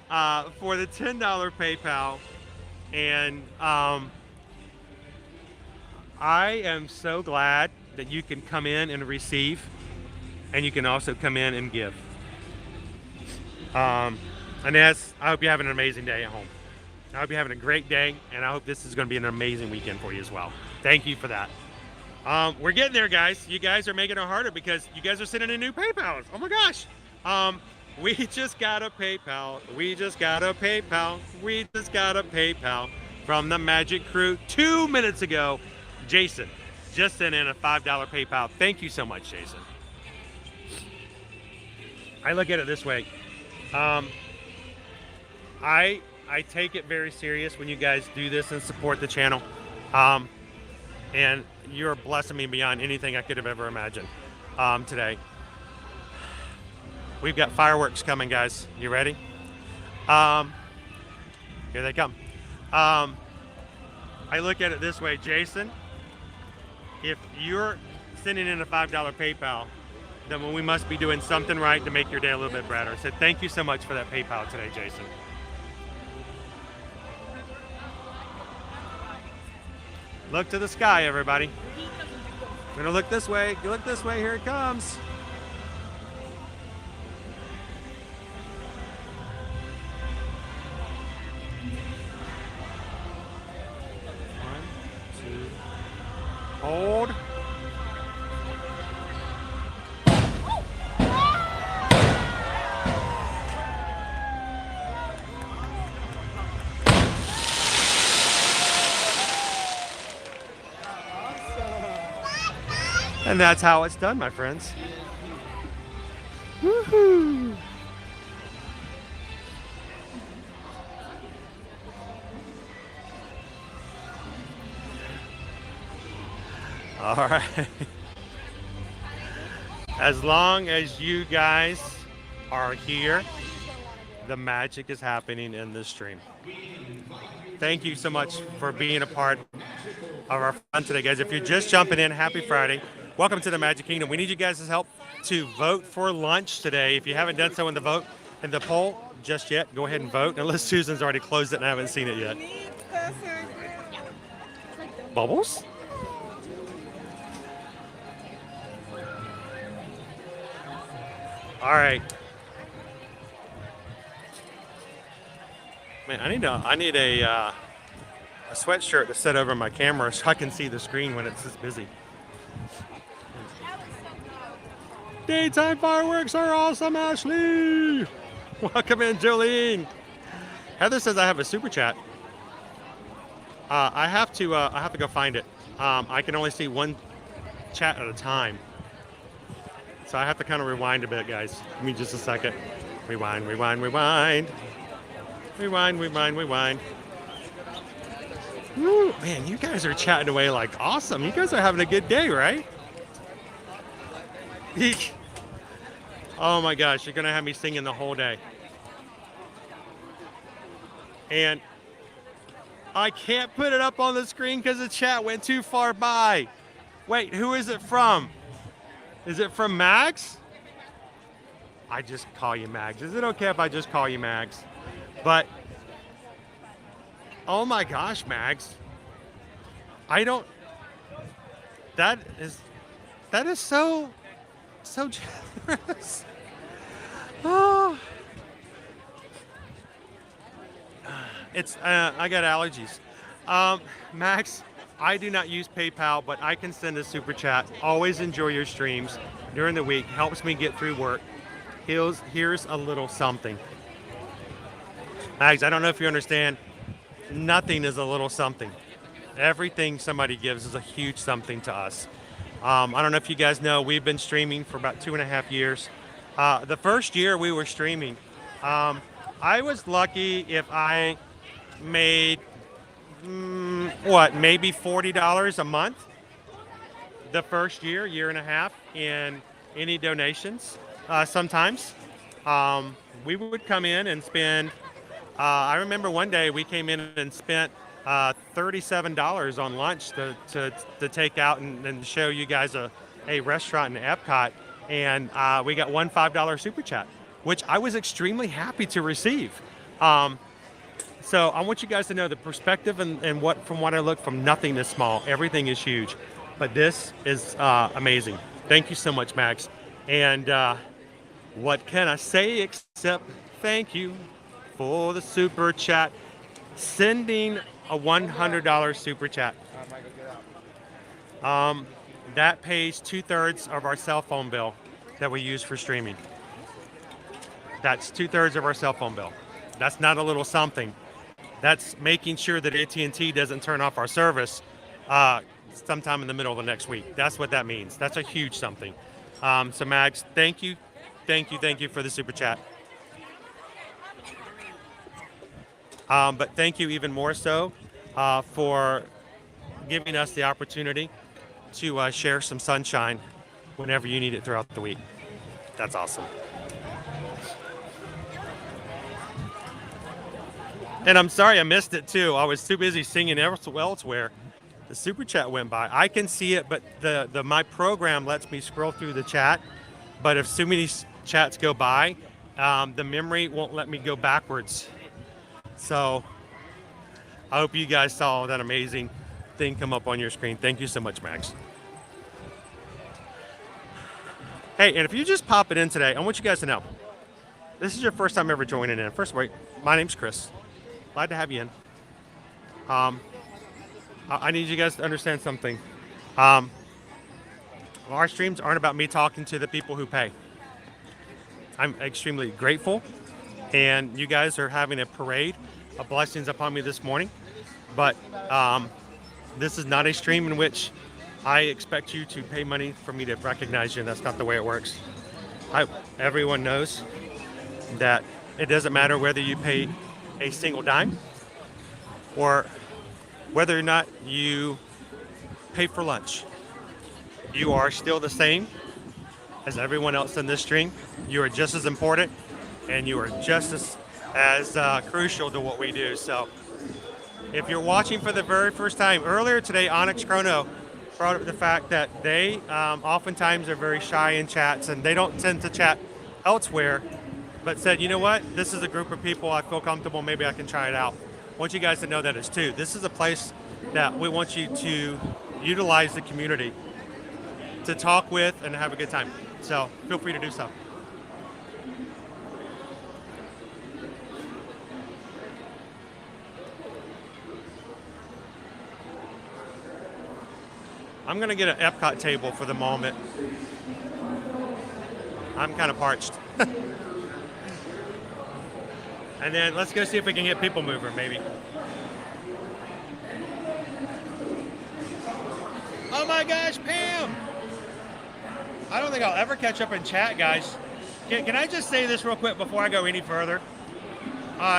for the $10 PayPal, and I am so glad that you can come in and receive, and you can also come in and give. Inez, I hope you're having an amazing day at home. I hope you're having a great day, and I hope this is going to be an amazing weekend for you as well. Thank you for that. We're getting there, guys. You guys are making it harder because you guys are sending in new PayPals. Oh my gosh. We just got a PayPal. We just got a PayPal. We just got a PayPal from the Magic Crew 2 minutes ago. Jason just sent in a $5 PayPal. Thank you so much, Jason. I look at it this way. I take it very serious when you guys do this and support the channel. And you're blessing me beyond anything I could have ever imagined today. We've got fireworks coming, guys. You ready? Here they come. I look at it this way, Jason. If you're sending in a $5 PayPal, then we must be doing something right to make your day a little bit better. So thank you so much for that PayPal today, Jason. Look to the sky, everybody. We're gonna look this way. You look this way, here it comes. One, two, hold. And that's how it's done, my friends. Woohoo! All right. As long as you guys are here, the magic is happening in this stream. Thank you so much for being a part of our fun today, guys. If you're just jumping in, happy Friday. Welcome to the Magic Kingdom. We need you guys' help to vote for lunch today. If you haven't done so in the poll just yet, go ahead and vote. Unless Susan's already closed it and I haven't seen it yet. Bubbles? All right. Man, I need a sweatshirt to set over my camera so I can see the screen when it's this busy. Daytime fireworks are awesome, Ashley. Welcome in, Jolene. Heather says I have a super chat. I have to go find it. I can only see one chat at a time, so I have to kind of rewind a bit, guys. Give me just a second. Rewind, rewind, rewind. Rewind, rewind, rewind. Woo, man, you guys are chatting away like awesome. You guys are having a good day, right? Oh my gosh, you're gonna have me singing the whole day. And I can't put it up on the screen because the chat went too far by. Wait, who is it from? Is it from Max? I just call you Max. Is it okay if I just call you Max? But, oh my gosh, Max. That is so generous. Oh. I got allergies. Max, I do not use PayPal, but I can send a super chat. Always enjoy your streams during the week. Helps me get through work. Here's a little something. Max, I don't know if you understand. Nothing is a little something. Everything somebody gives is a huge something to us. I don't know if you guys know, we've been streaming for about 2.5 years. The first year we were streaming, I was lucky if I made, maybe $40 a month the first year and a half in any donations sometimes. we would come in and spend. I remember one day we came in and spent $37 on lunch to take out and show you guys a restaurant in Epcot, and we got one $5 super chat, which I was extremely happy to receive. So I want you guys to know the perspective and what from what I look from nothing is small, everything is huge, but this is amazing. Thank you so much, Max. And what can I say except thank you for the super chat, sending a $100 super chat. That pays 2/3 of our cell phone bill that we use for streaming. That's 2/3 of our cell phone bill. That's not a little something. That's making sure that AT&T doesn't turn off our service sometime in the middle of the next week. That's what that means. That's a huge something. So Max, thank you for the super chat. But thank you even more so for giving us the opportunity to share some sunshine whenever you need it throughout the week. That's awesome. And I'm sorry I missed it too. I was too busy singing elsewhere. The super chat went by. I can see it, but my program lets me scroll through the chat. But if so many chats go by, the memory won't let me go backwards. So I hope you guys saw that amazing thing come up on your screen. Thank you so much, Max. Hey, and if you just pop it in today, I want you guys to know, this is your first time ever joining in. First of all, my name's Chris. Glad to have you in. I need you guys to understand something. Our streams aren't about me talking to the people who pay. I'm extremely grateful, and you guys are having a parade of blessings upon me this morning. But this is not a stream in which I expect you to pay money for me to recognize you, and that's not the way it works. Everyone knows that it doesn't matter whether you pay a single dime or whether or not you pay for lunch. You are still the same as everyone else in this stream. You are just as important, and you are just as crucial to what we do. So if you're watching for the very first time, earlier today, Onyx Chrono brought up the fact that they oftentimes are very shy in chats, and they don't tend to chat elsewhere, but said, you know what, this is a group of people I feel comfortable, maybe I can try it out. I want you guys to know that it's too. This is a place that we want you to utilize the community to talk with and have a good time. So feel free to do so. I'm gonna get an Epcot table for the moment. I'm kind of parched. And then let's go see if we can get people mover, maybe. Oh my gosh, Pam! I don't think I'll ever catch up in chat, guys. Can I just say this real quick before I go any further?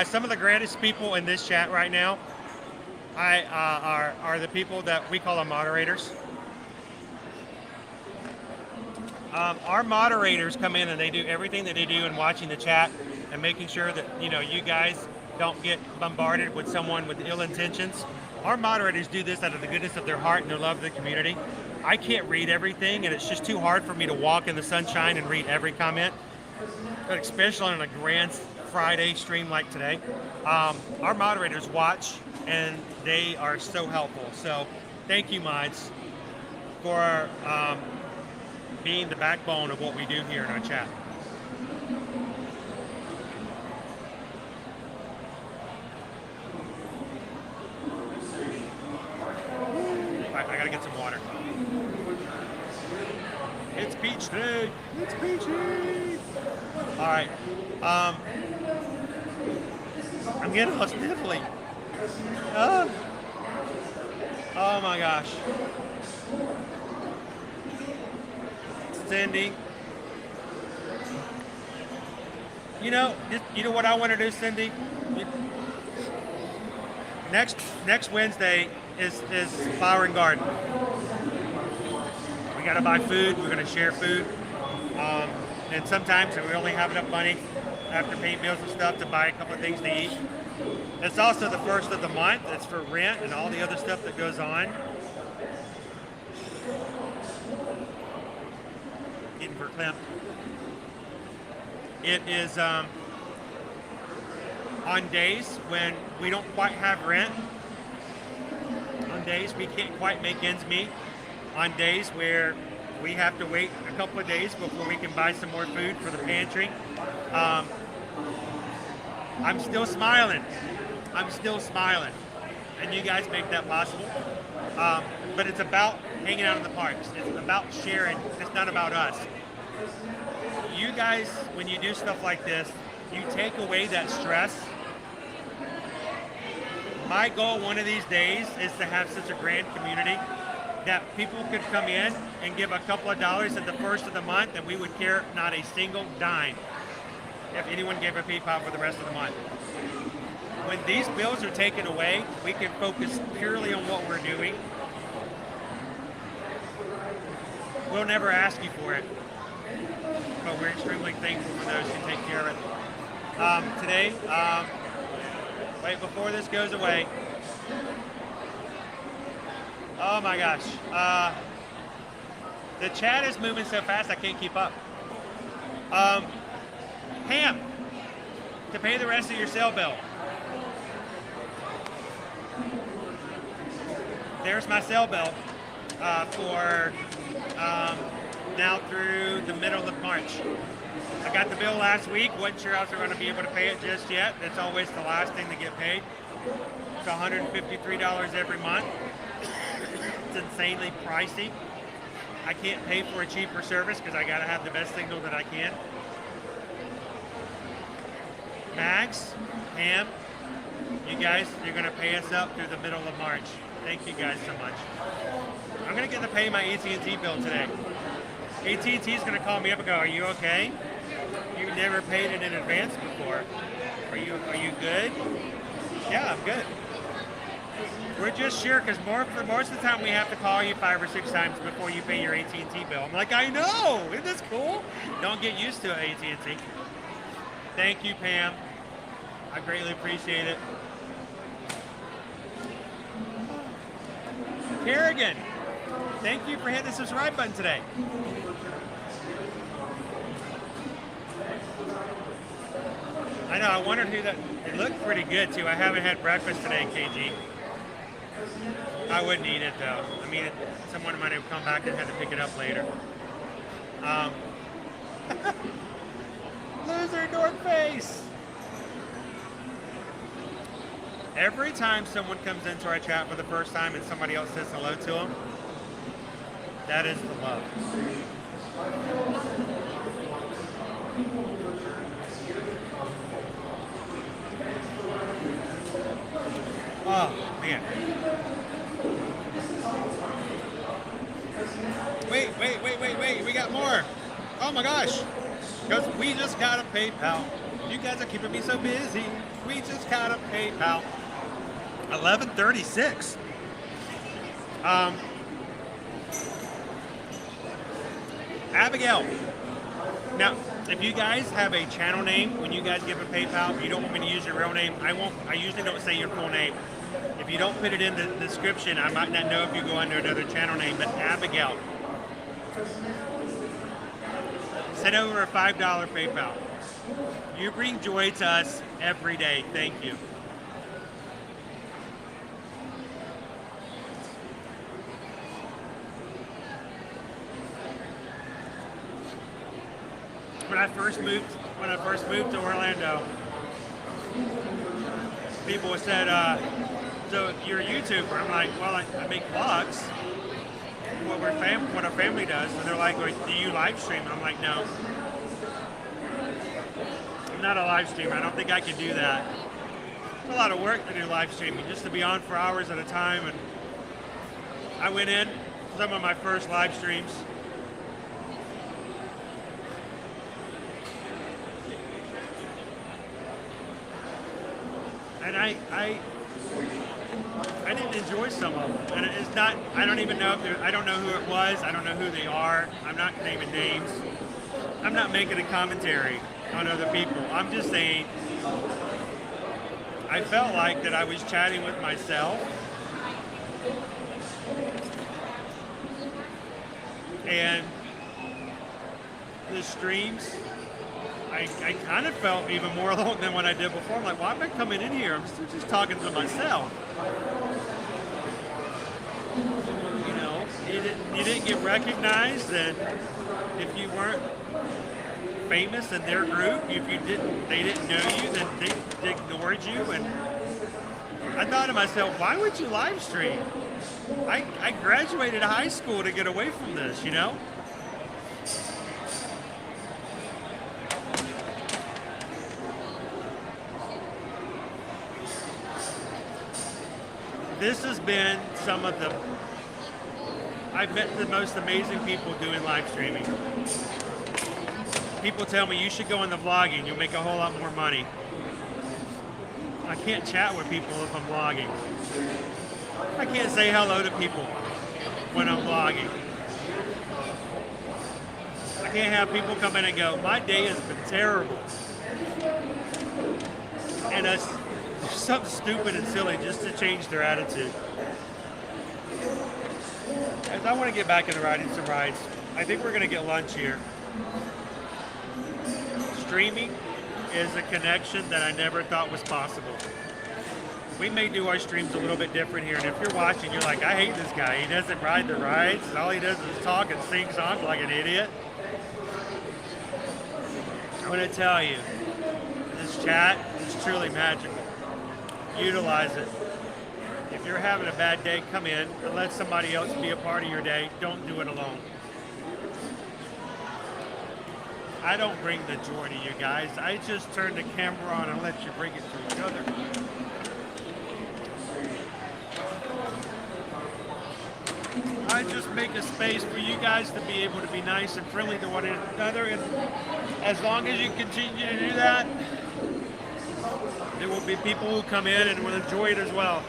Some of the greatest people in this chat right now are the people that we call them moderators. Our moderators come in and they do everything that they do in watching the chat and making sure that you guys don't get bombarded with someone with ill intentions. Our moderators do this out of the goodness of their heart and their love of the community. I can't read everything, and it's just too hard for me to walk in the sunshine and read every comment, but especially on a grand Friday stream like today. Our moderators watch, and they are so helpful. So thank you, mods, for being the backbone of what we do here in our chat. I gotta get some water. It's beach day. It's beachy. All right. I'm getting lost in Italy. Oh my gosh. Cindy. You know what I want to do, Cindy? Next Wednesday is Flower and Garden. We got to buy food. We're going to share food. And sometimes we only have enough money after paying bills and stuff to buy a couple of things to eat. It's also the first of the month. It's for rent and all the other stuff that goes on. Eating for Clem. It is on days when we don't quite have rent, on days we can't quite make ends meet, on days where we have to wait a couple of days before we can buy some more food for the pantry. I'm still smiling. I'm still smiling. And you guys make that possible. But it's about hanging out in the parks. It's about sharing. It's not about us. You guys, when you do stuff like this, you take away that stress. My goal one of these days is to have such a grand community that people could come in and give a couple of dollars at the first of the month and we would care not a single dime if anyone gave a PayPal for the rest of the month. When these bills are taken away, we can focus purely on what we're doing. We'll never ask you for it, but we're extremely thankful for those who take care of it. Today, wait, before this goes away, oh my gosh, the chat is moving so fast I can't keep up. Pam, to pay the rest of your cell bill. There's my cell bill for now through the middle of March. I got the bill last week, wasn't sure I was going to be able to pay it just yet. That's always the last thing to get paid. It's $153 every month. It's insanely pricey. I can't pay for a cheaper service because I got to have the best signal that I can. Max, Pam, you guys, you're going to pay us up through the middle of March. Thank you guys so much. I'm going to get to pay my AT&T bill today. AT&T is going to call me up and go, "Are you okay? You've never paid it in advance before. Are you good?" Yeah, I'm good. We're just sure because for most of the time we have to call you 5 or 6 times before you pay your AT&T bill. I'm like, I know, isn't this cool? Don't get used to it, AT&T. Thank you, Pam. I greatly appreciate it. Kerrigan, thank you for hitting the subscribe button today. I know, I wondered who that, it looked pretty good too. I haven't had breakfast today, KG. I wouldn't eat it though. I mean, someone might have come back and had to pick it up later. Loser North Face! Every time someone comes into our chat for the first time and somebody else says hello to them, that is the love. Oh, man. Wait, we got more. Oh my gosh. Because we just got a PayPal. You guys are keeping me so busy. We just got a PayPal. 11:36. Abigail. Now, if you guys have a channel name, when you guys give a PayPal, you don't want me to use your real name, I usually don't say your full name. If you don't put it in the description, I might not know if you go under another channel name, but Abigail. Send over a $5 PayPal. You bring joy to us every day. Thank you. When I first moved to Orlando, people said, "So you're a YouTuber?" I'm like, "Well, I make vlogs. What our family does." And they're like, "Do you live stream?" And I'm like, "No, I'm not a live streamer. I don't think I can do that. It's a lot of work to do live streaming, just to be on for hours at a time." And I went in some of my first live streams. And I didn't enjoy some of them, and it's not. I don't even know if I don't know who it was. I don't know who they are. I'm not naming names. I'm not making a commentary on other people. I'm just saying I felt like that I was chatting with myself. And the streams, I kind of felt even more alone than what I did before. I'm like, why am I coming in here? I'm still just talking to myself. You know, you didn't get recognized, and if you weren't famous in their group, if they didn't know you, then they ignored you. And I thought to myself, why would you live stream? I graduated high school to get away from this, you know? This has been some of the, I've met the most amazing people doing live streaming. People tell me you should go into vlogging, you'll make a whole lot more money. I can't chat with people if I'm vlogging. I can't say hello to people when I'm vlogging. I can't have people come in and go, my day has been terrible. And it's something stupid and silly just to change their attitude. As I want to get back into riding some rides, I think we're going to get lunch here. Streaming is a connection that I never thought was possible. We may do our streams a little bit different here, and if you're watching, you're like, I hate this guy. He doesn't ride the rides. All he does is talk and sing songs like an idiot. I'm going to tell you, this chat is truly magical. Utilize it. If you're having a bad day, come in and let somebody else be a part of your day. Don't do it alone. I don't bring the joy to you guys. I just turn the camera on and let you bring it to each other. I just make a space for you guys to be able to be nice and friendly to one another, and as long as you continue to do that, there will be people who come in and will enjoy it as well.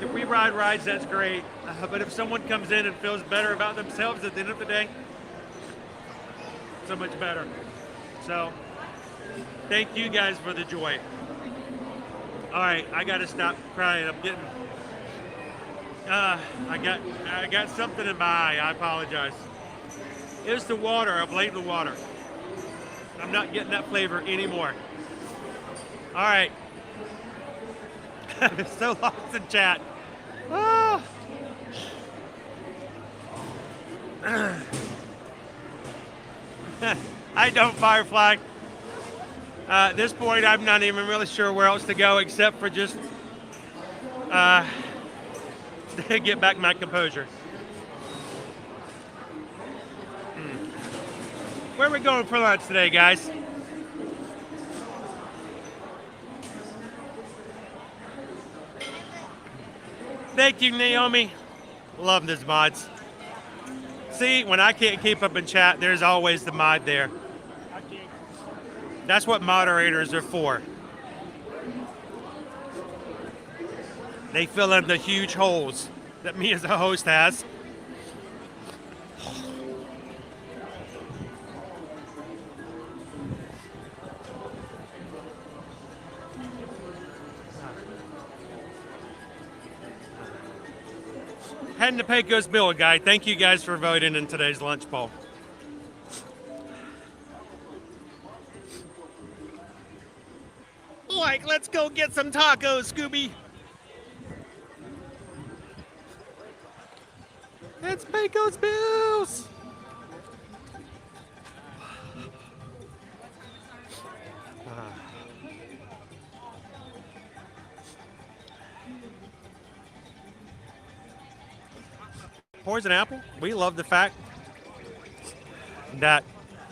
If we ride rides, that's great, but if someone comes in and feels better about themselves at the end of the day, so much better. So, thank you guys for the joy. All right, I gotta stop crying. I'm getting, I got something in my eye. I apologize. It's the water. I blame the water. I'm not getting that flavor anymore. All right. I'm so lost in chat. Oh. I don't, Firefly. At this point, I'm not even really sure where else to go except for just get back my composure. Where are we going for lunch today, guys? Thank you, Naomi. Love these mods. See, when I can't keep up in chat, there's always the mod there. That's what moderators are for. They fill in the huge holes that me as a host has. Heading to Pecos Bill Guy. Thank you guys for voting in today's lunch poll. Like, let's go get some tacos, Scooby. It's Pecos Bills. Poison Apple, we love the fact that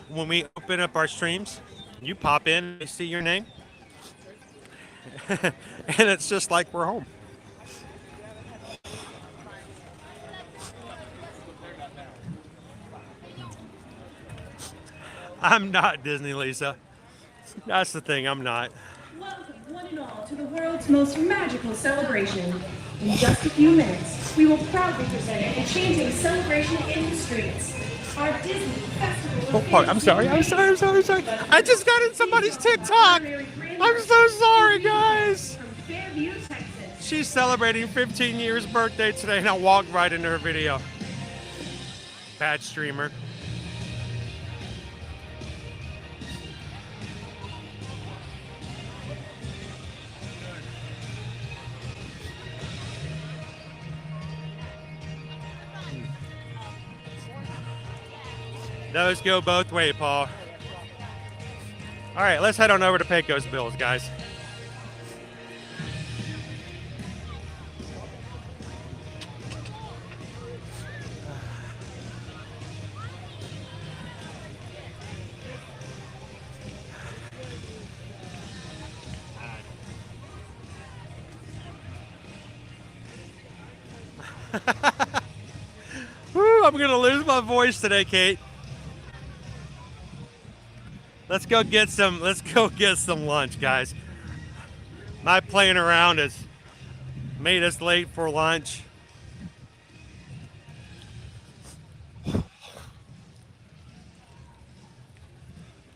when we open up our streams, you pop in and see your name. And it's just like we're home. I'm not Disney, Lisa. That's the thing, I'm not. Welcome, one and all, to the world's most magical celebration. In just a few minutes, we will proudly present an enchanting celebration in the streets. Our Disney Festival Oh, of pardon. I'm sorry. I just got in somebody's TikTok. I'm so sorry, guys. from Fairview, Texas. She's celebrating 15 years birthday today, and I walked right into her video. Bad streamer. Those go both ways, Paul. All right, let's head on over to Pecos Bills, guys. Woo, I'm gonna lose my voice today, Kate. Let's go get some lunch, guys. My playing around has made us late for lunch. It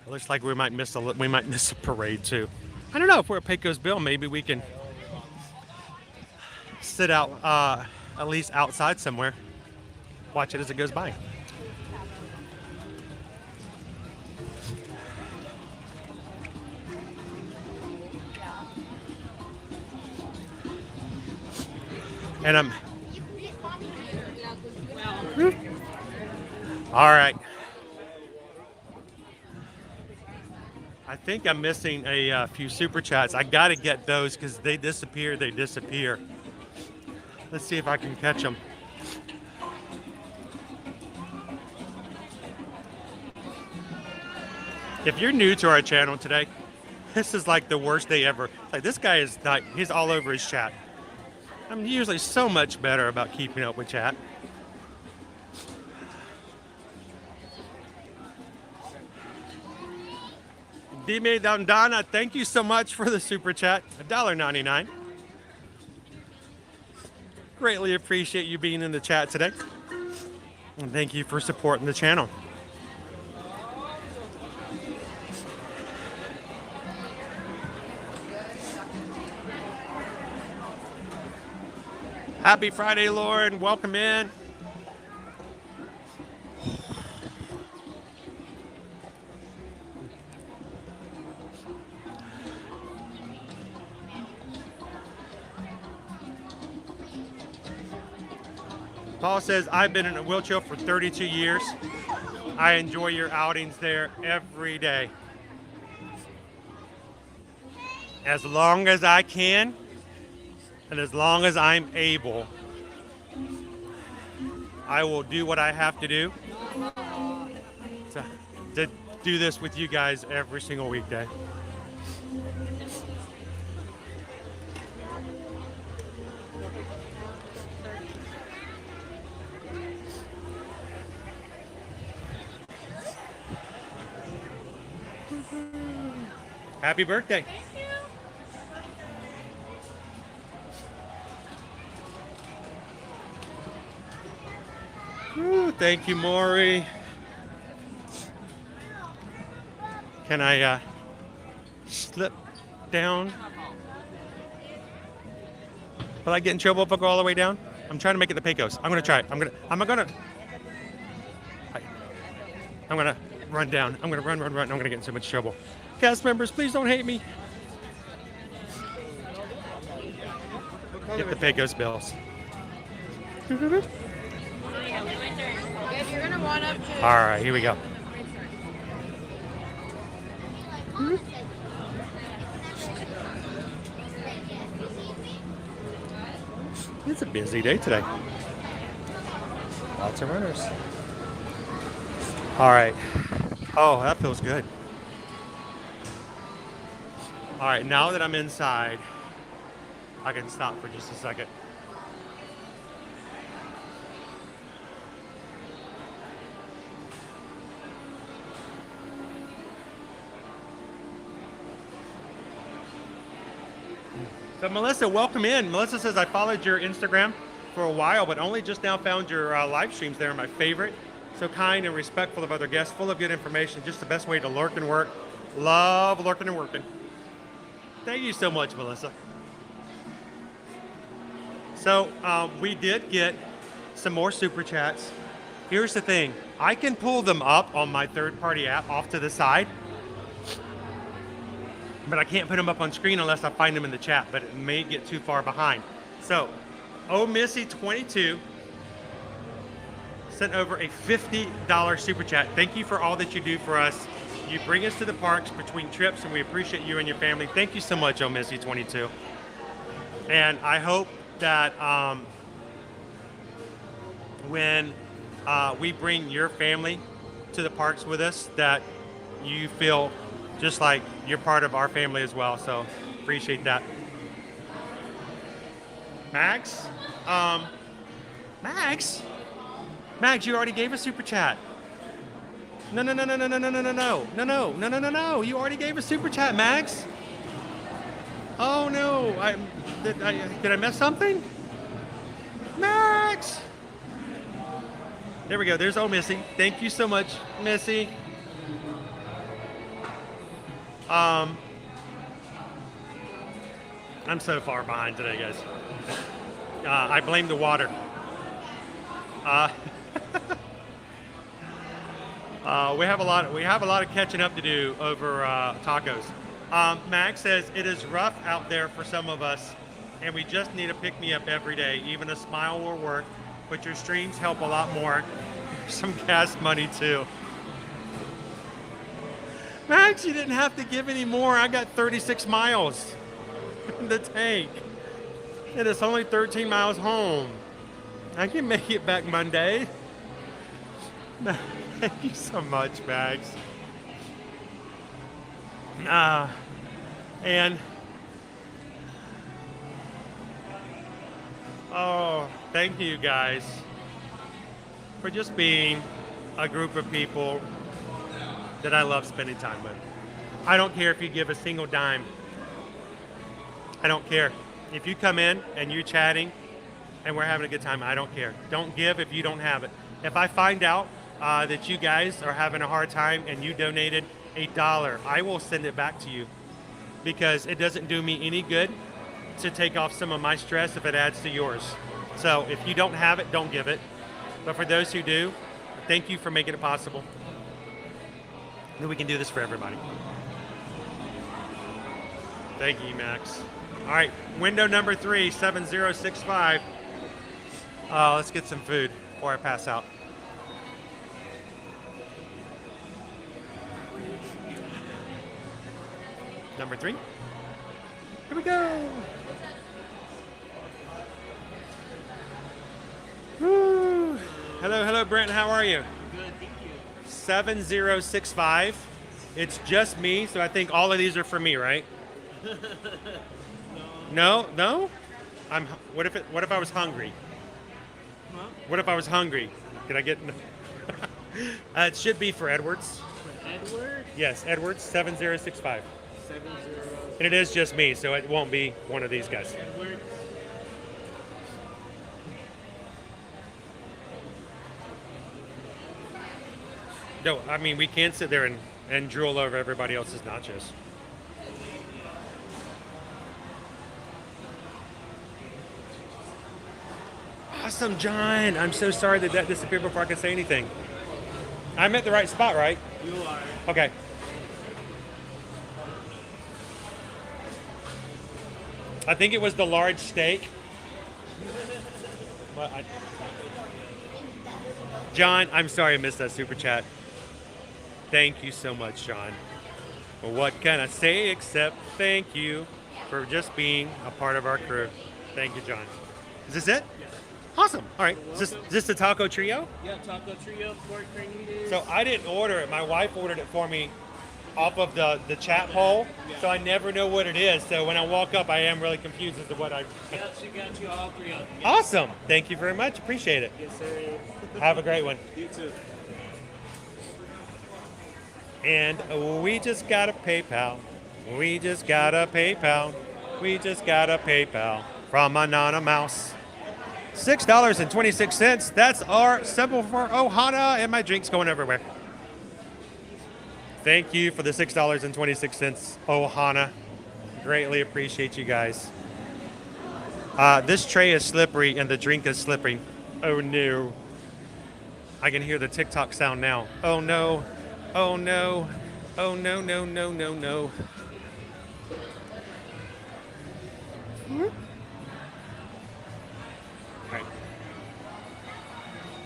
looks like we might miss a parade too. I don't know, if we're at Pecos Bill, maybe we can sit out at least outside somewhere. Watch it as it goes by. And I'm all right. I think I'm missing a few super chats. I got to get those because they disappear. Let's see if I can catch them. If you're new to our channel today, this is like the worst day ever. Like, this guy is not, he's all over his chat. I'm usually so much better about keeping up with chat. Dime Dandana, thank you so much for the super chat. $1.99. Greatly appreciate you being in the chat today. And thank you for supporting the channel. Happy Friday, Lauren. Welcome in. Paul says, I've been in a wheelchair for 32 years. I enjoy your outings there every day. As long as I can, and as long as I'm able, I will do what I have to do to do this with you guys every single weekday. Happy birthday. Ooh, thank you, Maury. Can I slip down? Will I get in trouble if I go all the way down? I'm trying to make it to Pecos. I'm gonna try it. I'm gonna run down. I'm gonna run. I'm gonna get in so much trouble. Cast members, please don't hate me. Get the Pecos Bills. All right, here we go. It's a busy day today. Lots of runners. All right. Oh, that feels good. All right, now that I'm inside, I can stop for just a second. So Melissa, welcome in. Melissa says, I followed your Instagram for a while, but only just now found your live streams. They're my favorite. So kind and respectful of other guests, full of good information, just the best way to lurk and work. Love lurking and working. Thank you so much, Melissa. So we did get some more super chats. Here's the thing. I can pull them up on my third-party app off to the side, but I can't put them up on screen unless I find them in the chat, but it may get too far behind. So, Missy22 sent over a $50 super chat. Thank you for all that you do for us. You bring us to the parks between trips, and we appreciate you and your family. Thank you so much, Missy22. And I hope that when we bring your family to the parks with us, that you feel just like you're part of our family as well. So appreciate that. Max, Max, you already gave a super chat. No. You already gave a super chat, Max. Oh no, did I miss something? Max. There we go. There's old Missy. Thank you so much, Missy. I'm so far behind today, guys. I blame the water. We have a lot of catching up to do over tacos. Max says it is rough out there for some of us, and we just need a pick-me-up every day. Even a smile will work, but your streams help a lot more. Some gas money too. Max, you didn't have to give any more. I got 36 miles in the tank, and it's only 13 miles home. I can make it back Monday. Thank you so much, Max. And oh, thank you guys for just being a group of people that I love spending time with. I don't care if you give a single dime. I don't care. If you come in and you're chatting and we're having a good time, I don't care. Don't give if you don't have it. If I find out that you guys are having a hard time and you donated $1, I will send it back to you, because it doesn't do me any good to take off some of my stress if it adds to yours. So if you don't have it, don't give it. But for those who do, thank you for making it possible. Then we can do this for everybody. Thank you, Max. All right, window number 3, 7065. Let's get some food before I pass out. Number 3. Here we go. Woo. Hello, Brent. How are you? Good, thank you. 7065. It's just me, so I think all of these are for me, right? No. What if I was hungry? Huh? What if I was hungry? Could I get? It should be for Edwards. For Edwards? Yes, Edwards 7065. 70. And it is just me, so it won't be one of these guys. Edwards. No, I mean, we can't sit there and drool over everybody else's nachos. Awesome, John. I'm so sorry that disappeared before I could say anything. I'm at the right spot, right? You are. Okay. I think it was the large steak. John, I'm sorry I missed that super chat. Thank you so much, John. Well, what can I say except thank you for just being a part of our crew. Thank you, John. Is this it? Yes. Awesome. All right. Is this the taco trio? Yeah, taco trio, pork carnitas. So I didn't order it. My wife ordered it for me off of the chat poll. Yeah. So I never know what it is. So when I walk up, I am really confused as to what I... Yeah, she got you all three of them. Yes. Awesome. Thank you very much. Appreciate it. Yes, sir. Have a great one. You too. And we just got a PayPal. We just got a PayPal. We just got a PayPal from Anonymous. $6.26. That's our simple for Ohana, and my drink's going everywhere. Thank you for the $6.26, Ohana. Greatly appreciate you guys. This tray is slippery and the drink is slippery. Oh no. I can hear the TikTok sound now. Oh no. Oh no. Oh no, no, no, no, no. Okay.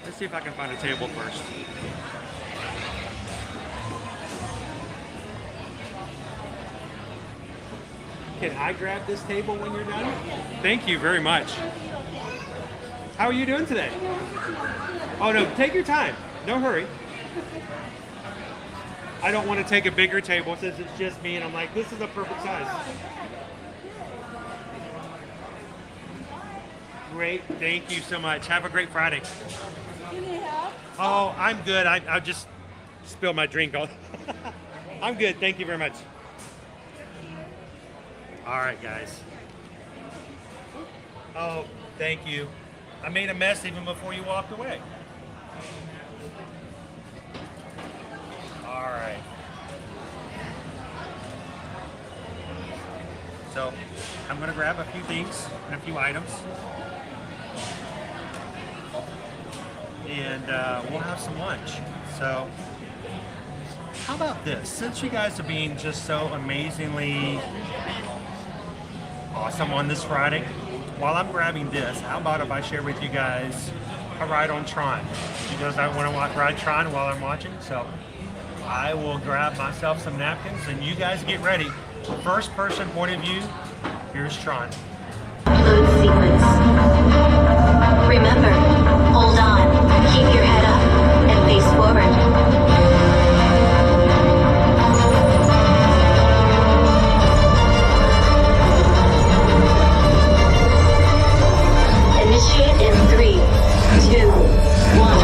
Let's see if I can find a table first. Can I grab this table when you're done? Thank you very much. How are you doing today? Oh no, take your time. No hurry. I don't want to take a bigger table since it's just me, and I'm like, this is a perfect size. Great, thank you so much. Have a great Friday. You need help? Oh, I'm good. I just spilled my drink on. I'm good, thank you very much. All right, guys. Oh, thank you. I made a mess even before you walked away. All right. So, I'm gonna grab a few things and a few items. And we'll have some lunch. So, how about this? Since you guys are being just so amazingly awesome on this Friday, while I'm grabbing this, how about if I share with you guys a ride on Tron? You guys don't want to ride Tron while I'm watching, so I will grab myself some napkins and you guys get ready. First person point of view, here's Tron. Load sequence. Remember, hold on, keep your head up, and face forward. Initiate in 3, 2, 1.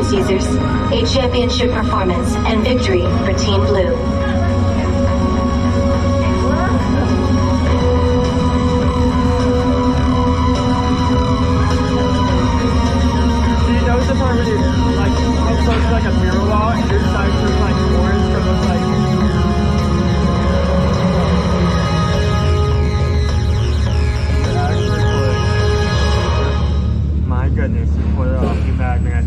Caesars, a championship performance and victory for Team Blue. That was the part where you're like, it's close to like a mirror wall, and your side was like orange from those like. My goodness, put it off, you bad man.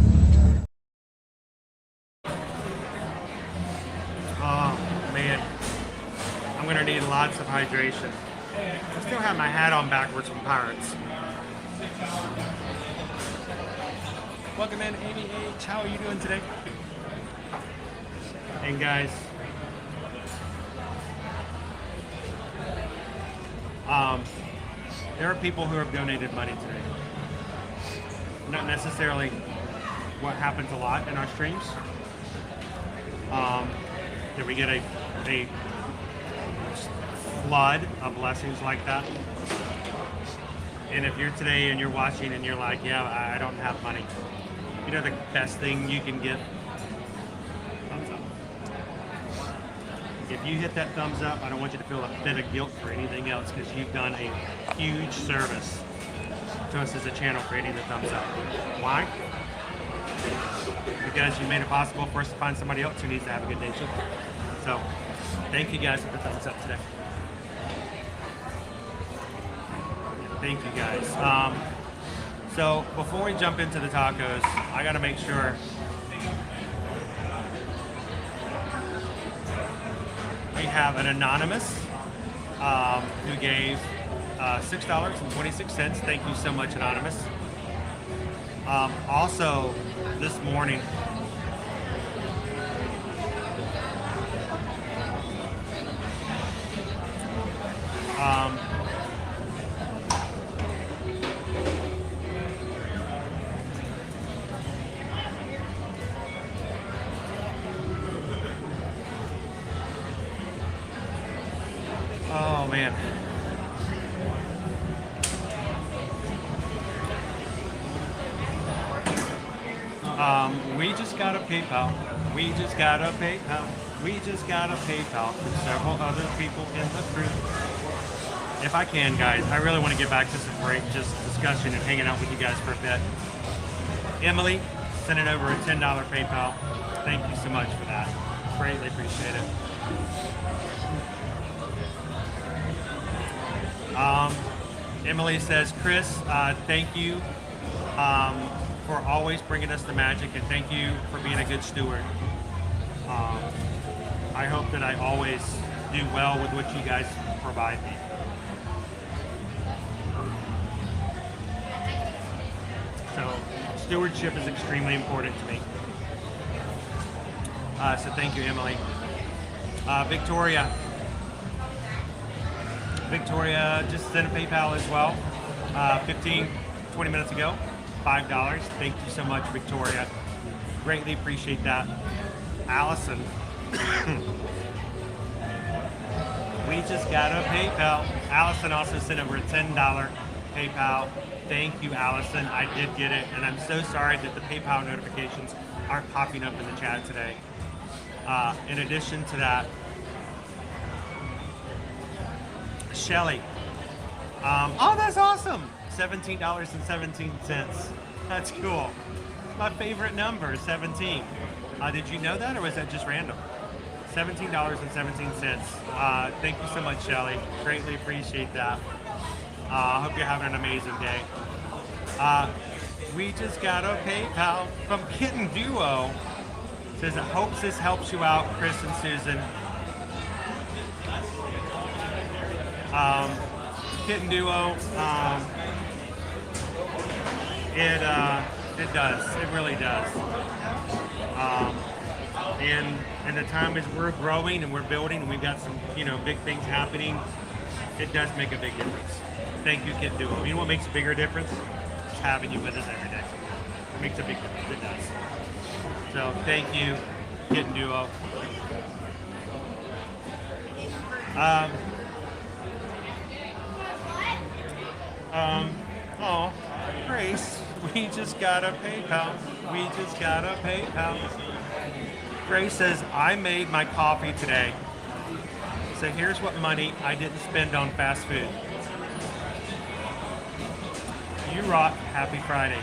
Oh man, I'm gonna need lots of hydration. I still have my hat on backwards from Pirates. Welcome in, Amy H. How are you doing today? And guys, there are people who have donated money today. Not necessarily what happens a lot in our streams. That we get a flood of blessings like that. And if you're today and you're watching and you're like, yeah, I don't have money. You know the best thing you can give? Thumbs up. If you hit that thumbs up, I don't want you to feel a bit of guilt for anything else because you've done a huge service to us as a channel for hitting the thumbs up. Why? Because you made it possible for us to find somebody else who needs to have a good day too. So, thank you guys for the thumbs up today. Thank you guys. So before we jump into the tacos, I gotta make sure. We have an anonymous who gave $6.26. Thank you so much, anonymous. Also, this morning, oh man. We just got a PayPal. We just got a PayPal. We just got a PayPal from several other people in the group. If I can, guys, I really want to get back to some great just discussion and hanging out with you guys for a bit. Emily, sending over a $10 PayPal. Thank you so much for that. Greatly appreciate it. Emily says, Chris, thank you for always bringing us the magic, and thank you for being a good steward. I hope that I always do well with what you guys provide me. So stewardship is extremely important to me. So thank you, Emily. Victoria just sent a PayPal as well, 20 minutes ago, $5. Thank you so much, Victoria. Greatly appreciate that. Allison, we just got a PayPal. Allison also sent over a $10 PayPal. Thank you, Allison. I did get it, and I'm so sorry that the PayPal notifications aren't popping up in the chat today. In addition to that, Shelly. Oh, that's awesome. $17.17. That's cool. My favorite number, 17. Did you know that, or was that just random? $17.17. Thank you so much, Shelly. Greatly appreciate that. I hope you're having an amazing day. We just got a PayPal from Kitten Duo. Says, I hope this helps you out, Chris and Susan. Kitten Duo, it does. It really does. And the time as we're growing and we're building and we've got some, big things happening, it does make a big difference. Thank you, Kitten Duo. You know what makes a bigger difference? It's having you with us every day. It makes a big difference. It does. So thank you, Kitten Duo. Oh, Grace, we just got a PayPal. We just got a PayPal. Grace says, I made my coffee today. So here's what money I didn't spend on fast food. You rock. Happy Friday.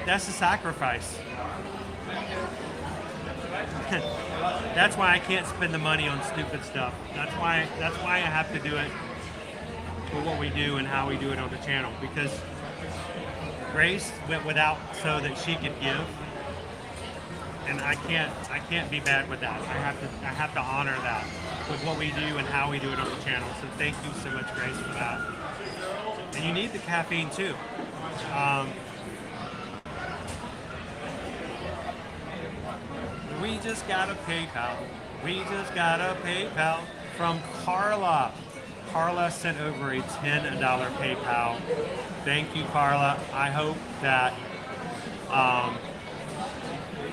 That's a sacrifice. That's why I can't spend the money on stupid stuff. That's why I have to do it for what we do and how we do it on the channel. Because Grace went without so that she could give, and I can't be bad with that. I have to honor that with what we do and how we do it on the channel. So thank you so much, Grace, for that. And you need the caffeine too. We just got a PayPal. We just got a PayPal from Carla. Carla sent over a $10 PayPal. Thank you, Carla. I hope that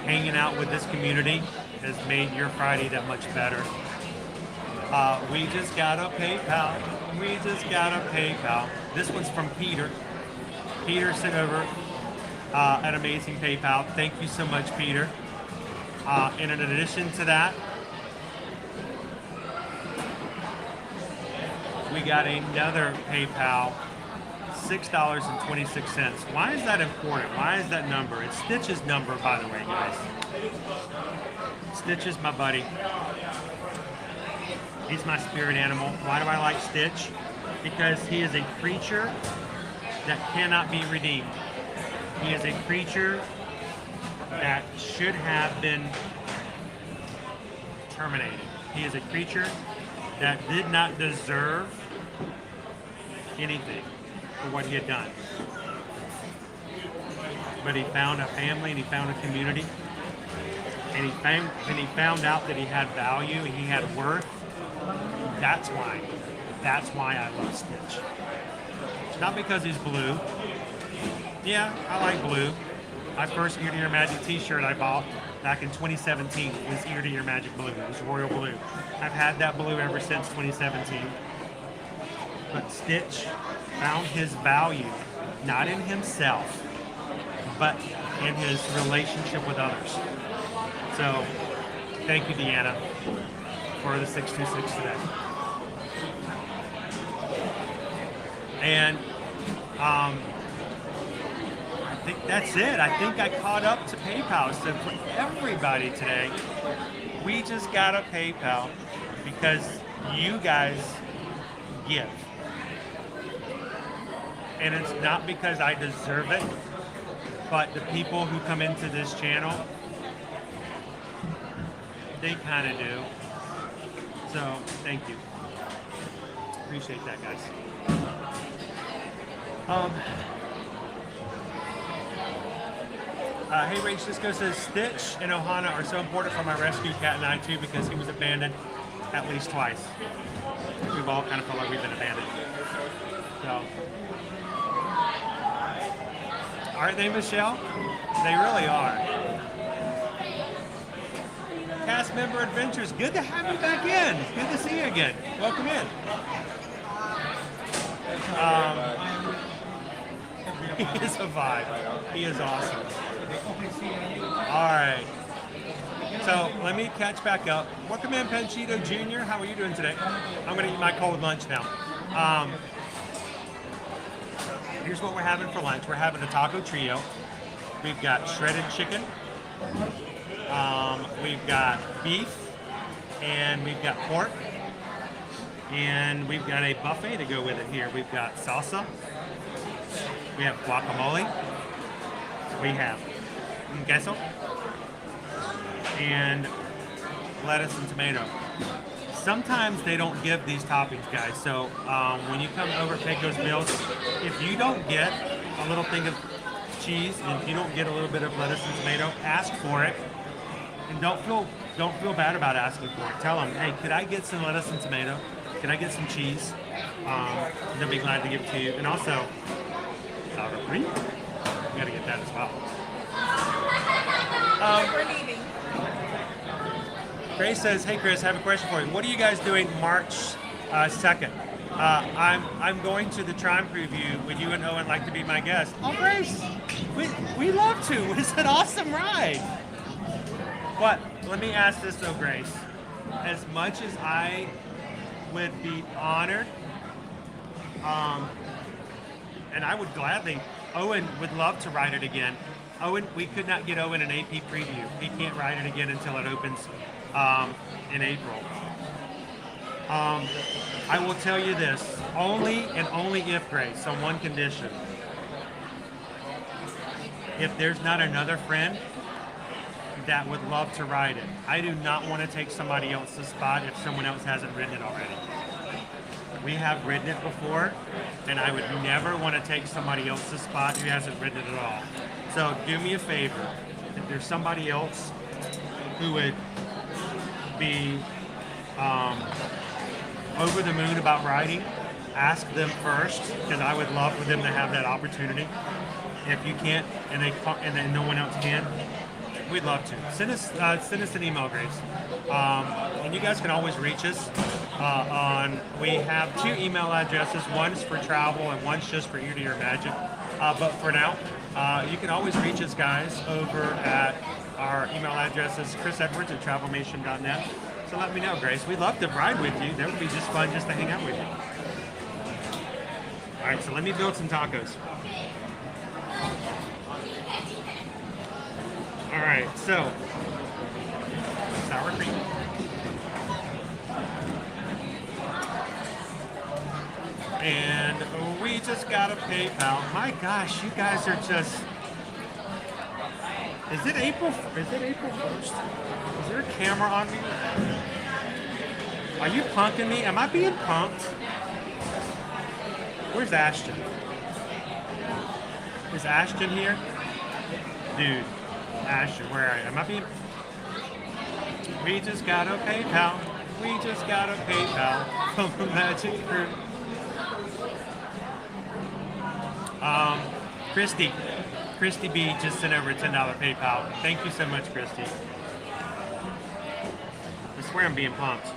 hanging out with this community has made your Friday that much better. We just got a PayPal. We just got a PayPal. This one's from Peter. Peter sent over an amazing PayPal. Thank you so much, Peter. And in addition to that, we got another PayPal, $6.26. Why is that important? Why is that number? It's Stitch's number, by the way, guys. Stitch is my buddy. He's my spirit animal. Why do I like Stitch? Because he is a creature that cannot be redeemed. He is a creature that should have been terminated. He is a creature that did not deserve anything for what he had done. But he found a family and he found a community. And he found out that he had value and he had worth. That's why I love Stitch. It's not because he's blue. Yeah, I like blue. My first Ear to Ear Magic t-shirt I bought back in 2017 was Ear to Ear Magic blue. It was royal blue. I've had that blue ever since 2017. But Stitch found his value, not in himself, but in his relationship with others. So, thank you, Deanna, for the 626 today. And I think that's it. I think I caught up to PayPal. So for everybody today, we just got a PayPal because you guys give. And it's not because I deserve it, but the people who come into this channel, they kind of do. So, thank you. Appreciate that, guys. Hey, Ray Cisco says, Stitch and Ohana are so important for my rescue cat and I too because he was abandoned at least twice. We've all kind of felt like we've been abandoned. So, aren't they, Michelle? They really are. Cast member adventures, good to have you back in. Good to see you again. Welcome in. He is a vibe. He is awesome. All right. So let me catch back up. Welcome in, Panchito Jr. How are you doing today? I'm going to eat my cold lunch now. Here's what we're having for lunch. We're having a taco trio. We've got shredded chicken. We've got beef. And we've got pork. And we've got a buffet to go with it here. We've got salsa. We have guacamole. We have queso. And lettuce and tomato. Sometimes they don't give these toppings, guys. So when you come over to Pecos Mills, if you don't get a little thing of cheese and if you don't get a little bit of lettuce and tomato, ask for it. And don't feel bad about asking for it. Tell them, hey, could I get some lettuce and tomato? Can I get some cheese? They'll be glad to give it to you. And also, sour cream. You gotta get that as well. We're leaving. Grace says, hey Chris, I have a question for you. What are you guys doing March 2nd? I'm going to the Tron preview. Would you and Owen like to be my guest? Oh, Grace, we love to. It's an awesome ride. But let me ask this though, Grace. As much as I would be honored, and I would gladly, Owen would love to ride it again. Owen, we could not get Owen an AP preview. He can't ride it again until it opens in April. I will tell you this, only and only if, Grace, on one condition. If there's not another friend that would love to ride it. I do not want to take somebody else's spot if someone else hasn't ridden it already. We have ridden it before, and I would never want to take somebody else's spot who hasn't ridden it at all. So do me a favor, if there's somebody else who would be over the moon about riding, ask them first, because I would love for them to have that opportunity. If you can't, and then no one else can, we'd love to. Send us an email, Grace. And you guys can always reach us we have 2 email addresses. One's for travel and one's just for Ear to Ear Magic. But for now, you can always reach us, guys, over at our email addresses, chrisedwards@travelmation.net. So let me know, Grace. We'd love to ride with you. That would be just fun just to hang out with you. All right, so let me build some tacos. All right, so And we just got a PayPal. My gosh, you guys are just... Is it April 1st? Is there a camera on me? Are you punking me? Am I being punked? Where's Ashton? Is Ashton here? Dude, Ashton, where are you? Am I being... We just got a PayPal. We just got a PayPal from the Magic Crew. Christy B just sent over a $10 PayPal. Thank you so much, Christy. I swear I'm being pumped.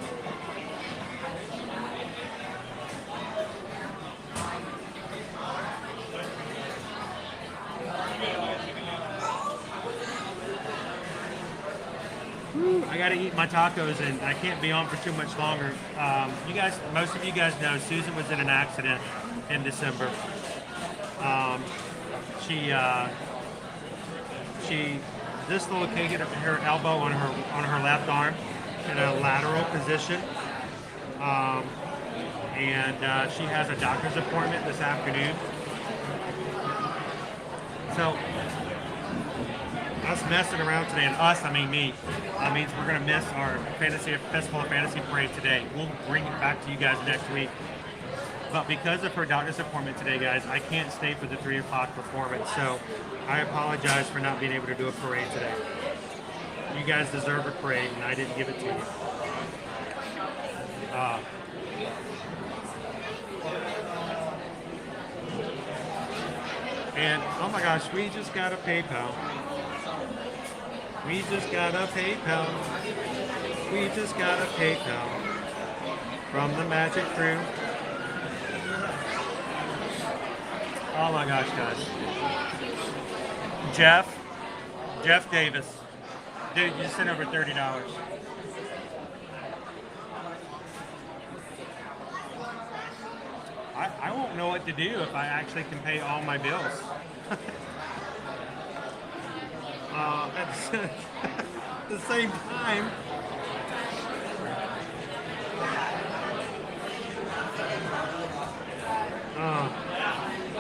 I gotta eat my tacos and I can't be on for too much longer. Most of you guys know Susan was in an accident in December. She dislocated her elbow on her left arm in a lateral position, and she has a doctor's appointment this afternoon. So us messing around today, and us, I mean me, means we're gonna miss our Festival of Fantasy Parade today. We'll bring it back to you guys next week. But because of her doctor's appointment today, guys, I can't stay for the 3 o'clock performance. So I apologize for not being able to do a parade today. You guys deserve a parade, and I didn't give it to you. And, oh my gosh, we just got a PayPal. We just got a PayPal. We just got a PayPal from the Magic Crew. Oh my gosh, guys. Jeff Davis. Dude, you sent over $30. I won't know what to do if I actually can pay all my bills. At the same time,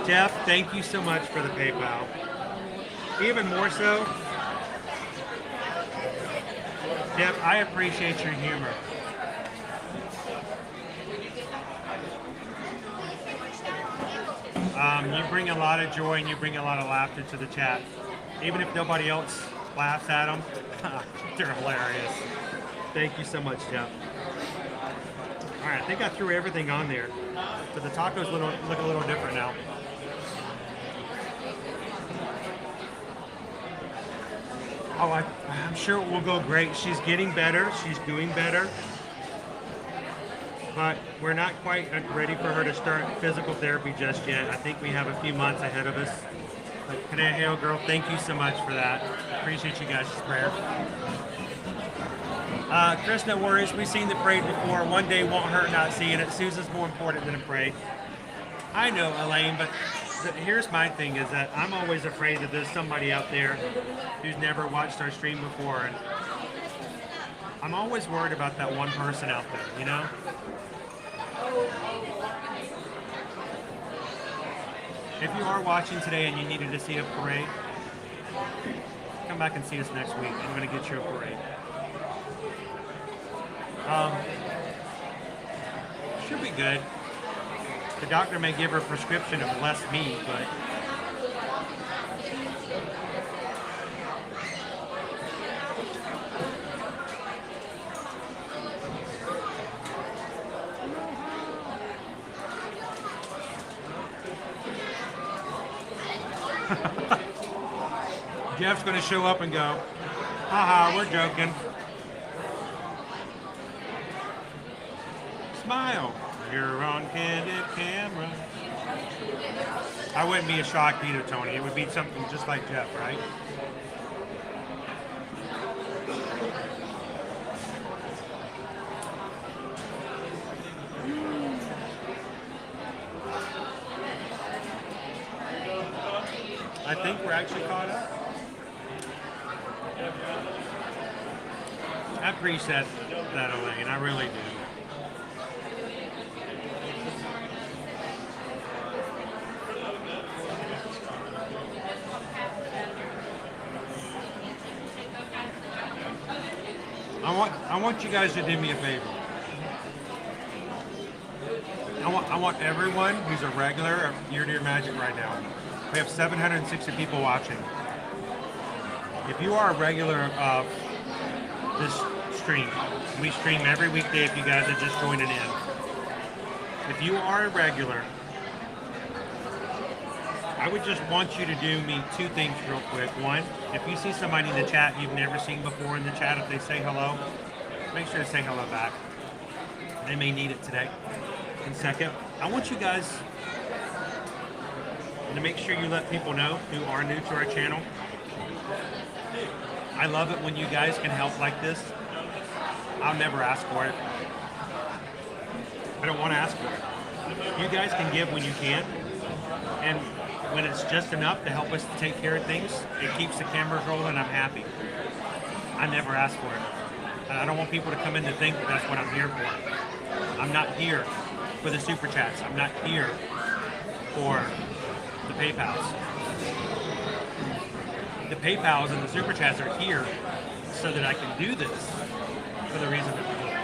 Jeff, thank you so much for the PayPal. Even more so, Jeff, I appreciate your humor. You bring a lot of joy and you bring a lot of laughter to the chat. Even if nobody else laughs at them, they're hilarious. Thank you so much, Jeff. All right, I think I threw everything on there. So the tacos look a little different now. Oh, I'm sure it will go great. She's getting better. She's doing better. But we're not quite ready for her to start physical therapy just yet. I think we have a few months ahead of us. But Caneo girl, thank you so much for that. Appreciate you guys' prayer. Chris, no worries. We've seen the parade before. One day won't hurt not seeing it. Susan's more important than a parade. I know, Elaine, but here's my thing is that I'm always afraid that there's somebody out there who's never watched our stream before, and I'm always worried about that one person out there, you know? If you are watching today and you needed to see a parade, come back and see us next week. I'm going to get you a parade. Should be good. The doctor may give her a prescription of less meat, but Jeff's going to show up and go, haha, we're joking. Smile. You're on candid camera. I wouldn't be shocked either, Tony. It would be something just like Jeff, right? I think we're actually caught up. I appreciate that, Elaine. I really do. I want you guys to do me a favor. I want everyone who's a regular of Ear to Ear Magic right now. We have 760 people watching. If you are a regular of this stream, we stream every weekday if you guys are just joining in. If you are a regular, I would just want you to do me two things real quick. One, if you see somebody in the chat you've never seen before in the chat, if they say hello, make sure to say hello back. They may need it today. And second, I want you guys to make sure you let people know who are new to our channel. I love it when you guys can help like this. I'll never ask for it. I don't want to ask for it. You guys can give when you can. And when it's just enough to help us to take care of things, it keeps the cameras rolling, I'm happy. I never ask for it. And I don't want people to come in to think that that's what I'm here for. I'm not here for the super chats. I'm not here for the PayPals. The PayPals and the super chats are here so that I can do this for the reason that we're doing it.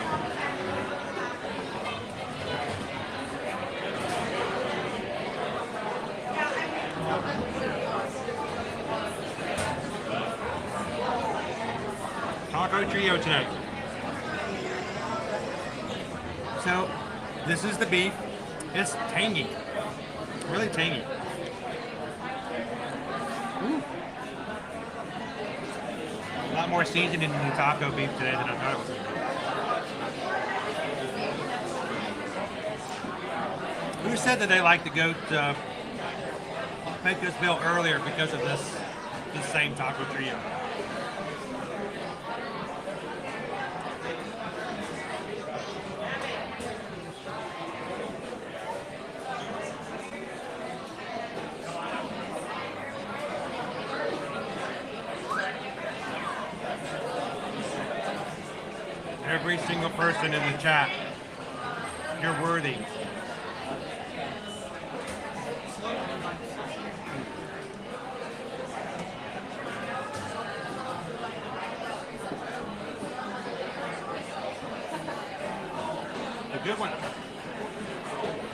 Taco trio tonight. So, this is the beef. It's tangy. Really tangy. Ooh. A lot more seasoning in the taco beef today than I thought it was. Who said that they like the goat Pecos Bill earlier because of this same taco trio? Every single person in the chat, you're worthy. A good one.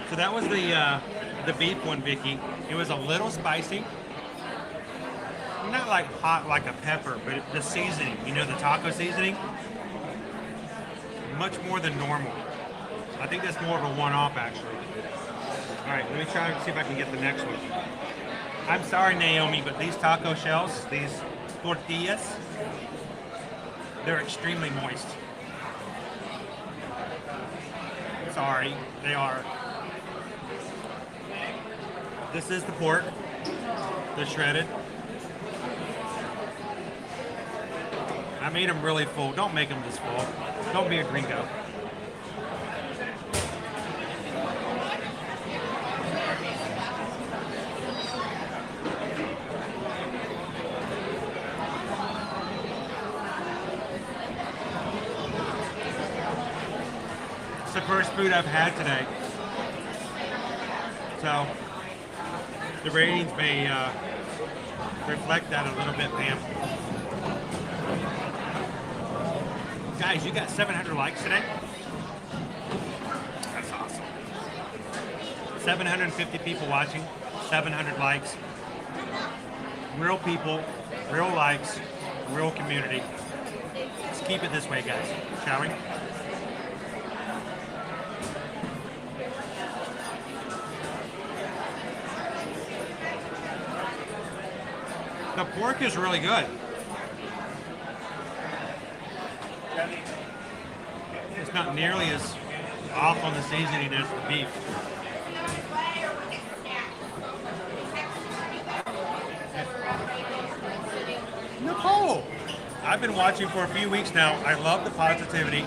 So that was the beef one, Vicky. It was a little spicy. Not like hot like a pepper, but the seasoning, you know, the taco seasoning, much more than normal. I think that's more of a one-off, actually. All right, let me try and see if I can get the next one. I'm sorry, Naomi, but these taco shells, these tortillas, they're extremely moist. Sorry, they are. This is the pork, the shredded. I made them really full. Don't make them this full. Don't be a gringo. It's the first food I've had today. So the ratings may reflect that a little bit, Pam. Guys, you got 700 likes today? That's awesome. 750 people watching, 700 likes. Real people, real likes, real community. Let's keep it this way, guys, shall we? The pork is really good. It's not nearly as off on the seasoning as the beef. Nicole! I've been watching for a few weeks now. I love the positivity.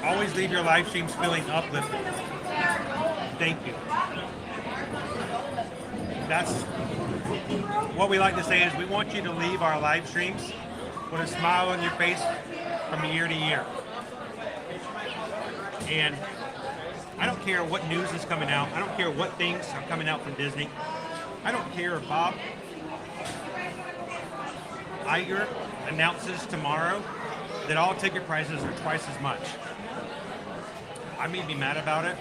Always leave your live streams feeling uplifted. Thank you. That's what we like to say is we want you to leave our live streams with a smile on your face from year to year. And I don't care what news is coming out. I don't care what things are coming out from Disney. I don't care if Bob Iger announces tomorrow that all ticket prices are twice as much. I may be mad about it,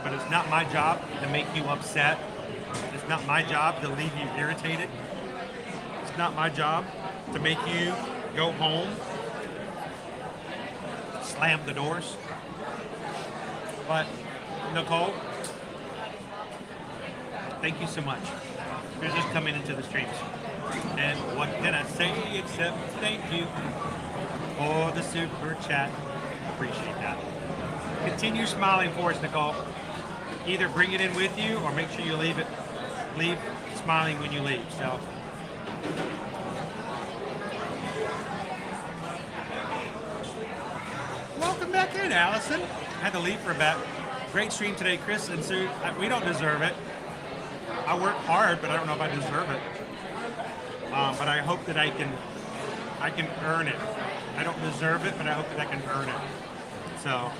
but it's not my job to make you upset. It's not my job to leave you irritated. It's not my job to make you go home, slam the doors. But Nicole, thank you so much for just coming into the streams. And what can I say except thank you for the super chat. Appreciate that. Continue smiling for us, Nicole. Either bring it in with you or make sure you leave smiling when you leave. So welcome back in, Allison. I had to leave for a bit. Great stream today, Chris and Sue. We don't deserve it. I work hard, but I don't know if I deserve it. But I hope that I can earn it. I don't deserve it, but I hope that I can earn it. So.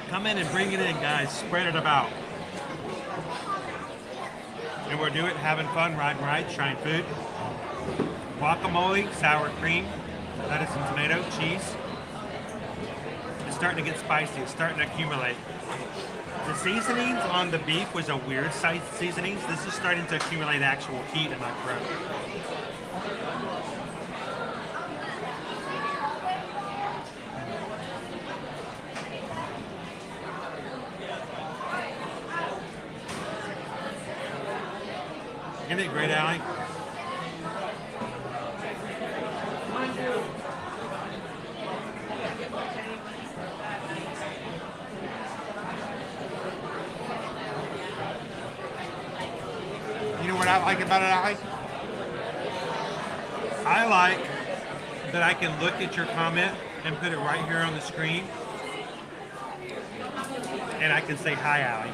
Come in and bring it in, guys. Spread it about. And we're doing it, having fun, riding rides, trying food. Guacamole, sour cream, lettuce and tomato, cheese. It's starting to get spicy. It's starting to accumulate. The seasonings on the beef was a weird size seasonings. This is starting to accumulate actual heat in my throat. Isn't it great, Allie? You know what I like about it, Allie? I like that I can look at your comment and put it right here on the screen. And I can say, hi, Allie.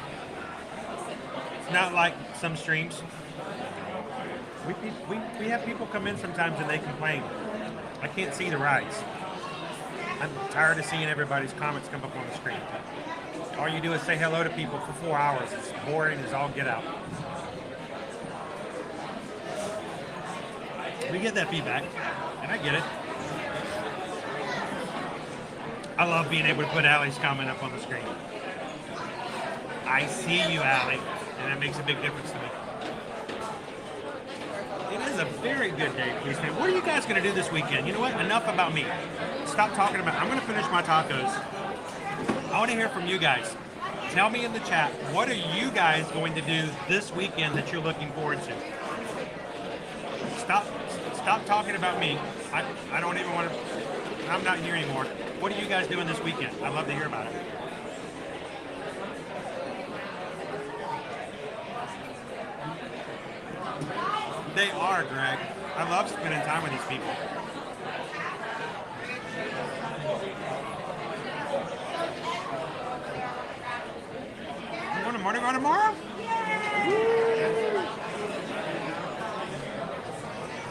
It's not like some streams. We have people come in sometimes and they complain. I can't see the rides. I'm tired of seeing everybody's comments come up on the screen. All you do is say hello to people for 4 hours. It's boring as all get out. We get that feedback, and I get it. I love being able to put Allie's comment up on the screen. I see you, Allie, and that makes a big difference to me. It is a very good day, please. What are you guys going to do this weekend? You know what? Enough about me. Stop talking about. I'm going to finish my tacos. I want to hear from you guys. Tell me in the chat, what are you guys going to do this weekend that you're looking forward to? Stop talking about me. I don't even want to. I'm not here anymore. What are you guys doing this weekend? I'd love to hear about it. They are, Greg. I love spending time with these people. You want to Mardi Gras tomorrow?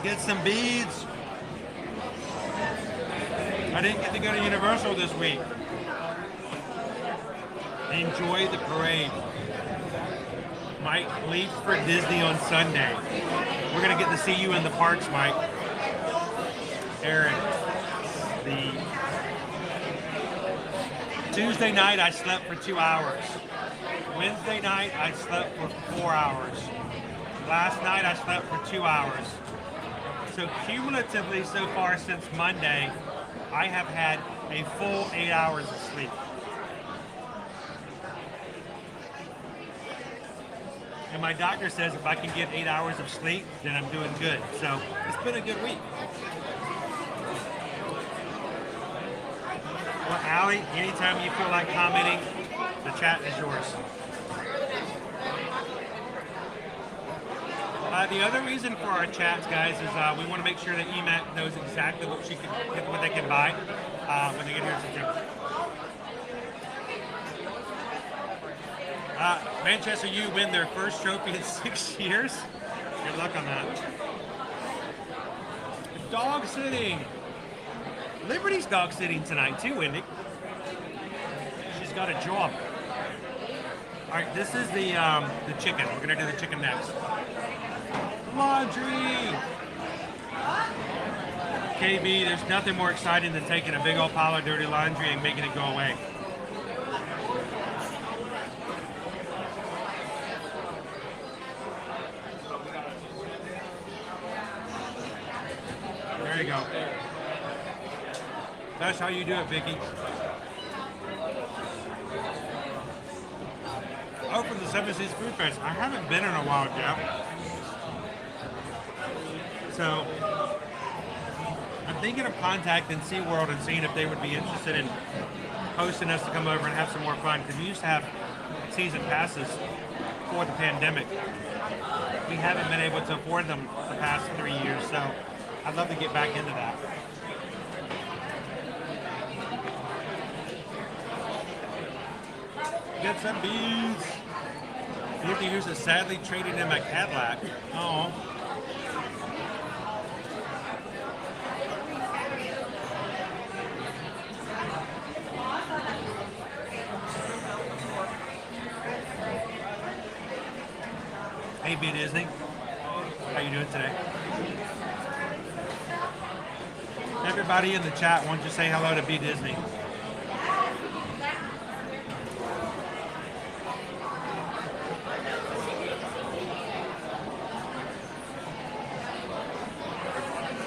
Get some beads. I didn't get to go to Universal this week. Enjoy the parade. Mike leaves for Disney on Sunday. We're going to get to see you in the parks, Mike. Aaron, Tuesday night I slept for 2 hours. Wednesday night I slept for 4 hours. Last night I slept for 2 hours. So cumulatively so far since Monday, I have had a full 8 hours of sleep. And my doctor says if I can get 8 hours of sleep, then I'm doing good. So it's been a good week. Well, Allie, anytime you feel like commenting, the chat is yours. The other reason for our chats, guys, is we want to make sure that EMAT knows exactly what they can buy when they get here in September. Manchester U win their first trophy in 6 years. Good luck on that. dog sitting. Liberty's dog sitting tonight too, Wendy. She's got a job. All right, this is the chicken. We're gonna do the chicken next. Laundry. KB, there's nothing more exciting than taking a big old pile of dirty laundry and making it go away. There you go. That's how you do it, Vicky. Oh, for the Seven Seas Food Fest. I haven't been in a while, Jeff. So, I'm thinking of contacting SeaWorld and seeing if they would be interested in hosting us to come over and have some more fun. Because we used to have season passes for the pandemic. We haven't been able to afford them the past 3 years, so I'd love to get back into that. Get some bees. 50 years is sadly traded in my Cadillac. Oh. Hey, B Disney. How you doing today? Everybody in the chat, why don't you say hello to B Disney?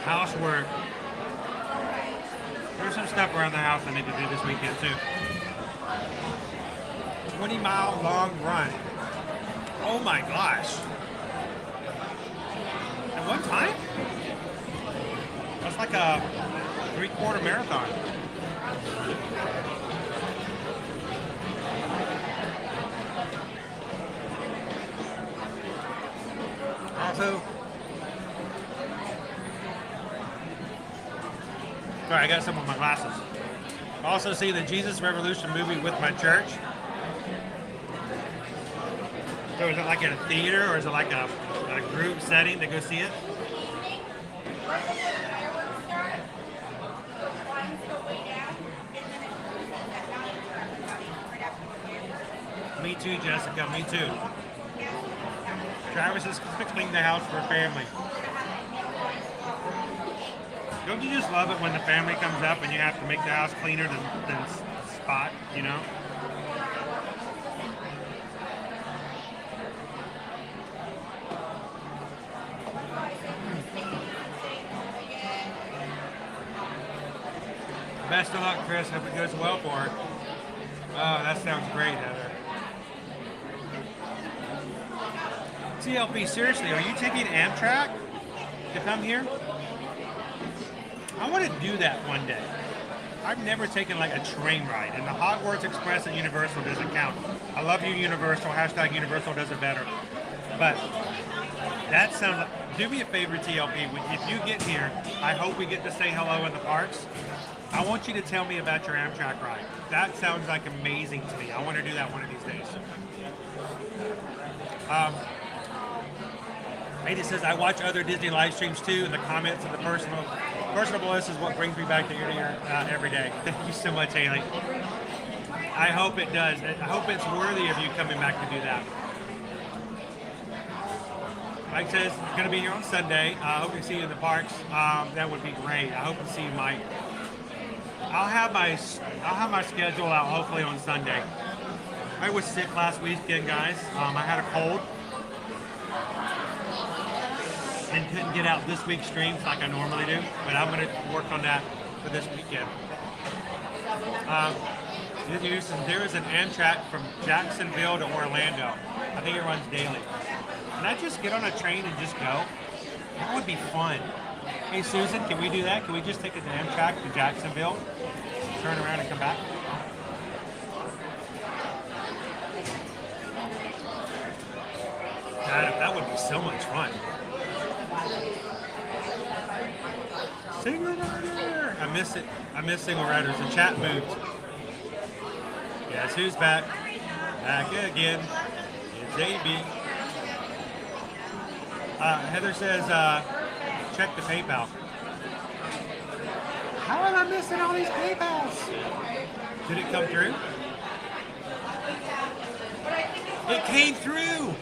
Housework. There's some stuff around the house I need to do this weekend too. 20-mile long run. Oh my gosh. At what time? That's like a 3/4 marathon. Also, sorry, I got some of my glasses. Also see the Jesus Revolution movie with my church. So is it like at a theater or is it like a group setting to go see it? Me too, Jessica, me too. Travis is fixing the house for family. Don't you just love it when the family comes up and you have to make the house cleaner than Spot, you know? Best of luck, Chris. Hope it goes well for her. Oh, that sounds great, Heather. TLP, seriously, are you taking Amtrak to come here? I want to do that one day. I've never taken like a train ride, and the Hogwarts Express at Universal doesn't count. I love you, Universal. Hashtag Universal does it better. But that sounds like, do me a favor, TLP. If you get here, I hope we get to say hello in the parks. I want you to tell me about your Amtrak ride. That sounds like amazing to me. I want to do that one of these days. Ada says, I watch other Disney live streams too, and the comments and the personableness is what brings me back to ear every day. Thank you so much, Haley. I hope it does. I hope it's worthy of you coming back to do that. Mike says, it's going to be here on Sunday. I hope to see you in the parks. That would be great. I hope to see you, Mike. I'll have my schedule out hopefully on Sunday. I was sick last weekend, guys. I had a cold and couldn't get out this week's streams like I normally do, but I'm going to work on that for this weekend. There is an Amtrak from Jacksonville to Orlando. I think it runs daily. Can I just get on a train and just go? That would be fun. Hey Susan, can we do that? Can we just take an Amtrak to Jacksonville, turn around and come back? That would be so much fun. Single rider! I miss it. I miss single riders. The chat moved. Guess who's back? Back again. It's AB. Heather says, check the PayPal. How am I missing all these PayPals? Did it come through? It came through.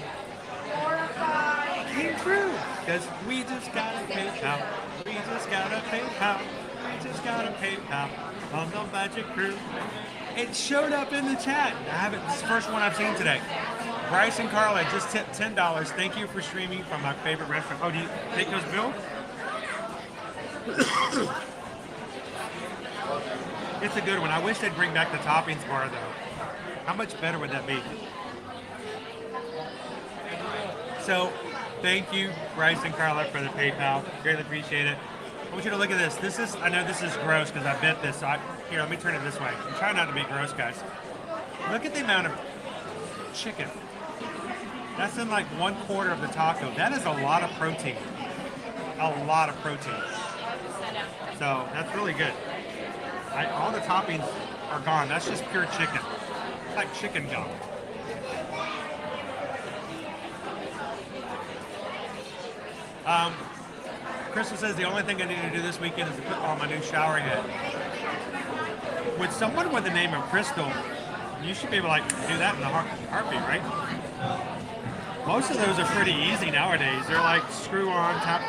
It came through. Because we just got a PayPal. We just got a PayPal. We just got a PayPal on the Magic Crew. It showed up in the chat. I haven't. It's the first one I've seen today. Bryce and Carla just tipped $10. Thank you for streaming from my favorite restaurant. Oh, do you take those bills? It's a good one. I wish they'd bring back the toppings bar though. How much better would that be? So, thank you, Bryce and Carla, for the PayPal. Greatly appreciate it. I want you to look at this. This is, I know this is gross because I bit this. Here, let me turn it this way. I'm trying not to be gross, guys. Look at the amount of chicken. That's in like 1/4 of the taco. That is a lot of protein. A lot of protein. So, that's really good. All the toppings are gone. That's just pure chicken. It's like chicken gum. Crystal says the only thing I need to do this weekend is to put on my new shower head. With someone with the name of Crystal, you should be able to like do that in a heartbeat, right? Most of those are pretty easy nowadays. They're like screw on, tap.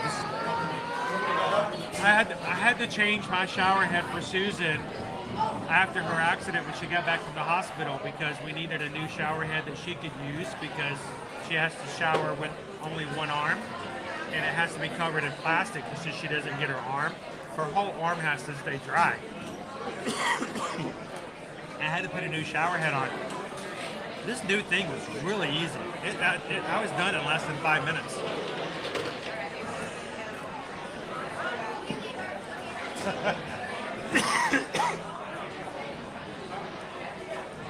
I had to change my shower head for Susan after her accident when she got back from the hospital because we needed a new shower head that she could use because she has to shower with only one arm. And it has to be covered in plastic so she doesn't get her arm. Her whole arm has to stay dry. I had to put a new shower head on. This new thing was really easy. I was done in less than 5 minutes.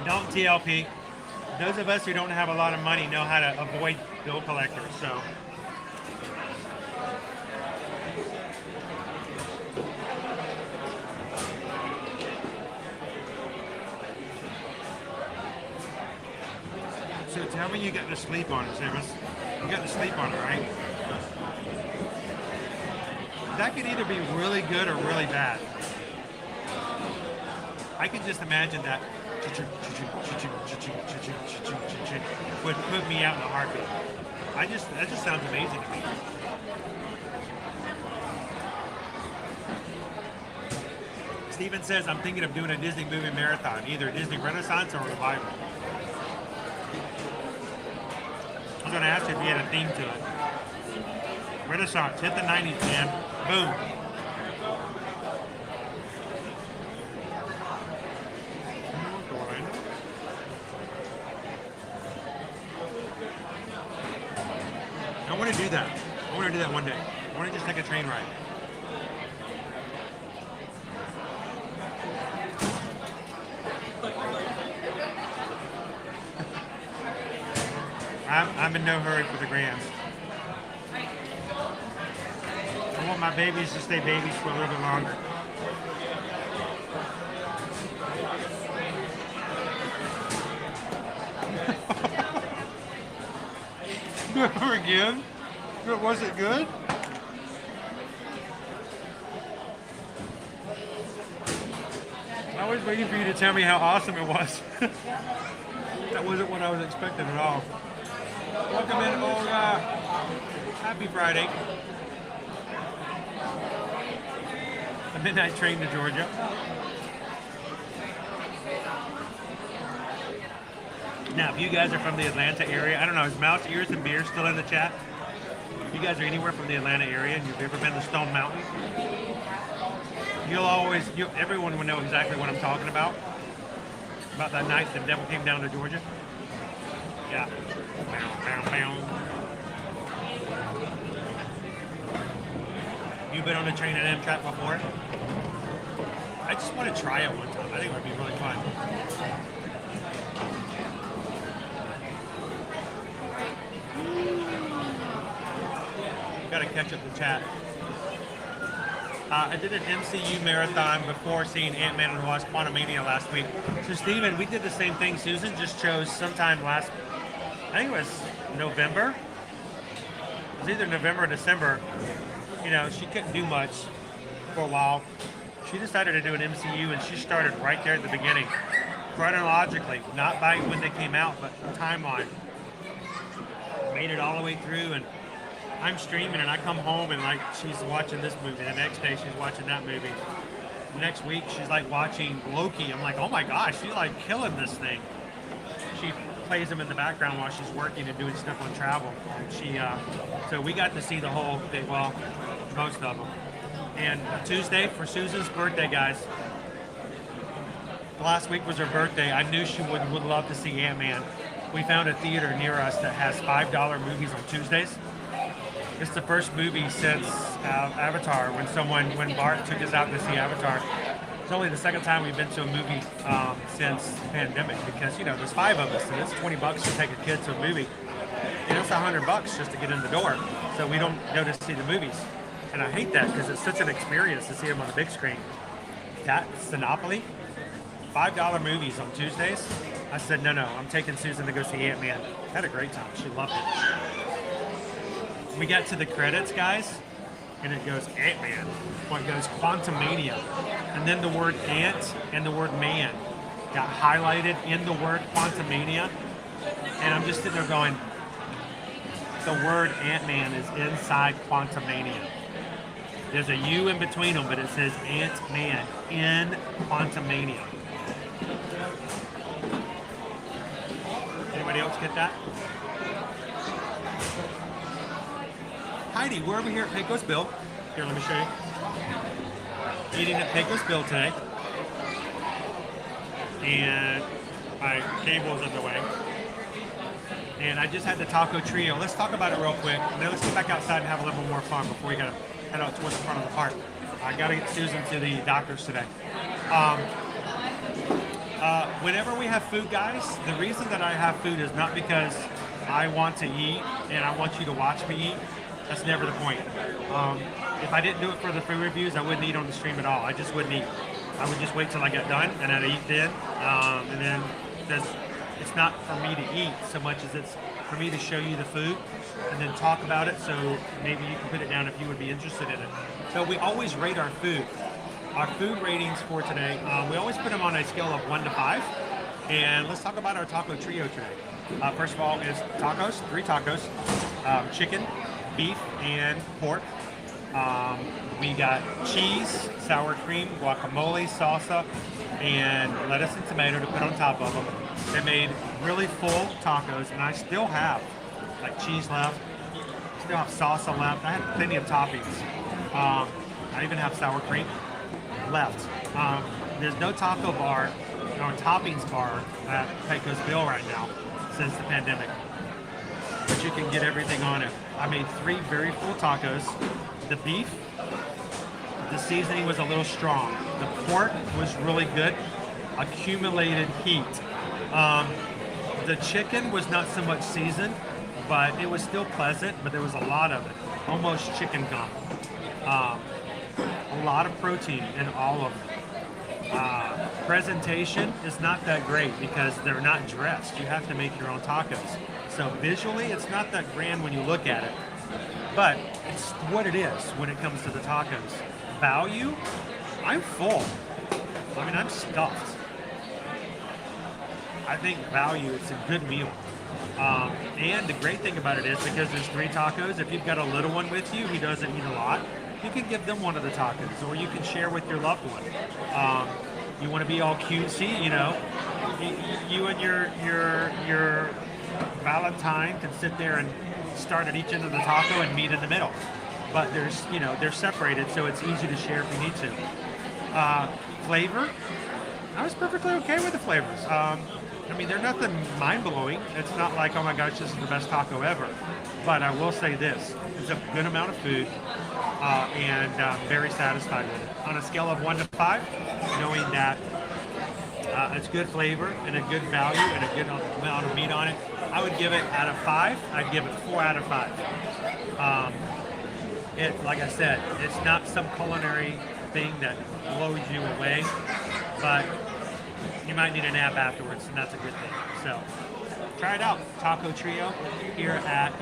Don't TLP. Those of us who don't have a lot of money know how to avoid bill collectors, so. So tell me you got to sleep on it, Seamus. You got to sleep on it, right? That could either be really good or really bad. I can just imagine that would put me out in a heartbeat. That just sounds amazing to me. Steven says, I'm thinking of doing a Disney movie marathon, either Disney Renaissance or Revival. I was going to ask you if you had a theme to it. Renaissance, hit the 90s, man. Boom. I want to do that. I want to do that one day. I want to just take a train ride. I'm in no hurry for the grands. I want my babies to stay babies for a little bit longer. Never again? Was it good? I was waiting for you to tell me how awesome it was. That wasn't what I was expecting at all. Welcome in, Olga. Happy Friday. A midnight train to Georgia. Now, if you guys are from the Atlanta area, I don't know, is Mouse Ears and Beer still in the chat? If you guys are anywhere from the Atlanta area and you've ever been to Stone Mountain, everyone would know exactly what I'm talking about. About that night the devil came down to Georgia. Yeah. You been on the train at Amtrak before? I just want to try it one time. I think it would be really fun. Got to catch up the chat. I did an MCU marathon before seeing Ant-Man and the Wasp: Quantumania last week. So Steven, we did the same thing. Susan just chose sometime I think it was November. It was either November or December. You know, she couldn't do much for a while. She decided to do an MCU, and she started right there at the beginning, chronologically, not by when they came out, but timeline. Made it all the way through, and I'm streaming, and I come home, and like she's watching this movie. The next day, she's watching that movie. Next week, she's like watching Loki. I'm like, oh my gosh, she's like killing this thing. She plays them in the background while she's working and doing stuff on travel. And she, so we got to see the whole thing, well, most of them. And Tuesday for Susan's birthday, guys. Last week was her birthday. I knew she would love to see Ant-Man. We found a theater near us that has $5 movies on Tuesdays. It's the first movie since Avatar, when Bart took us out to see Avatar. It's only the second time we've been to a movie since the pandemic, because, you know, there's 5 of us, and it's $20 to take a kid to a movie. And it's $100 just to get in the door, so we don't go to see the movies. And I hate that, because it's such an experience to see them on the big screen. That Sinopoly, $5 movies on Tuesdays. I said, no, I'm taking Susan to go see Ant-Man. Had a great time. She loved it. We got to the credits, guys, and it goes Ant-Man. Well, it goes Quantumania. And then the word ant and the word man got highlighted in the word Quantumania. And I'm just sitting there going, the word Ant-Man is inside Quantumania. There's a U in between them, but it says Ant-Man in Quantumania. Anybody else get that? Heidi, we're over here at Pecos Bill. Here, let me show you. Eating at Pecos Bill today. And my cable's in the way. And I just had the taco trio. Let's talk about it real quick. And then let's get back outside and have a little bit more fun before we gotta head out towards the front of the park. I gotta get Susan to the doctor's today. Whenever we have food, guys, the reason that I have food is not because I want to eat and I want you to watch me eat. That's never the point. If I didn't do it for the food reviews, I wouldn't eat on the stream at all. I just wouldn't eat. I would just wait till I got done and I'd eat then. And then it's not for me to eat so much as it's for me to show you the food and then talk about it, so maybe you can put it down if you would be interested in it. So we always rate our food. Our food ratings for today, we always put them on a scale of 1 to 5. And let's talk about our taco trio today. First of all, is tacos, 3 tacos, chicken, beef, and pork. We got cheese, sour cream, guacamole, salsa, and lettuce and tomato to put on top of them. They made really full tacos, and I still have like cheese left, still have salsa left. I had plenty of toppings. I even have sour cream left. There's no taco bar, no toppings bar at Pecos Bill right now since the pandemic, but you can get everything on it. I made 3 very full tacos. The beef, the seasoning was a little strong. The pork was really good, accumulated heat. The chicken was not so much seasoned, but it was still pleasant, but there was a lot of it, almost chicken gum. A lot of protein in all of them. Presentation is not that great because they're not dressed. You have to make your own tacos. So visually, it's not that grand when you look at it, but it's what it is when it comes to the tacos. Value, I'm full. I mean, I'm stuffed. I think value, it's a good meal. And the great thing about it is because there's 3 tacos, if you've got a little one with you who doesn't eat a lot, you can give them one of the tacos, or you can share with your loved one. You want to be all cutesy, you know. You and your Valentine can sit there and start at each end of the taco and meet in the middle. But there's, you know, they're separated, so it's easy to share if you need to. Flavor, I was perfectly okay with the flavors. I mean, they're nothing mind-blowing. It's not like, oh my gosh, this is the best taco ever. But I will say this, it's a good amount of food, and very satisfied with it. On a scale of 1 to 5, knowing that it's good flavor and a good value and a good amount of meat on it, I would give it out of 5, I'd give it 4 out of 5. Like I said, it's not some culinary thing that blows you away, but you might need a nap afterwards, and that's a good thing. So try it out, Taco Trio here at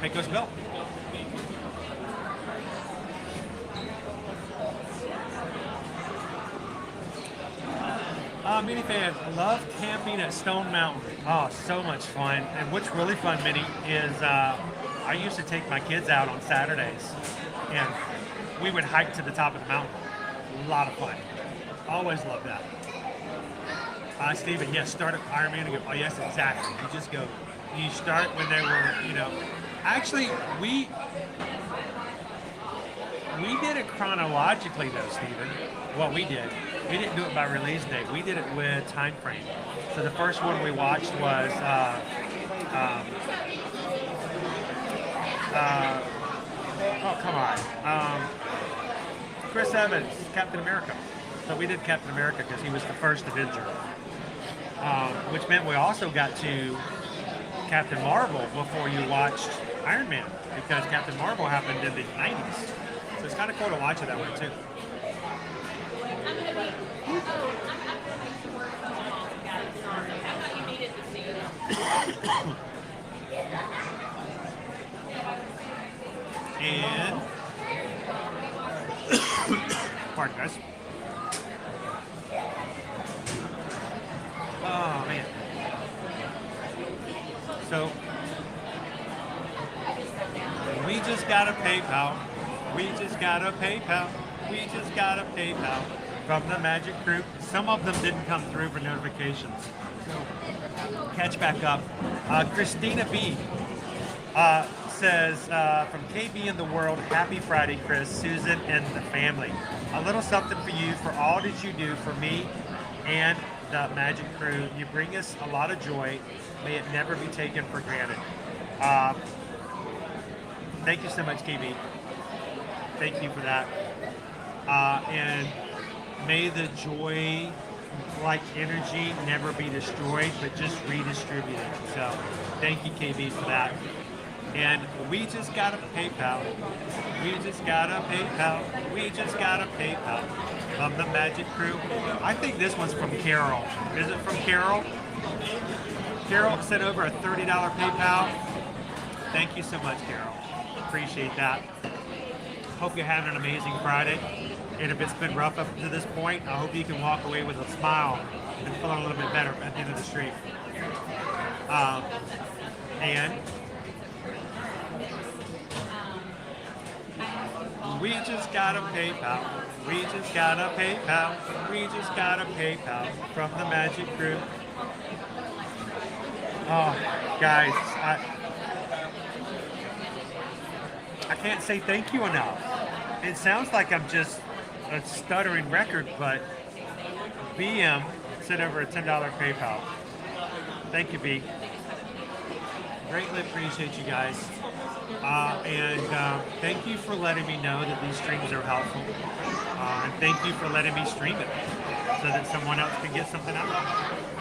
Pecos Bill. Minnie fan, I love camping at Stone Mountain. Oh, so much fun. And what's really fun, Minnie, is I used to take my kids out on Saturdays, and we would hike to the top of the mountain. A lot of fun. Always love that. Stephen, yes, start at Ironman and go. Oh, yes, exactly. You just go. You start when they were, you know. Actually, we did it chronologically, though, Stephen. What we did. We didn't do it by release date. We did it with time frame. So the first one we watched was oh, come on. Chris Evans, Captain America. So we did Captain America because he was the first Avenger. Which meant we also got to Captain Marvel before you watched Iron Man, because Captain Marvel happened in the 90s. So it's kind of cool to watch it that way, too. And pardon, guys. Oh man. So we just got a PayPal. We just got a PayPal. We just got a PayPal from the Magic Crew. Some of them didn't come through for notifications. So catch back up. Christina B says, from KB in the world, happy Friday, Chris, Susan, and the family. A little something for you for all that you do for me and the Magic Crew. You bring us a lot of joy. May it never be taken for granted. Thank you so much, KB. Thank you for that. And may the joy, like energy, never be destroyed, but just redistributed. So thank you, KB, for that. And we just got a PayPal. We just got a PayPal. We just got a PayPal from the Magic Crew. I think this one's from Carol. Is it from Carol? Carol sent over a $30 PayPal. Thank you so much, Carol. Appreciate that. Hope you're having an amazing Friday. And if it's been rough up to this point, I hope you can walk away with a smile and feeling a little bit better at the end of the street. And we just got a PayPal. We just got a PayPal. We just got a PayPal from the Magic Crew. Oh, guys, I can't say thank you enough. It sounds like I'm just a stuttering record, but BM sent over a $10 PayPal. Thank you, B. Greatly appreciate you guys. And thank you for letting me know that these streams are helpful. And thank you for letting me stream it so that someone else can get something out of it.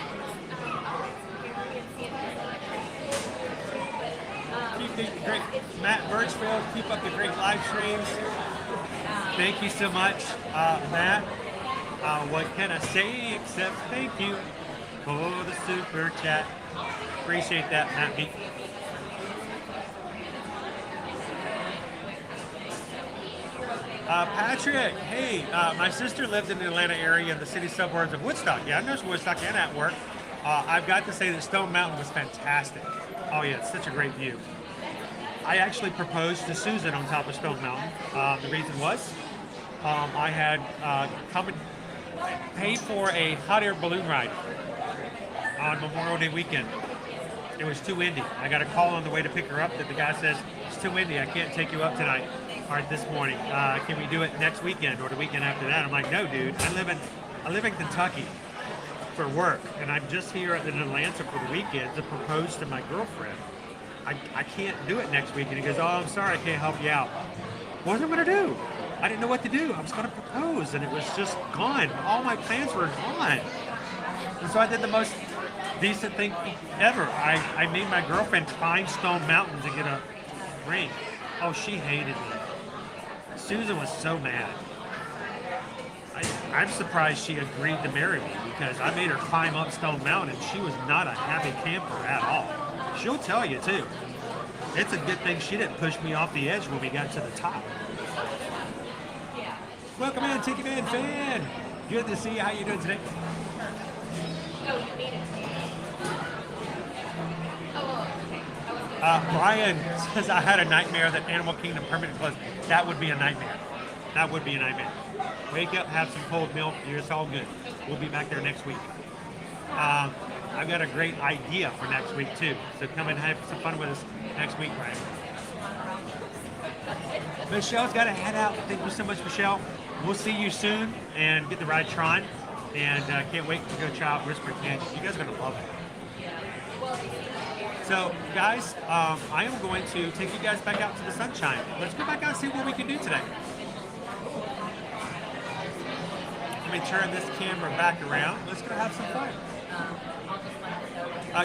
Keep the great, Matt Birchfield, keep up the great live streams. Thank you so much, Matt. What can I say except thank you for the super chat. Appreciate that, Matt B. Patrick, hey, my sister lived in the Atlanta area in the city suburbs of Woodstock. Yeah, I know Woodstock and at work. I've got to say that Stone Mountain was fantastic. Oh yeah, it's such a great view. I actually proposed to Susan on top of Stone Mountain. The reason was I had paid for a hot air balloon ride on Memorial Day weekend. It was too windy. I got a call on the way to pick her up that the guy says, it's too windy, I can't take you up tonight. All right, this morning. Can we do it next weekend or the weekend after that? I'm like, no, dude. I live in Kentucky for work, and I'm just here in Atlanta for the weekend to propose to my girlfriend. I can't do it next weekend. He goes, oh, I'm sorry, I can't help you out. What was I going to do? I didn't know what to do. I was going to propose, and it was just gone. All my plans were gone. And so I did the most decent thing ever. I made my girlfriend climb Stone Mountain to get a ring. Oh, she hated me. Susan was so mad. I'm surprised she agreed to marry me because I made her climb up Stone Mountain and she was not a happy camper at all. She'll tell you too. It's a good thing she didn't push me off the edge when we got to the top. Welcome in, Tiki Man fan. Good to see you. How you doing today? Brian says, I had a nightmare that Animal Kingdom permanently closed. That would be a nightmare. That would be a nightmare. Wake up, have some cold milk. It's all good. We'll be back there next week. I've got a great idea for next week, too. So come and have some fun with us next week, Brian. Michelle's got to head out. Thank you so much, Michelle. We'll see you soon and get the ride Tron. And can't wait to go try out Whisper Canyon. You guys are going to love it. So, guys, I am going to take you guys back out to the sunshine. Let's go back out and see what we can do today. Let me turn this camera back around. Let's go have some fun.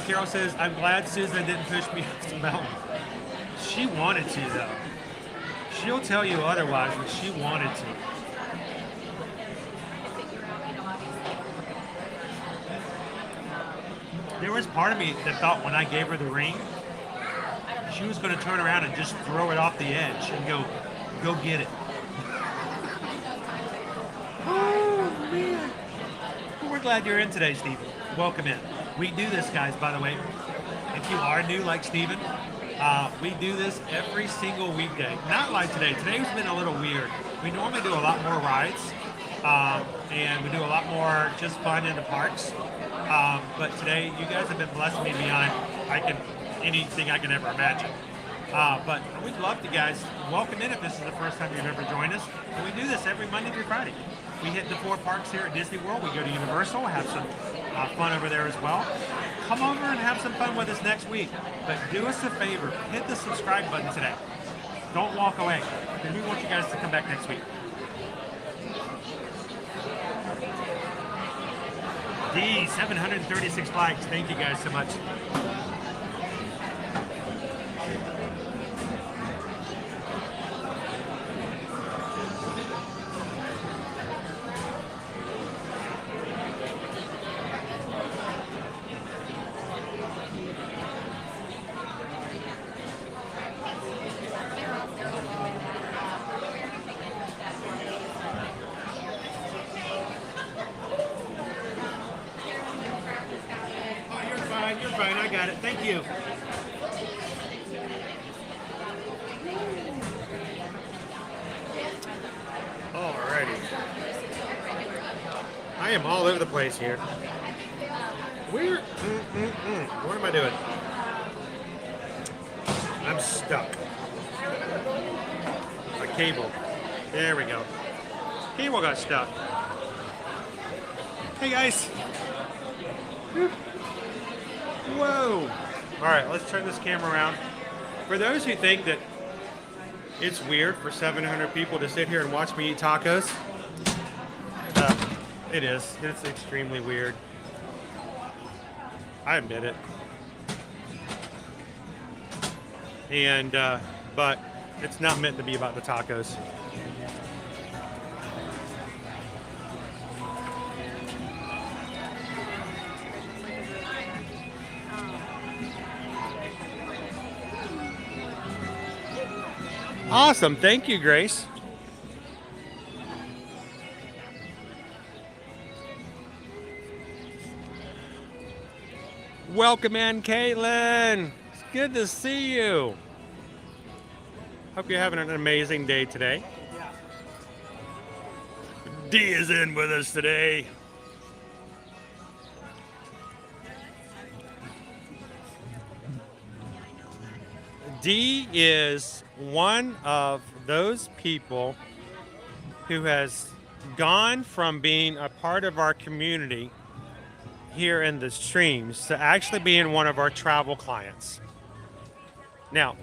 Carol says, I'm glad Susan didn't push me off the mountain. She wanted to, though. She'll tell you otherwise, but she wanted to. There was part of me that thought when I gave her the ring, she was going to turn around and just throw it off the edge and go get it. Oh, man. Well, we're glad you're in today, Stephen. Welcome in. We do this, guys, by the way. If you are new like Stephen, we do this every single weekday. Not like today. Today's been a little weird. We normally do a lot more rides, and we do a lot more just fun in the parks. But today, you guys have been blessing me beyond anything I can ever imagine. But we'd love to, guys, welcome in if this is the first time you've ever joined us. And we do this every Monday through Friday. We hit the 4 parks here at Disney World. We go to Universal, have some fun over there as well. Come over and have some fun with us next week. But do us a favor, hit the subscribe button today. Don't walk away, because we want you guys to come back next week. D, 736 likes. Thank you guys so much. You're fine, I got it. Thank you. Alrighty. I am all over the place here. What am I doing? I'm stuck. A cable. There we go. Cable got stuck. Hey guys. Whoa! All right, let's turn this camera around. For those who think that it's weird for 700 people to sit here and watch me eat tacos, it is. It's extremely weird. I admit it. And, but it's not meant to be about the tacos. Awesome. Thank you, Grace. Welcome in, Caitlin. It's good to see you. Hope you're having an amazing day today. D is in with us today. D is one of those people who has gone from being a part of our community here in the streams to actually being one of our travel clients. Now,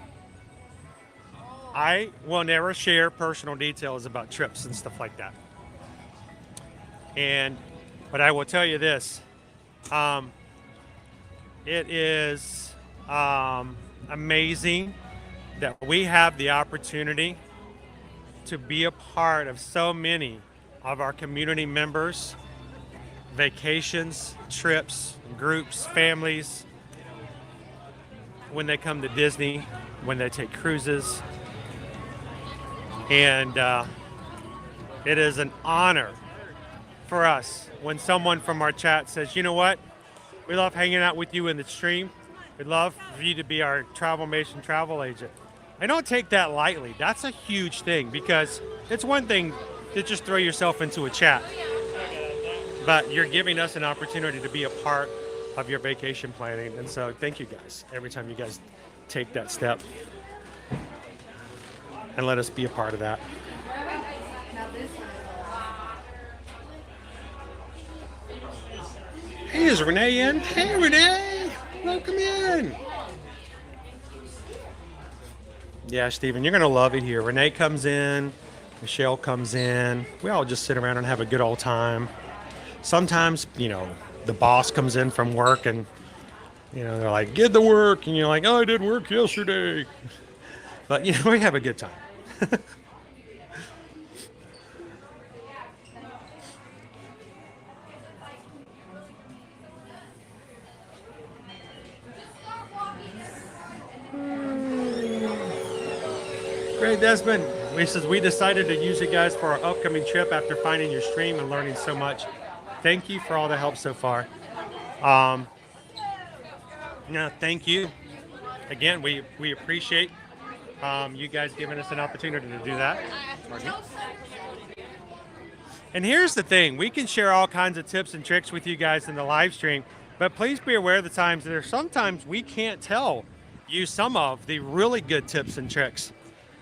I will never share personal details about trips and stuff like that. But I will tell you this, it is amazing that we have the opportunity to be a part of so many of our community members, vacations, trips, groups, families, when they come to Disney, when they take cruises. And it is an honor for us when someone from our chat says, you know what, we love hanging out with you in the stream, We'd love for you to be our Travelmation travel agent. I don't take that lightly. That's a huge thing because it's one thing to just throw yourself into a chat, but you're giving us an opportunity to be a part of your vacation planning. And so thank you guys every time you guys take that step and let us be a part of that. Hey, is Renee in? Hey, Renee! Welcome in! Yeah, Stephen, you're going to love it here. Renee comes in, Michelle comes in. We all just sit around and have a good old time. Sometimes, you know, the boss comes in from work and, you know, they're like, get to work. And you're like, oh, I did work yesterday. But, you know, we have a good time. Great, Desmond. He says, we decided to use you guys for our upcoming trip after finding your stream and learning so much. Thank you for all the help so far. Yeah, thank you. Again, we appreciate you guys giving us an opportunity to do that. And here's the thing. We can share all kinds of tips and tricks with you guys in the live stream, but please be aware of the times that sometimes we can't tell you some of the really good tips and tricks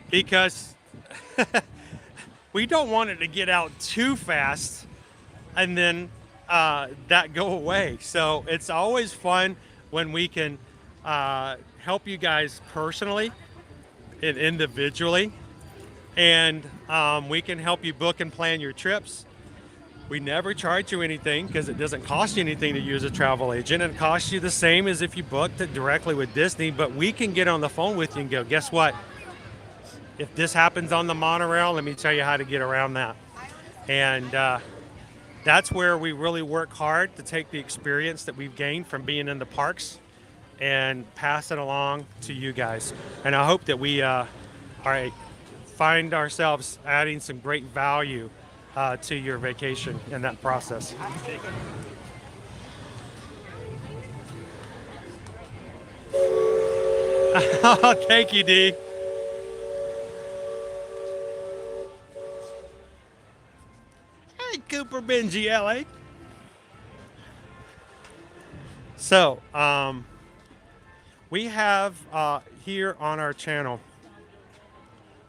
because we don't want it to get out too fast and then that go away. So it's always fun when we can help you guys personally and individually, and we can help you book and plan your trips. We never charge you anything because it doesn't cost you anything to use a travel agent. It costs you the same as if you booked it directly with Disney, but we can get on the phone with you and go, guess what? If this happens on the monorail, let me tell you how to get around that. And that's where we really work hard to take the experience that we've gained from being in the parks and pass it along to you guys. And I hope that we find ourselves adding some great value to your vacation in that process. Thank you, Dee. Hey, Cooper Benji, LA. So, we have here on our channel,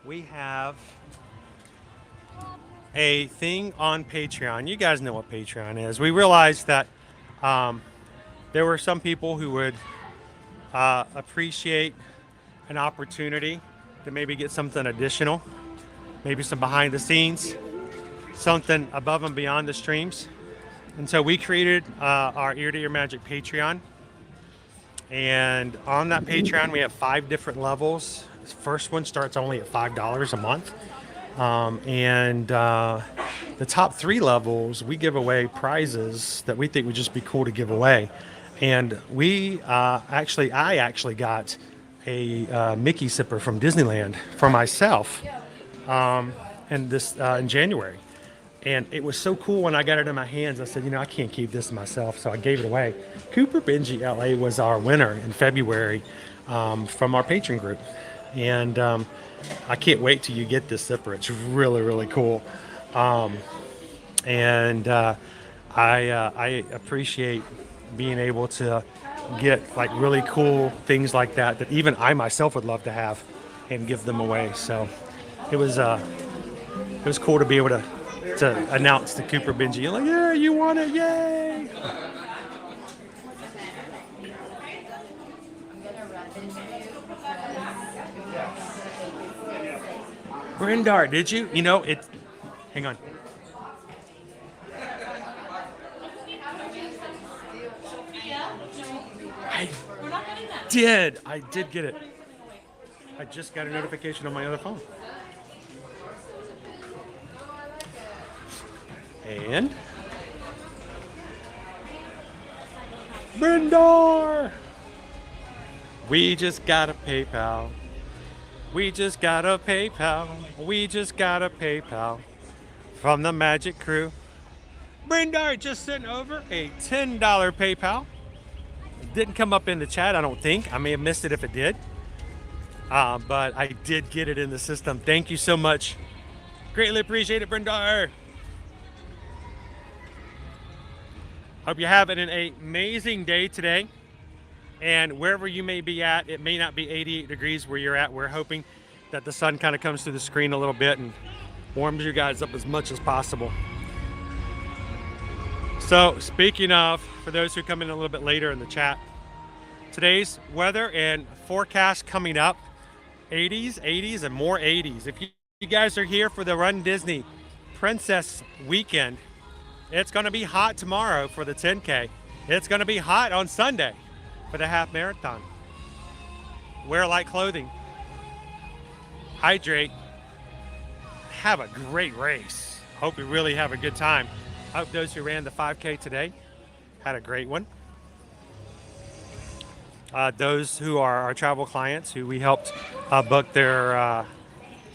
we have a thing on Patreon. You guys know what Patreon is. We realized that there were some people who would appreciate an opportunity to maybe get something additional, maybe some behind the scenes, something above and beyond the streams. And so we created our Ear to Ear Magic Patreon. And on that Patreon, we have 5 different levels. The first one starts only at $5 a month. The top 3 levels, we give away prizes that we think would just be cool to give away. And I actually got a Mickey sipper from Disneyland for myself in January. And it was so cool when I got it in my hands. I said, you know, I can't keep this to myself, so I gave it away. Cooper Benji LA was our winner in February from our patron group. And I can't wait till you get this zipper. It's really, really cool. I appreciate being able to get like really cool things like that even I myself would love to have and give them away. So it was cool to be able to announce to Cooper Benji. You're like, yeah, you want it, yay! Brindar, did you? You know, hang on. I did get it. I just got a notification on my other phone. And Brindar! We just got a PayPal. We just got a PayPal. We just got a PayPal from the Magic Crew. Brindar just sent over a $10 PayPal. It didn't come up in the chat, I don't think. I may have missed it if it did. But I did get it in the system. Thank you so much. Greatly appreciate it, Brenda. Hope you're having an amazing day today. And wherever you may be at, it may not be 88 degrees where you're at. We're hoping that the sun kind of comes through the screen a little bit and warms you guys up as much as possible. So speaking of, for those who come in a little bit later in the chat, today's weather and forecast coming up, 80s and more 80s. If you guys are here for the Run Disney Princess Weekend, it's going to be hot tomorrow for the 10K. It's going to be hot on Sunday for the half marathon. Wear light clothing. Hydrate. Have a great race. Hope you really have a good time. Hope those who ran the 5K today had a great one. Those who are our travel clients who we helped book their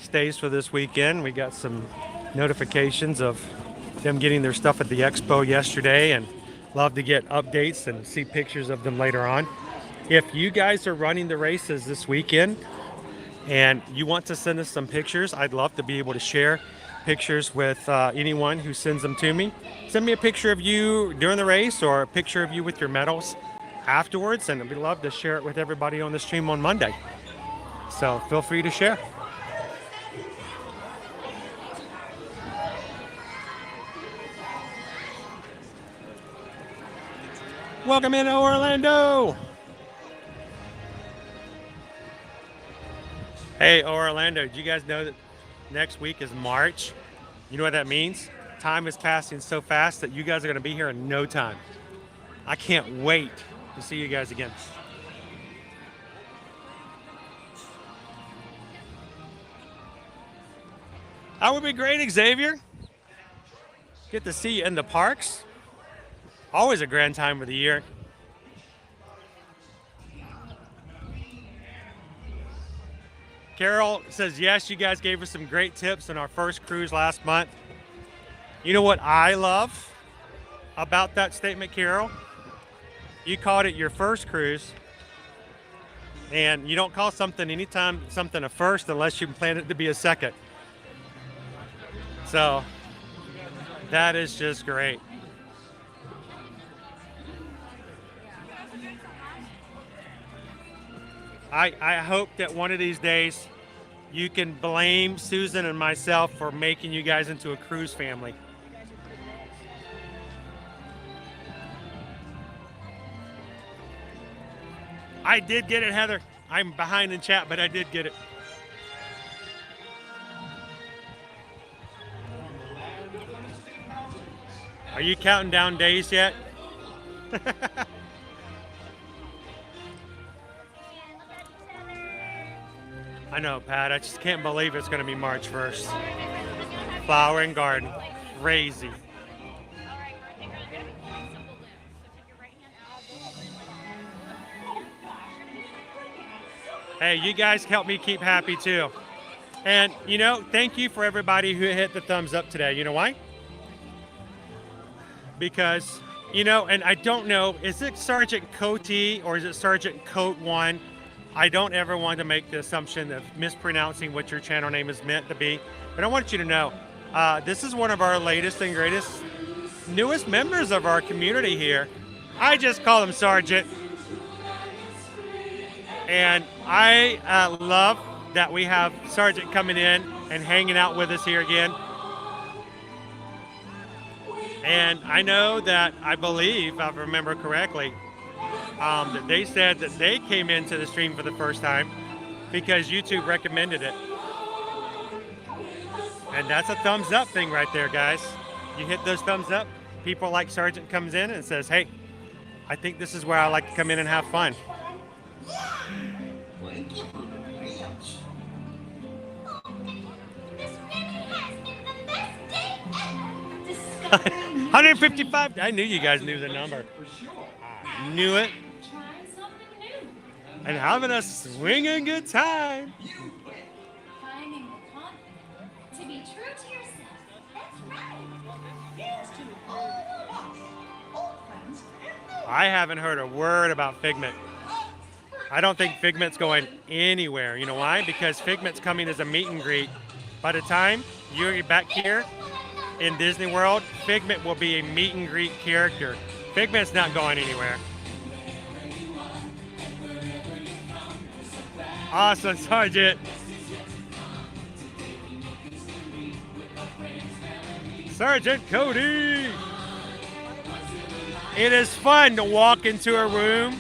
stays for this weekend, we got some notifications of them getting their stuff at the expo yesterday, and love to get updates and see pictures of them later on. If you guys are running the races this weekend and you want to send us some pictures, I'd love to be able to share pictures with anyone who sends them to me. Send me a picture of you during the race or a picture of you with your medals afterwards, and we'd love to share it with everybody on the stream on Monday. So feel free to share. Welcome in Orlando. Hey Orlando, do you guys know that next week is March? You know what that means? Time is passing so fast that you guys are going to be here in no time. I can't wait to see you guys again. That would be great, Xavier. Get to see you in the parks. Always a grand time of the year. Carol says, yes, you guys gave us some great tips on our first cruise last month. You know what I love about that statement, Carol? You called it your first cruise, and you don't call something anytime something a first unless you plan it to be a second. So that is just great. I hope that one of these days you can blame Susan and myself for making you guys into a cruise family. I did get it, Heather. I'm behind in chat, but I did get it. Are you counting down days yet? I know, Pat. I just can't believe it's going to be March 1st. Flower and garden. Crazy. Hey, you guys help me keep happy too. And, you know, thank you for everybody who hit the thumbs up today. You know why? Because, you know, and I don't know, is it Sergeant Cote or is it Sergeant Coat 1? I don't ever want to make the assumption of mispronouncing what your channel name is meant to be. But I want you to know, this is one of our latest and greatest, newest members of our community here. I just call him Sergeant. And I love that we have Sergeant coming in and hanging out with us here again. And I know that, I believe, if I remember correctly, that they said that they came into the stream for the first time because YouTube recommended it. And that's a thumbs up thing right there, guys. You hit those thumbs up, people like Sergeant comes in and says, hey, I think this is where I like to come in and have fun. 155. I knew you guys knew the number. I knew it. And having a swinging good time. Finding the confidence to be true to yourself. That's right. Here's to all of us, old friends and new I haven't heard a word about Figment. I don't think Figment's going anywhere. You know why? Because Figment's coming as a meet and greet. By the time you're back here in Disney World, Figment will be a meet and greet character. Figment's not going anywhere. Awesome, Sergeant. Sergeant Cody. It is fun to walk into a room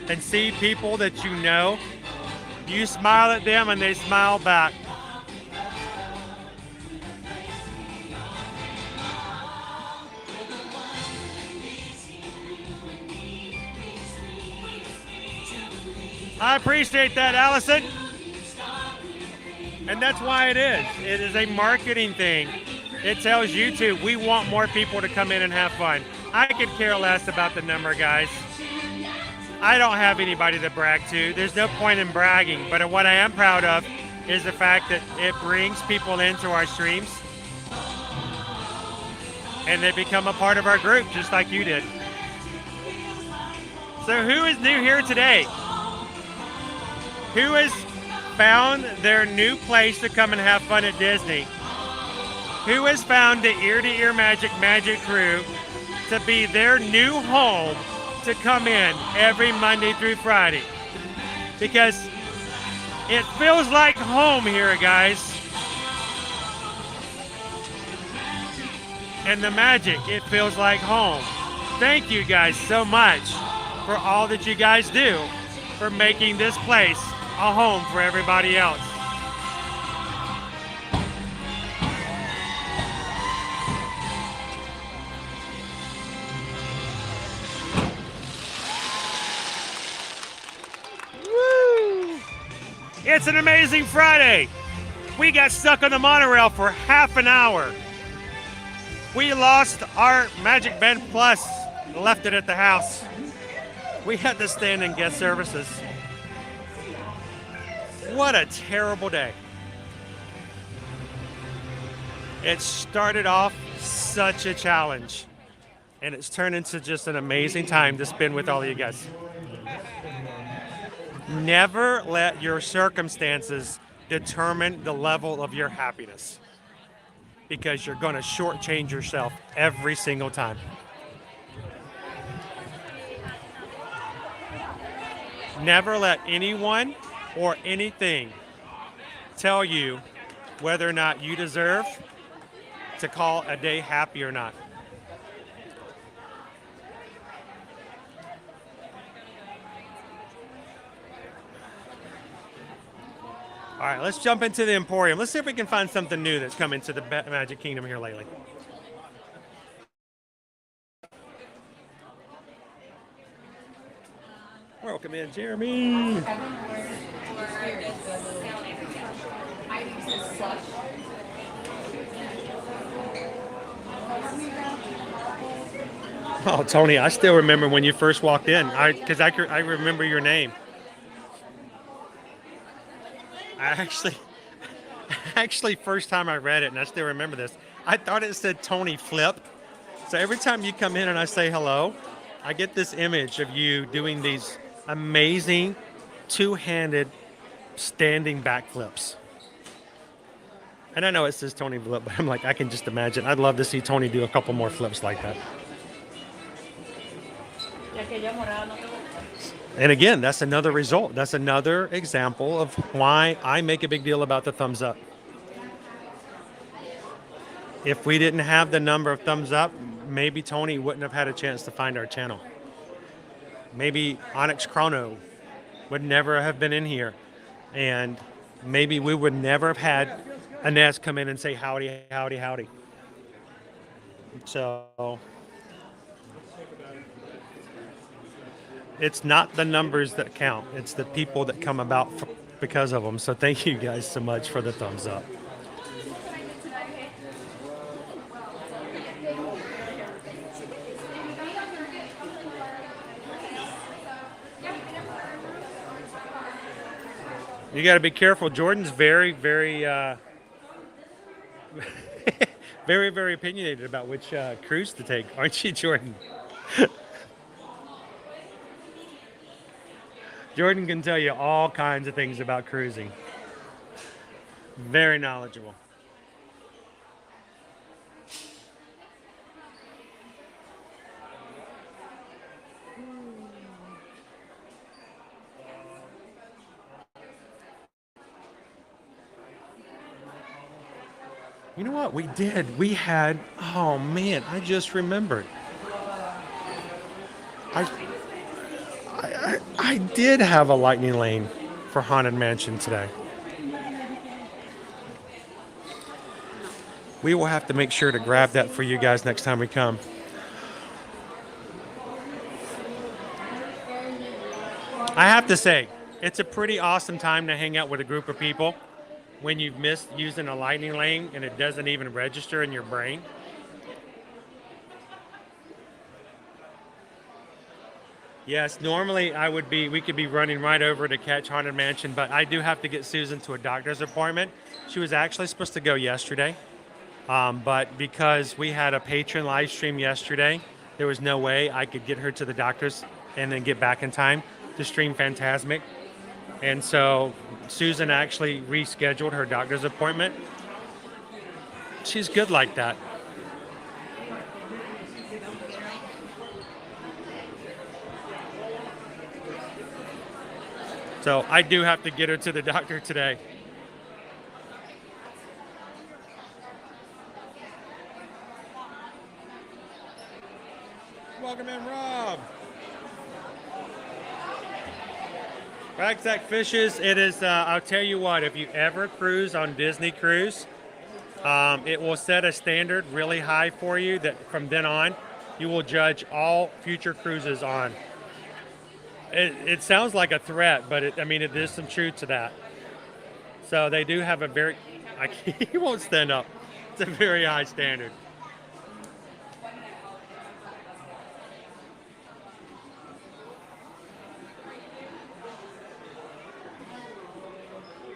and see people that you know. You smile at them and they smile back. I appreciate that, Allison. And that's why it is. It is a marketing thing. It tells YouTube we want more people to come in and have fun. I could care less about the number, guys. I don't have anybody to brag to. There's no point in bragging. But what I am proud of is the fact that it brings people into our streams. And they become a part of our group, just like you did. So who is new here today? Who has found their new place to come and have fun at Disney? Who has found the Ear to Ear Magic Crew to be their new home to come in every Monday through Friday? Because it feels like home here, guys. And the magic, it feels like home. Thank you guys so much for all that you guys do for making this place a home for everybody else. Woo! It's an amazing Friday. We got stuck on the monorail for half an hour. We lost our Magic Band Plus, left it at the house. We had to stand in guest services. What a terrible day. It started off such a challenge, and it's turned into just an amazing time to spend with all of you guys. Never let your circumstances determine the level of your happiness, because you're going to shortchange yourself every single time. Never let anyone or anything tell you whether or not you deserve to call a day happy or not. All right, let's jump into the Emporium. Let's see if we can find something new that's come into the Magic Kingdom here lately. Welcome in, Jeremy. Oh, Tony, I still remember when you first walked in. Because I remember your name. Actually, first time I read it, and I still remember this, I thought it said Tony Flip. So every time you come in and I say hello, I get this image of you doing these amazing two-handed standing backflips. And I know it says Tony Flip, but I'm like, I can just imagine. I'd love to see Tony do a couple more flips like that. And again, that's another result. That's another example of why I make a big deal about the thumbs up. If we didn't have the number of thumbs up, maybe Tony wouldn't have had a chance to find our channel. Maybe Onyx Chrono would never have been in here. And maybe we would never have had Inez come in and say, howdy, howdy, howdy. So it's not the numbers that count. It's the people that come about because of them. So thank you guys so much for the thumbs up. You got to be careful. Jordan's very, very, very, very opinionated about which cruise to take, aren't you, Jordan? Jordan can tell you all kinds of things about cruising. Very knowledgeable. You know what? We did. We had, oh man, I just remembered. I did have a lightning lane for Haunted Mansion today. We will have to make sure to grab that for you guys next time we come. I have to say, it's a pretty awesome time to hang out with a group of people when you've missed using a lightning lane and it doesn't even register in your brain. Yes, normally we could be running right over to catch Haunted Mansion, but I do have to get Susan to a doctor's appointment. She was actually supposed to go yesterday, but because we had a patron live stream yesterday, there was no way I could get her to the doctor's and then get back in time to stream Phantasmic. And so Susan actually rescheduled her doctor's appointment. She's good like that. So I do have to get her to the doctor today. Welcome in, Rob. Ragsack Fishes, it is, I'll tell you what, if you ever cruise on Disney Cruise, it will set a standard really high for you that from then on, you will judge all future cruises on. It sounds like a threat, but there's some truth to that. So they do have a very, he won't stand up. It's a very high standard.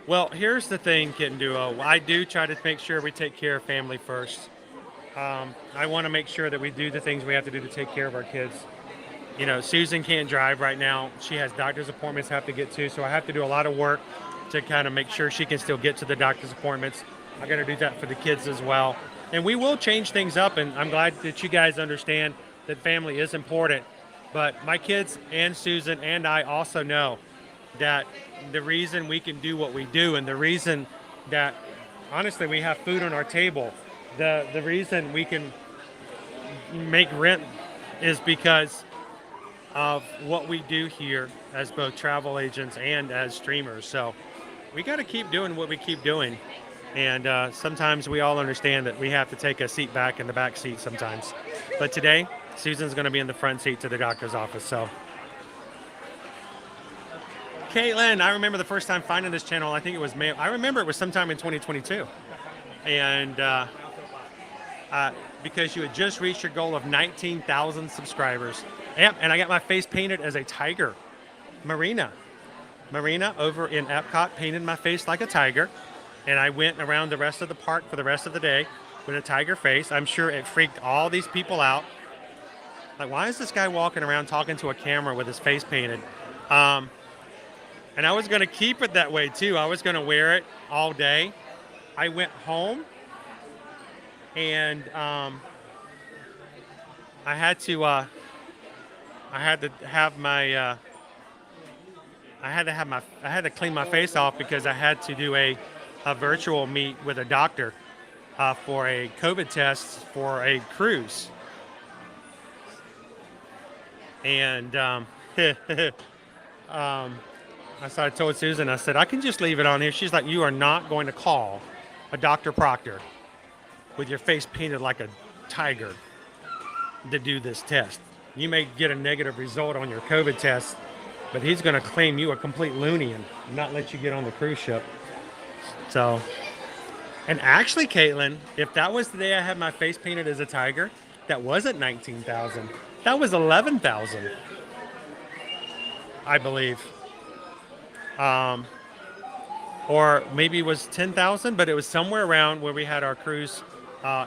Well, here's the thing, Kitten Duo. I do try to make sure we take care of family first. I want to make sure that we do the things we have to do to take care of our kids. You know, Susan can't drive right now. She has doctor's appointments have to get to, so I have to do a lot of work to kind of make sure she can still get to the doctor's appointments. I'm going to do that for the kids as well. And we will change things up, and I'm glad that you guys understand that family is important. But my kids and Susan and I also know that the reason we can do what we do and the reason that, honestly, we have food on our table, the reason we can make rent is because of what we do here as both travel agents and as streamers. So we got to keep doing what we keep doing. And sometimes we all understand that we have to take a seat back in the back seat sometimes. But today, Susan's going to be in the front seat to the doctor's office. So, Caitlin, I remember the first time finding this channel. I think it was May. I remember it was sometime in 2022. And because you had just reached your goal of 19,000 subscribers. Yep, and I got my face painted as a tiger. Marina over in Epcot painted my face like a tiger. And I went around the rest of the park for the rest of the day with a tiger face. I'm sure it freaked all these people out. Like, why is this guy walking around talking to a camera with his face painted? And I was going to keep it that way too. I was going to wear it all day. I went home and I had to clean my face off because I had to do a virtual meet with a doctor for a COVID test for a cruise. And I told Susan, I said, I can just leave it on here. She's like, you are not going to call a Dr. Proctor with your face painted like a tiger to do this test. You may get a negative result on your COVID test, but he's going to claim you a complete loony and not let you get on the cruise ship. So, and actually, Caitlin, if that was the day I had my face painted as a tiger, that wasn't 19,000. That was 11,000, I believe. Or maybe it was 10,000, but it was somewhere around where we had our cruise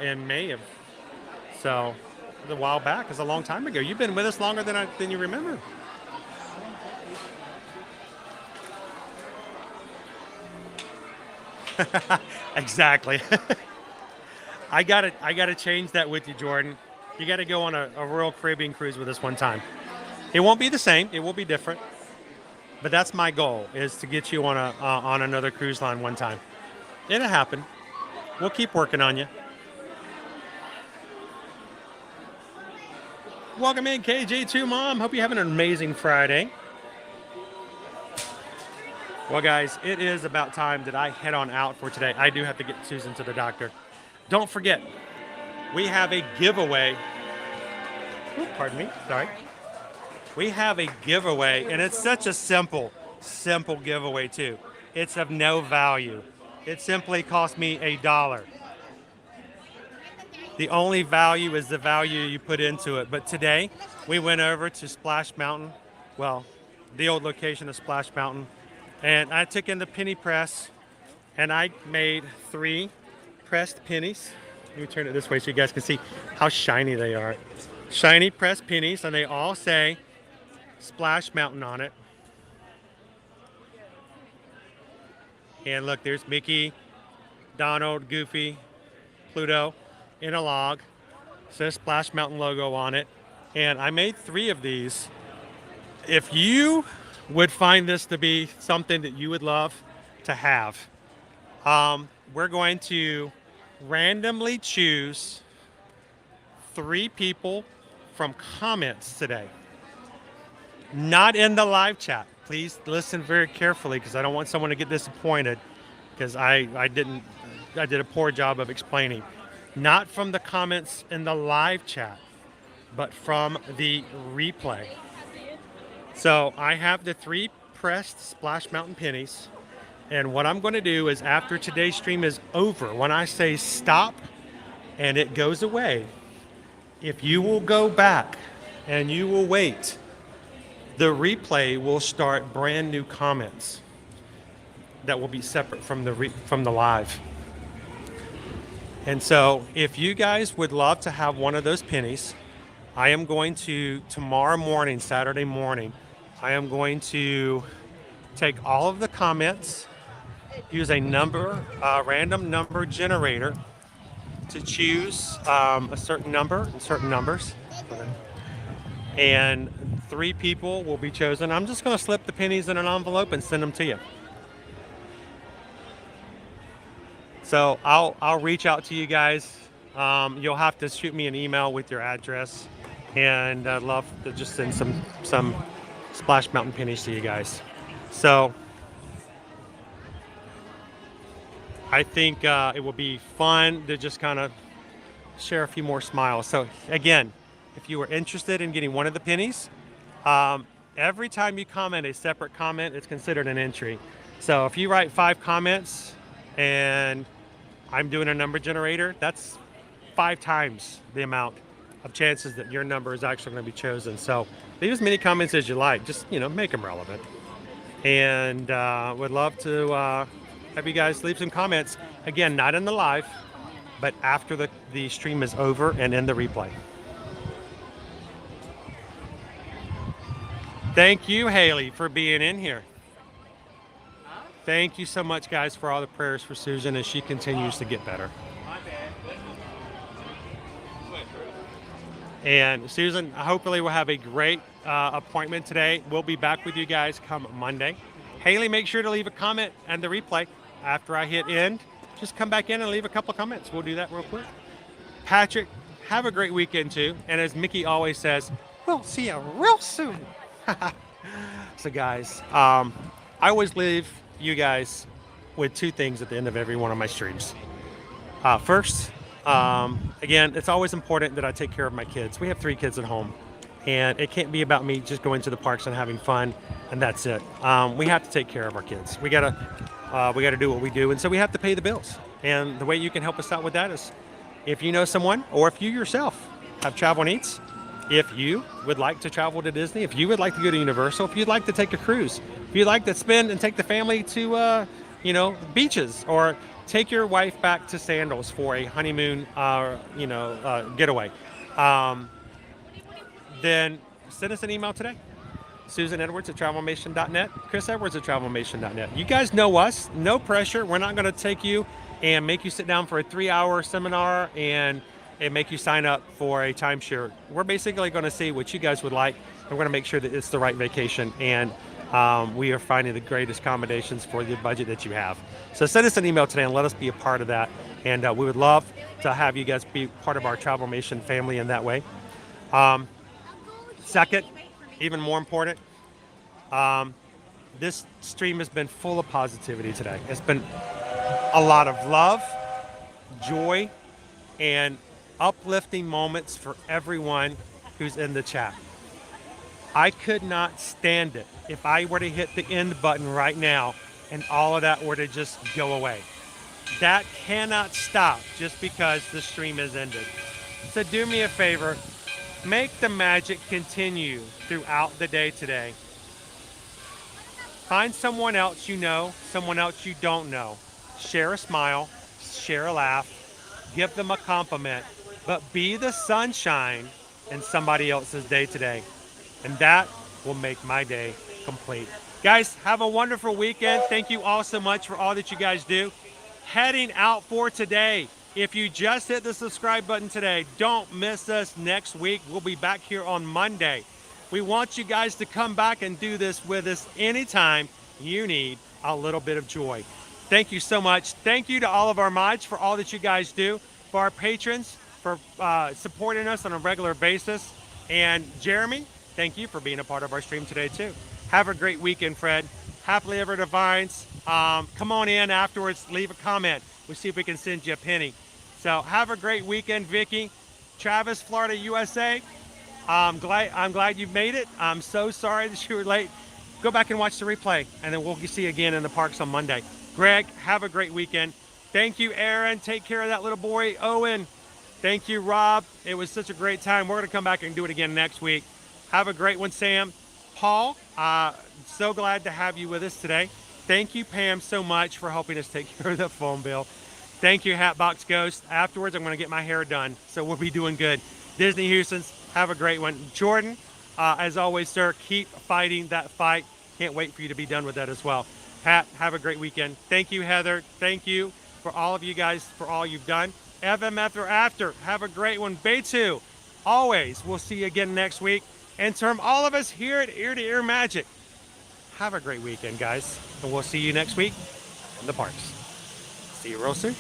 in May of. So, a while back, it's a long time ago. You've been with us longer than you remember. Exactly. I gotta change that with you, Jordan. You gotta go on a Royal Caribbean cruise with us one time. It won't be the same. It will be different. But that's my goal, is to get you on another cruise line one time. It'll happen. We'll keep working on you. Welcome in, KJ2 Mom. Hope you're having an amazing Friday. Well, guys, it is about time that I head on out for today. I do have to get Susan to the doctor. Don't forget, we have a giveaway. Ooh, pardon me, sorry. We have a giveaway, and it's such a simple giveaway, too. It's of no value. It simply cost me $1. The only value is the value you put into it. But today, we went over to Splash Mountain, well, the old location of Splash Mountain, and I took in the penny press, and I made 3 pressed pennies. Let me turn it this way so you guys can see how shiny they are. Shiny pressed pennies, and they all say Splash Mountain on it. And look, there's Mickey, Donald, Goofy, Pluto in a log. Says Splash Mountain logo on it. And I made 3 of these. If you would find this to be something that you would love to have, we're going to randomly choose 3 people from comments today. Not in the live chat. Please listen very carefully, because I don't want someone to get disappointed, because I did a poor job of explaining. Not from the comments in the live chat, but from the replay. So I have the 3 pressed Splash Mountain pennies, and what I'm going to do is, after today's stream is over, when I say stop and it goes away, if you will go back and you will wait, the replay will start brand new comments that will be separate from the live. And so if you guys would love to have one of those pennies, I am going to, tomorrow morning, Saturday morning, I am going to take all of the comments, use a random number generator to choose a certain number and certain numbers. And 3 people will be chosen. I'm just going to slip the pennies in an envelope and send them to you. So I'll reach out to you guys. You'll have to shoot me an email with your address, and I'd love to just send some Splash Mountain pennies to you guys. So I think it will be fun to just kind of share a few more smiles. So again, if you are interested in getting one of the pennies, every time you comment a separate comment, it's considered an entry. So if you write 5 comments and I'm doing a number generator, that's 5 times the amount of chances that your number is actually going to be chosen. So leave as many comments as you like. Just, make them relevant. And would love to have you guys leave some comments. Again, not in the live, but after the stream is over and in the replay. Thank you, Haley, for being in here. Thank you so much, guys, for all the prayers for Susan as she continues to get better. And Susan, hopefully we'll have a great appointment today. We'll be back with you guys come Monday. Haley, make sure to leave a comment and the replay. After I hit end, just come back in and leave a couple comments. We'll do that real quick. Patrick, have a great weekend too. And as Mickey always says, we'll see you real soon. So guys, I always leave you guys with 2 things at the end of every one of my streams. First, again, it's always important that I take care of my kids. We have 3 kids at home, and it can't be about me just going to the parks and having fun, and that's it. We have to take care of our kids. We gotta do what we do, and so we have to pay the bills. And the way you can help us out with that is, if you know someone, or if you yourself have travel needs, if you would like to travel to Disney, if you would like to go to Universal, if you'd like to take a cruise, if you'd like to spend and take the family to, beaches, or take your wife back to Sandals for a honeymoon, getaway, then send us an email today. Susan Edwards at travelmation.net, Chris Edwards at travelmation.net. You guys know us, no pressure. We're not going to take you and make you sit down for a 3-hour seminar and make you sign up for a timeshare. We're basically going to see what you guys would like, and we're going to make sure that it's the right vacation, and we are finding the greatest accommodations for the budget that you have. So send us an email today and let us be a part of that, and we would love to have you guys be part of our Travelmation family in that way. Second, even more important, this stream has been full of positivity today. It's been a lot of love, joy, and uplifting moments for everyone who's in the chat. I could not stand it if I were to hit the end button right now and all of that were to just go away. That cannot stop just because the stream has ended. So do me a favor, make the magic continue throughout the day today. Find someone else you know, someone else you don't know. Share a smile, share a laugh, give them a compliment, but be the sunshine in somebody else's day today. And that will make my day complete. Guys, have a wonderful weekend. Thank you all so much for all that you guys do. Heading out for today. If you just hit the subscribe button today, don't miss us next week. We'll be back here on Monday. We want you guys to come back and do this with us anytime you need a little bit of joy. Thank you so much. Thank you to all of our mods for all that you guys do, for our patrons, for supporting us on a regular basis. And Jeremy, thank you for being a part of our stream today too. Have a great weekend, Fred. Happily ever divines. Come on in afterwards, leave a comment. We'll see if we can send you a penny. So have a great weekend, Vicky. Travis, Florida, USA. I'm glad you made it. I'm so sorry that you were late. Go back and watch the replay, and then we'll see you again in the parks on Monday. Greg, have a great weekend. Thank you, Aaron. Take care of that little boy, Owen. Thank you, Rob. It was such a great time. We're going to come back and do it again next week. Have a great one, Sam. Paul, so glad to have you with us today. Thank you, Pam, so much for helping us take care of the phone bill. Thank you, Hatbox Ghost. Afterwards, I'm going to get my hair done, so we'll be doing good. Disney Houston's, have a great one. Jordan, as always, sir, keep fighting that fight. Can't wait for you to be done with that as well. Pat, have a great weekend. Thank you, Heather. Thank you for all of you guys for all you've done. FMF after, have a great one. Beitu, always, we'll see you again next week. And from all of us here at Ear to Ear Magic, have a great weekend, guys. And we'll see you next week in the parks. See you real soon.